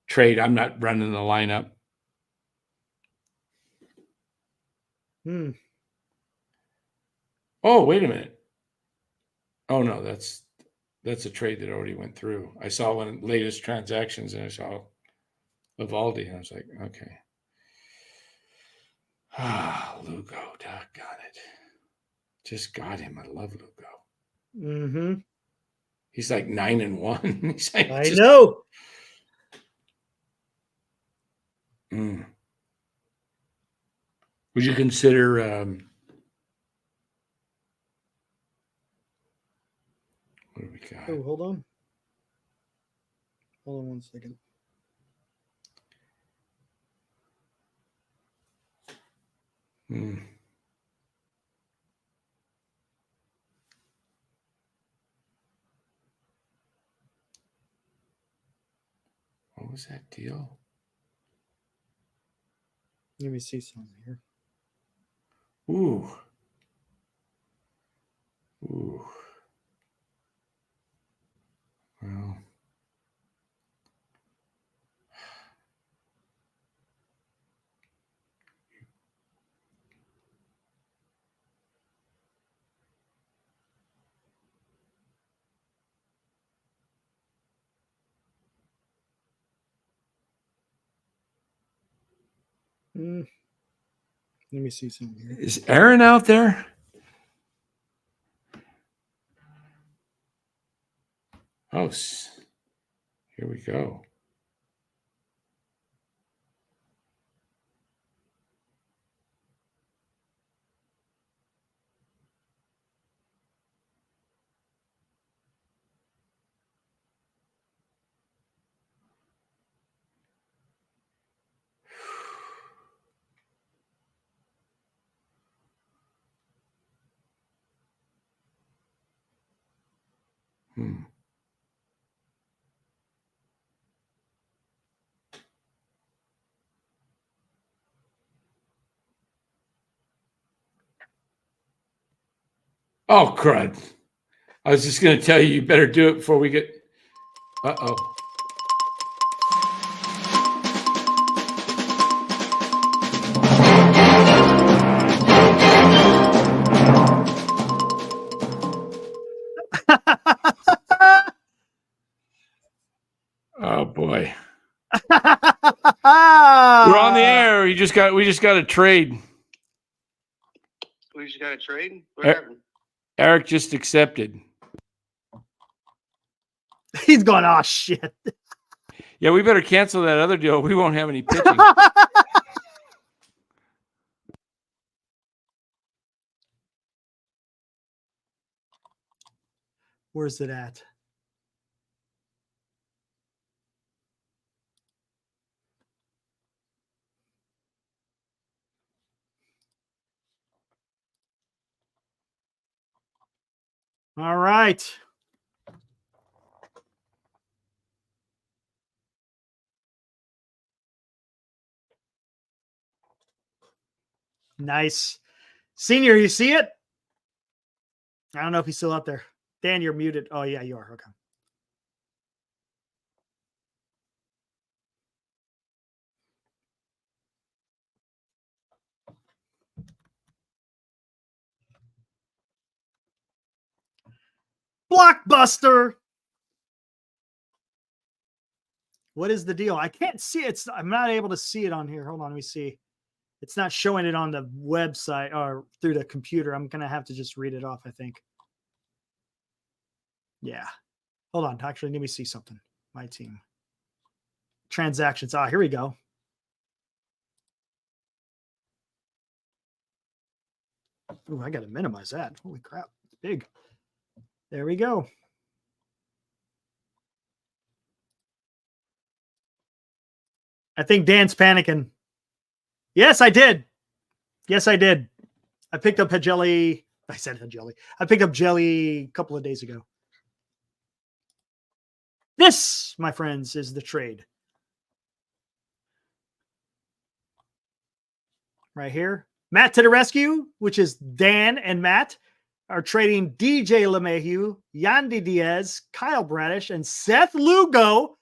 Speaker 1: trade. I'm not running the lineup. Oh, wait a minute. Oh no, that's That's a trade that already went through. I saw one of the latest transactions, and I saw Evaldi, and I was like, okay. Lugo, doggone it. Just got him. I love Lugo.
Speaker 2: Mm-hmm.
Speaker 1: He's like 9-1. He's like,
Speaker 2: I know.
Speaker 1: Would you consider what do we got?
Speaker 2: Oh, hold on. Hold on 1 second.
Speaker 1: What was that deal?
Speaker 2: Let me see something here.
Speaker 1: Ooh. Well.
Speaker 2: Let me see something here.
Speaker 1: Is Aaron out there? Oh, here we go. Oh, crud. I was just going to tell you, you better do it before we get. Uh-oh. Oh, boy. We're on the air. We just got a trade.
Speaker 6: We just got a trade? What happened?
Speaker 1: Eric just accepted.
Speaker 2: He's going, oh, shit.
Speaker 1: Yeah, we better cancel that other deal. We won't have any pitching.
Speaker 2: Where's it at? All right. Nice. Senior, you see it? I don't know if he's still up there. Dan, you're muted. Oh, yeah, you are. Okay. Blockbuster. What is the deal? I can't see it. I'm not able to see it on here. Hold on, let me see. It's not showing it on the website or through the computer. I'm going to have to just read it off, I think. Yeah. Hold on. Actually, let me see something. My team. Transactions. Here we go. Ooh, I got to minimize that. Holy crap. It's big. There we go. I think Dan's panicking. Yes, I did. Yes, I did. I picked up jelly. I said jelly. I picked up jelly a couple of days ago. This, my friends, is the trade. Right here. Matt to the rescue, which is Dan and Matt, are trading DJ LeMahieu, Yandy Diaz, Kyle Bradish, and Seth Lugo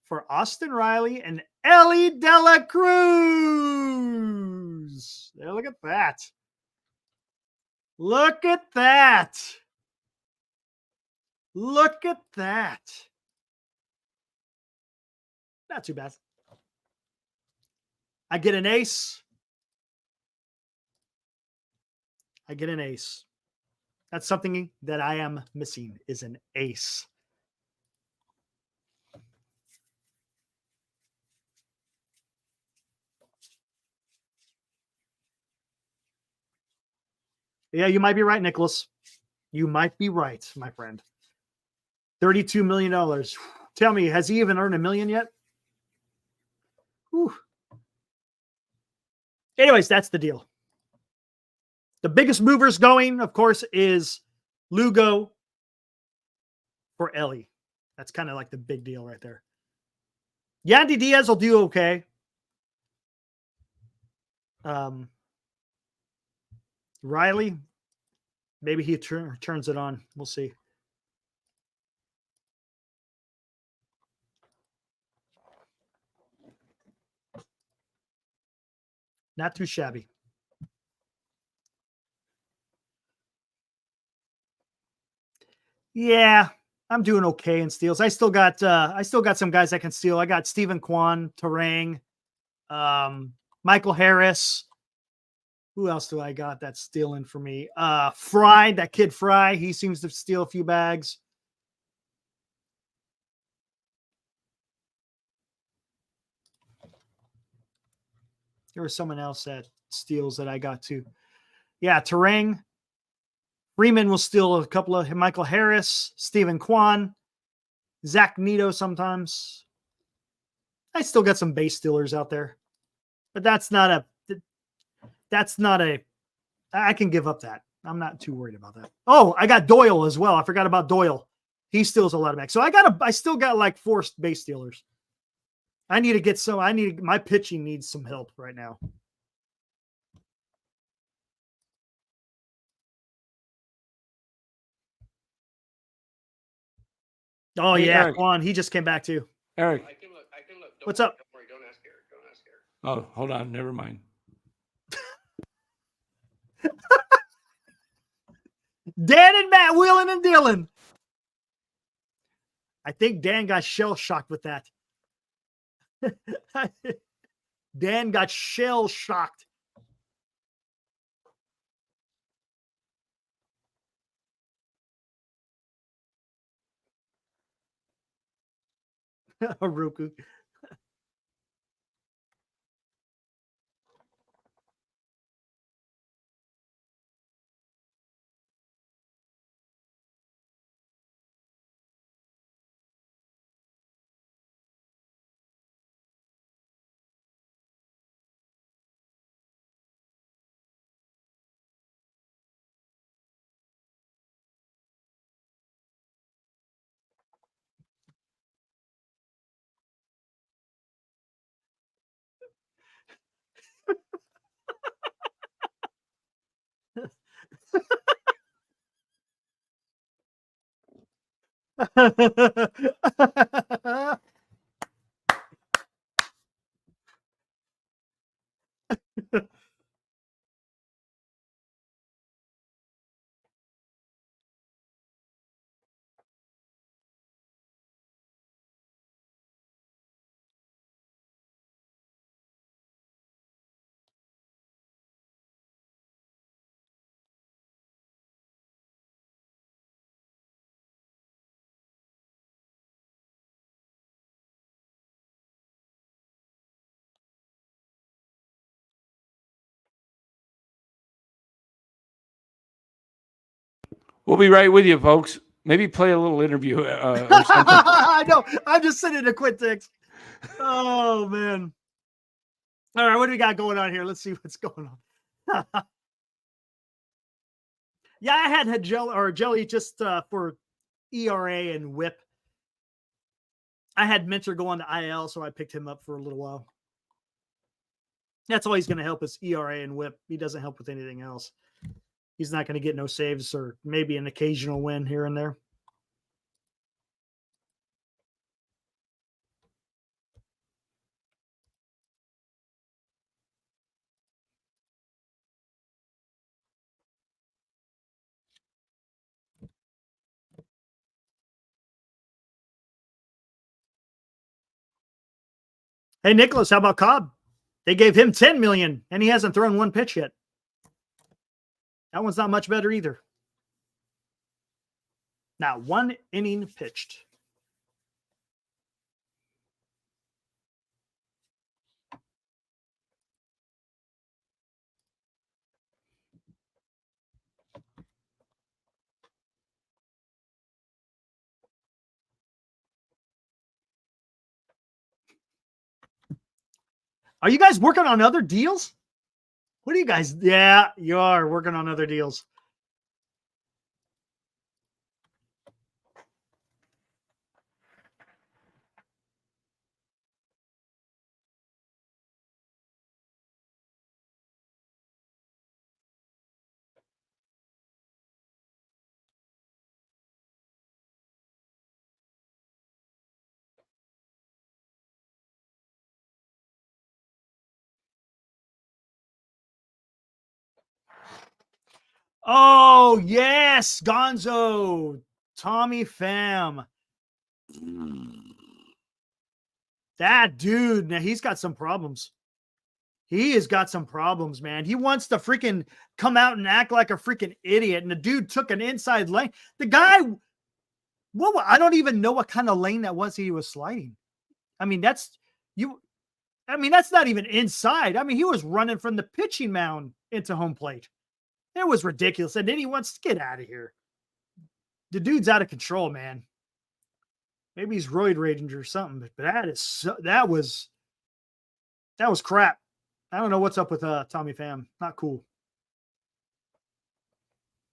Speaker 2: for Austin Riley and Ellie De La Cruz. There, look at that. Look at that. Look at that. Not too bad. I get an ace. I get an ace. That's something that I am missing is an ace. Yeah, you might be right, Nicholas. You might be right, my friend. $32 million. Tell me, has he even earned $1 million yet? Whew. Anyways, that's the deal. The biggest movers going, of course, is Lugo for Ellie. That's kind of like the big deal right there. Yandy Diaz will do okay. Riley, maybe he turns it on. We'll see. Not too shabby. Yeah, I'm doing okay in steals. I still got some guys I can steal. I got Stephen Kwan, Terang, Michael Harris. Who else do I got that's stealing for me? Fry, that kid Fry. He seems to steal a few bags. There was someone else that steals that I got too. Yeah, Terang. Freeman will steal a couple of Michael Harris, Stephen Kwan, Zach Nito sometimes. I still got some base stealers out there. But that's not a I can give up that. I'm not too worried about that. Oh, I got Doyle as well. I forgot about Doyle. He steals a lot of bags. So I still got like 4 base stealers. My pitching needs some help right now. Oh,
Speaker 1: Hey,
Speaker 2: yeah,
Speaker 1: Eric.
Speaker 2: Quan. He just came back too.
Speaker 1: Eric.
Speaker 6: I can look.
Speaker 2: What's up?
Speaker 6: Don't worry. Don't ask Eric.
Speaker 1: Oh, hold on. Never mind.
Speaker 2: Dan and Matt wheeling and dealing. I think Dan got shell shocked with that. Dan got shell shocked. Haruku.
Speaker 1: We'll be right with you, folks. Maybe play a little interview or something.
Speaker 2: I know. I'm just sitting to quit text. Oh, man. All right. What do we got going on here? Let's see what's going on. Yeah, I had jelly just for ERA and whip. I had Minter go on to IL, so I picked him up for a little while. That's all he's going to help is ERA and whip. He doesn't help with anything else. He's not going to get no saves or maybe an occasional win here and there. Hey, Nicholas, how about Cobb? They gave him $10 million, and he hasn't thrown one pitch yet. That one's not much better either. Not one inning pitched. Are you guys working on other deals? What are you guys? Yeah, you are working on other deals. Oh, yes, Gonzo. Tommy Pham. That dude, now he's got some problems. He has got some problems, man. He wants to freaking come out and act like a freaking idiot. And the dude took an inside lane. The guy, I don't even know what kind of lane that was he was sliding. I mean, that's not even inside. I mean, he was running from the pitching mound into home plate. It was ridiculous. And then he wants to get out of here. The dude's out of control, man. Maybe he's roid raging or something, but that was crap. I don't know what's up with Tommy Pham. Not cool.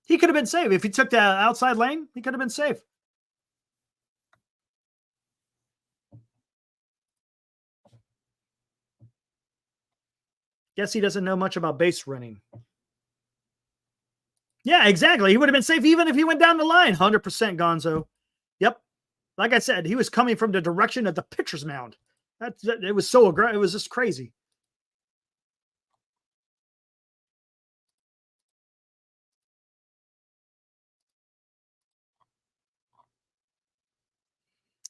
Speaker 2: He could have been safe. If he took the outside lane, he could have been safe. Guess he doesn't know much about base running. Yeah, exactly. He would have been safe even if he went down the line. 100% Gonzo. Yep. Like I said, he was coming from the direction of the pitcher's mound. It was so aggressive. It was just crazy.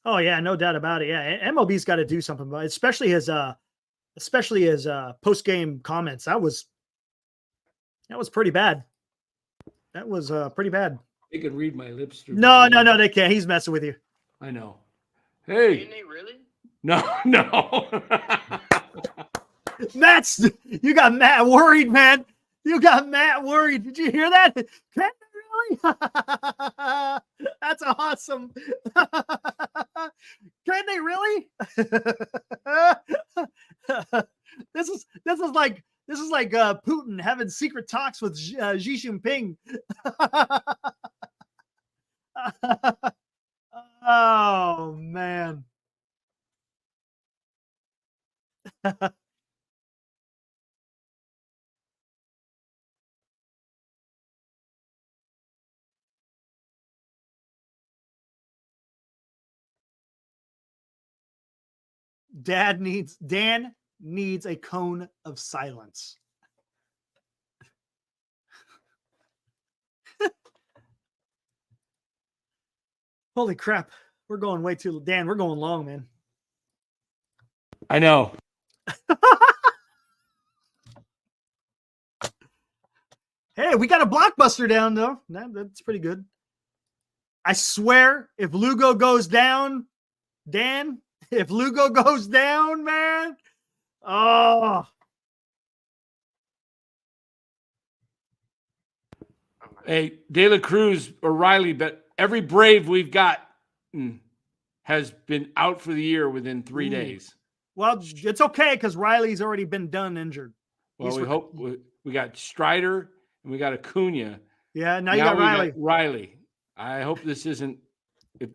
Speaker 2: Oh yeah, no doubt about it. Yeah, MLB's got to do something about it, especially his post-game comments. That was pretty bad. That was pretty bad.
Speaker 1: They could read my lips through.
Speaker 2: No, they can't. He's messing with you.
Speaker 1: I know. Hey.
Speaker 6: Didn't he really?
Speaker 1: No.
Speaker 2: You got Matt worried, man. You got Matt worried. Did you hear that? Can they really? That's awesome. Can they really? This is like Putin having secret talks with Xi Jinping. Oh man. Dan needs a cone of silence. Holy crap. We're going way too, Dan, we're going long, man.
Speaker 1: I know.
Speaker 2: Hey, we got a blockbuster down though. That's pretty good. I swear, if Lugo goes down, Dan, if Lugo goes down, man. Oh.
Speaker 1: Hey, De La Cruz or Riley, but every Brave we've got has been out for the year within 3 days.
Speaker 2: Well, it's okay because Riley's already been done injured.
Speaker 1: Well, we hope we got Strider and we got Acuna.
Speaker 2: Yeah, now you got Riley.
Speaker 1: Riley. I hope this isn't.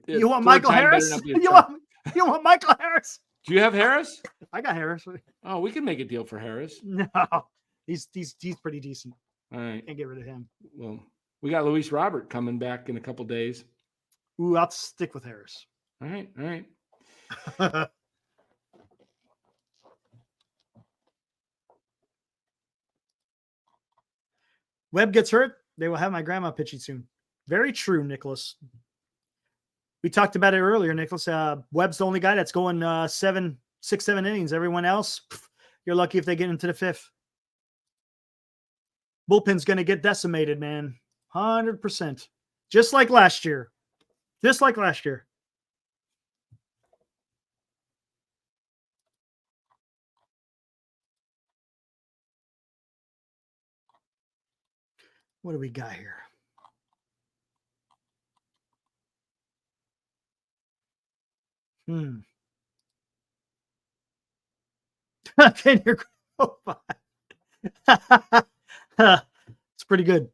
Speaker 2: You want Michael Harris? You want Michael Harris?
Speaker 1: Do you have Harris?
Speaker 2: I got Harris.
Speaker 1: Oh, we can make a deal for Harris.
Speaker 2: No, he's pretty decent.
Speaker 1: All right,
Speaker 2: can't get rid of him.
Speaker 1: Well, we got Luis Robert coming back in a couple days.
Speaker 2: Ooh, I'll stick with Harris.
Speaker 1: All right.
Speaker 2: Webb gets hurt. They will have my grandma pitching soon. Very true, Nicholas. We talked about it earlier, Nicholas. Webb's the only guy that's going 7 6, 7 innings. Everyone else, you're lucky if they get into the 5th. Bullpen's going to get decimated, man. 100%. Just like last year. Just like last year. What do we got here? Can you go by? It's pretty good.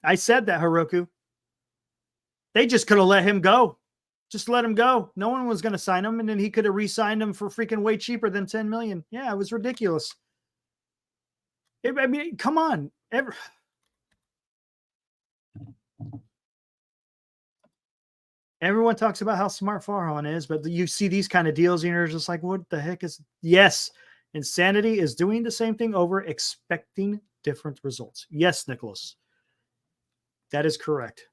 Speaker 2: I said that, Heroku. They just could have let him go. Just let him go. No one was going to sign him, and then he could have re-signed him for freaking way cheaper than $10 million. Yeah, it was ridiculous. I mean, come on. Everyone talks about how smart Farhan is, but you see these kind of deals, and you're just like, what the heck is... Yes, insanity is doing the same thing over, expecting different results. Yes, Nicholas. That is correct.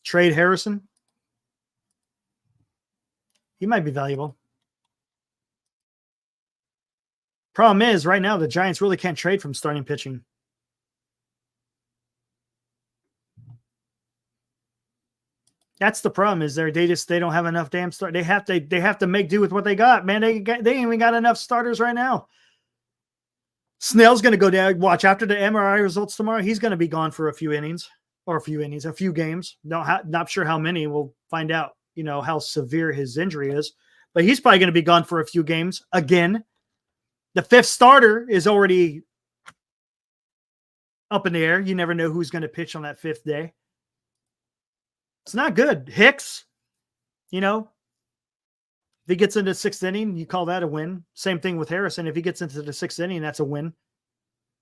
Speaker 2: Trade Harrison. He might be valuable. Problem is, right now, the Giants really can't trade from starting pitching. That's the problem. Is they don't have enough damn start. They have to make do with what they got, man. They ain't even got enough starters right now. Snell's going to go down. Watch after the MRI results tomorrow. He's going to be gone for a few games. Not sure how many. We'll find out. You know how severe his injury is, but he's probably going to be gone for a few games again. The 5th starter is already up in the air. You never know who's going to pitch on that 5th day. It's not good. Hicks, if he gets into 6th inning, you call that a win. Same thing with Harrison. If he gets into the 6th inning, that's a win.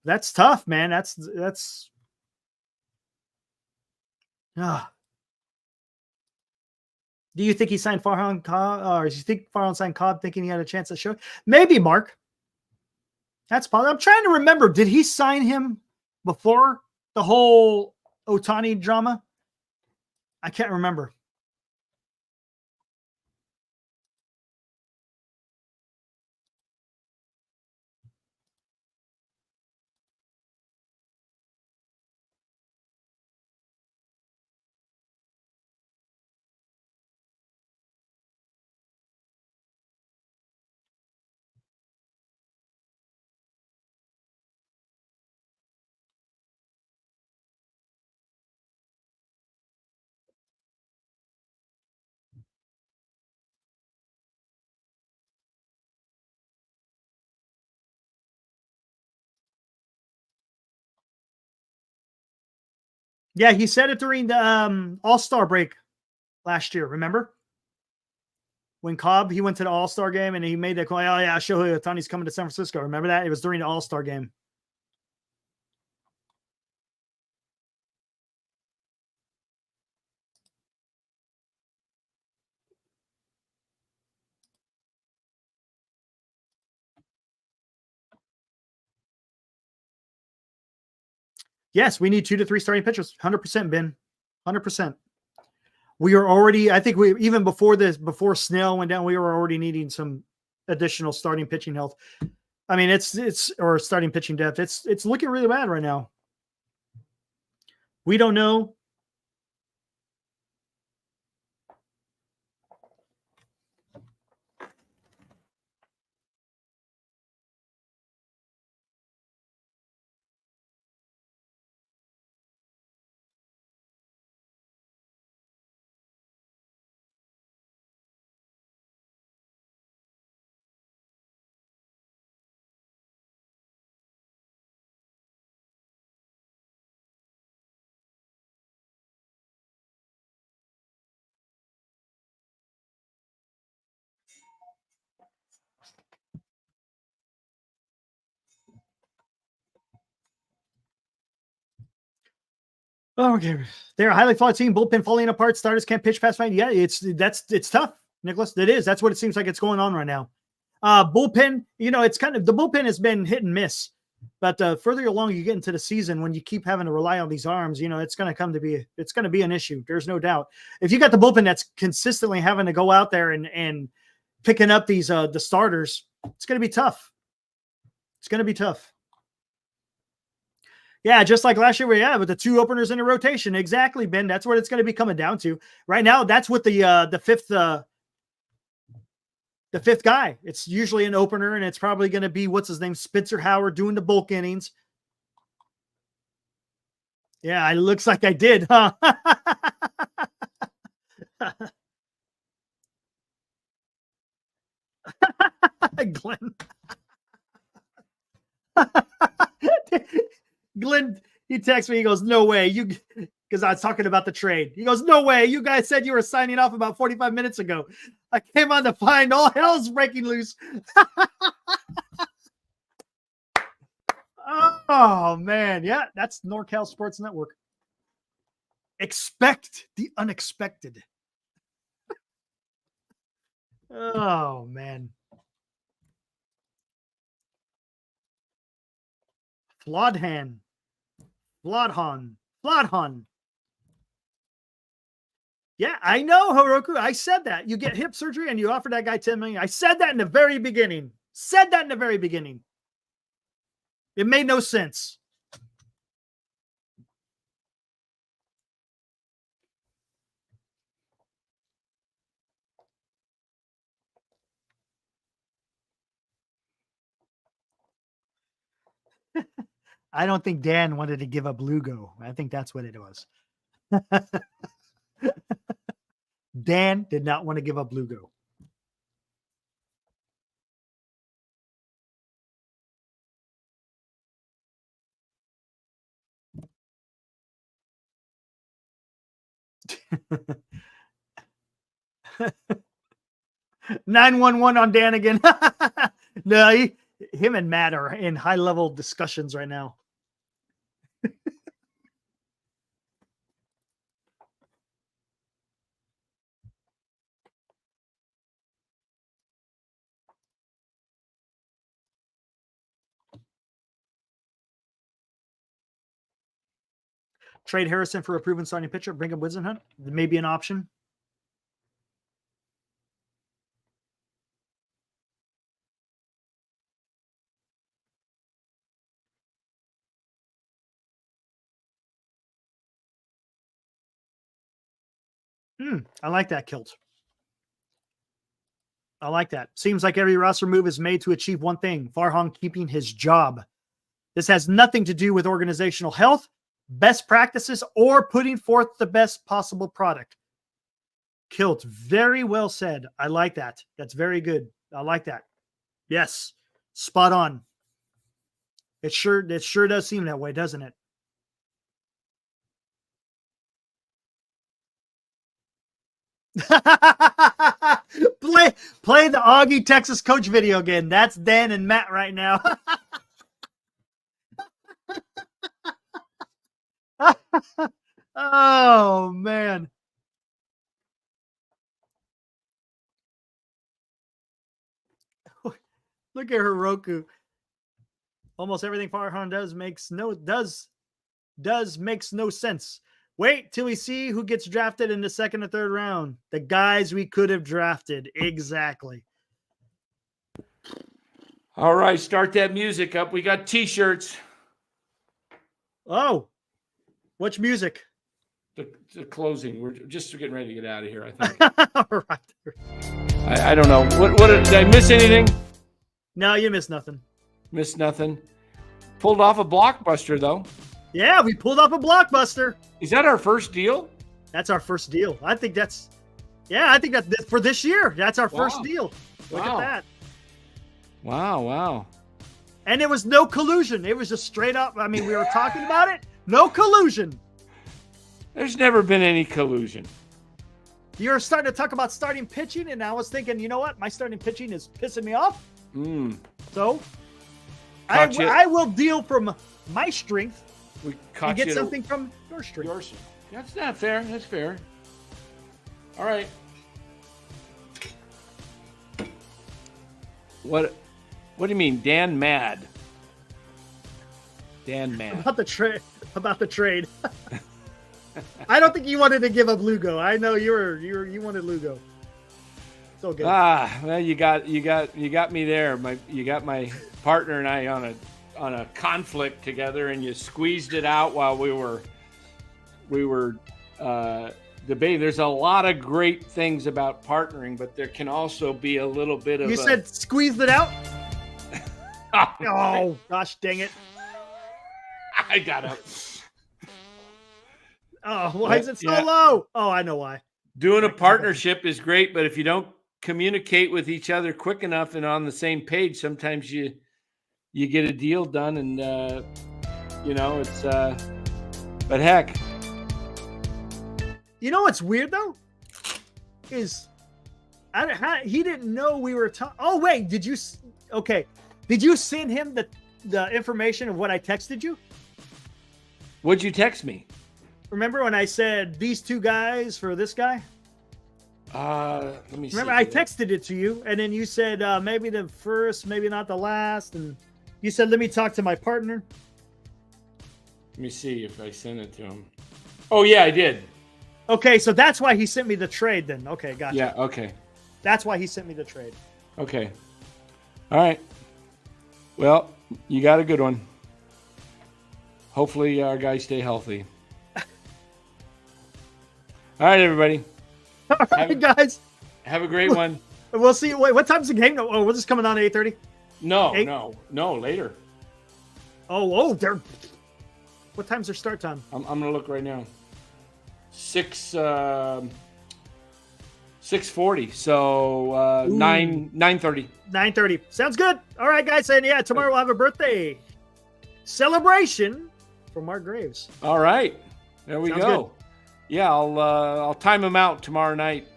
Speaker 2: That's tough, man. That's. Do you think he signed Farhan Cobb, or do you think Farhan signed Cobb thinking he had a chance at show? Maybe, Mark. That's possible. I'm trying to remember. Did he sign him before the whole Ohtani drama? I can't remember. Yeah, he said it during the All-Star break last year. Remember? When Cobb, he went to the All-Star game and he made that call. Oh, yeah, Shohei Ohtani's coming to San Francisco. Remember that? It was during the All-Star game. Yes, we need 2 to 3 starting pitchers. 100%, Ben. 100%. We are already, I think even before Snell went down, we were already needing some additional starting pitching health. I mean, or starting pitching depth. It's looking really bad right now. We don't know. Oh, okay. They're a highly flawed team. Bullpen falling apart. Starters can't pitch past 5. Yeah, it's tough, Nicholas. It is. That's what it seems like it's going on right now. Bullpen, it's kind of the bullpen has been hit and miss. But further along you get into the season, when you keep having to rely on these arms, it's going to be an issue. There's no doubt. If you got the bullpen that's consistently having to go out there and picking up these the starters, it's going to be tough. It's going to be tough. Yeah, just like last year we had with the 2 openers in a rotation. Exactly, Ben. That's what it's going to be coming down to. Right now, that's what the fifth guy. It's usually an opener, and it's probably going to be what's his name, Spencer Howard, doing the bulk innings. Yeah, it looks like I did, huh? Glenn. Glenn, he texts me. He goes, "No way, you." Because I was talking about the trade. He goes, "No way, you guys said you were signing off about 45 minutes ago. I came on to find all hell's breaking loose." Oh man, yeah, that's NorCal Sports Network. Expect the unexpected. Oh man. Flodhan. Yeah, I know, Heroku. I said that. You get hip surgery and you offer that guy $10 million. I said that in the very beginning. It made no sense. I don't think Dan wanted to give up Lugo. I think that's what it was. Dan did not want to give up Lugo. (911) on Dan again. No, him and Matt are in high-level discussions right now. Trade Harrison for a proven starting pitcher. Bring up Whisenhunt. Maybe an option. I like that, Kilt. I like that. Seems like every roster move is made to achieve one thing: Farhan keeping his job. This has nothing to do with organizational health, best practices, or putting forth the best possible product. Kilt, very well said. I like that. That's very good. I like that. Yes, spot on. It sure does seem that way, doesn't it? Play the Augie Texas coach video again. That's Dan and Matt right now. Oh man. Look at Heroku. Almost everything Farhan does makes no sense. Wait till we see who gets drafted in the second or third round. The guys we could have drafted. Exactly.
Speaker 1: All right, start that music up. We got T-shirts.
Speaker 2: Oh, which music?
Speaker 1: The closing. We're just getting ready to get out of here, I think.
Speaker 2: All right.
Speaker 1: I don't know. What did I miss anything?
Speaker 2: No, you missed nothing.
Speaker 1: Missed nothing. Pulled off a blockbuster, though.
Speaker 2: Yeah, we pulled off a blockbuster.
Speaker 1: Is that our first deal?
Speaker 2: That's our first deal. I think that's for this year. That's our first deal. Look at that.
Speaker 1: Wow.
Speaker 2: And it was no collusion. It was just straight up. I mean, we were talking about it. No collusion.
Speaker 1: There's never been any collusion.
Speaker 2: You're starting to talk about starting pitching, and I was thinking, you know what? My starting pitching is pissing me off. So I will deal from my strength and get something from your strength.
Speaker 1: That's not fair. That's fair. All right. What do you mean, Dan mad? Dan mad.
Speaker 2: About the trade. About the trade. I don't think you wanted to give up Lugo. I know you wanted Lugo. So good.
Speaker 1: Well, you got me there. You got my partner and I on a conflict together, and you squeezed it out while we were debating. There's a lot of great things about partnering, but there can also be a little bit of.
Speaker 2: You said squeezed it out. Oh gosh, dang it!
Speaker 1: I got up.
Speaker 2: Oh, why is it so low? Oh, I know why.
Speaker 1: Doing a partnership is great, but if you don't communicate with each other quick enough and on the same page, sometimes you get a deal done, and it's. But heck,
Speaker 2: you know what's weird though is he didn't know we were talking. Oh wait, did you? Okay, did you send him the information of what I texted you?
Speaker 1: What'd you text me?
Speaker 2: Remember when I said these two guys for this guy?
Speaker 1: Let me see.
Speaker 2: Remember, I texted it to you, and then you said maybe the first, maybe not the last, and you said let me talk to my partner.
Speaker 1: Let me see if I sent it to him. Oh yeah, I did.
Speaker 2: Okay, so that's why he sent me the trade then. Okay, gotcha.
Speaker 1: Yeah, okay.
Speaker 2: That's why he sent me the trade.
Speaker 1: Okay. All right. Well, you got a good one. Hopefully our guys stay healthy. All right, everybody.
Speaker 2: All right, guys.
Speaker 1: Have a great one.
Speaker 2: We'll see. Wait, what time's the game? Oh, we're just coming on at 8:30?
Speaker 1: No, later.
Speaker 2: Oh, they're... What time's their start time?
Speaker 1: I'm going to look right now. 6:40. So 9:30.
Speaker 2: 9:30. Sounds good. All right, guys. And yeah, tomorrow we'll have a birthday celebration for Mark Graves.
Speaker 1: All right. There we
Speaker 2: Sounds
Speaker 1: go.
Speaker 2: good.
Speaker 1: Yeah, I'll time him out tomorrow night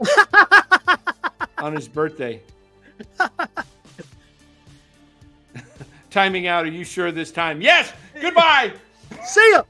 Speaker 1: on his birthday. Timing out. Are you sure this time? Yes. Goodbye.
Speaker 2: See ya.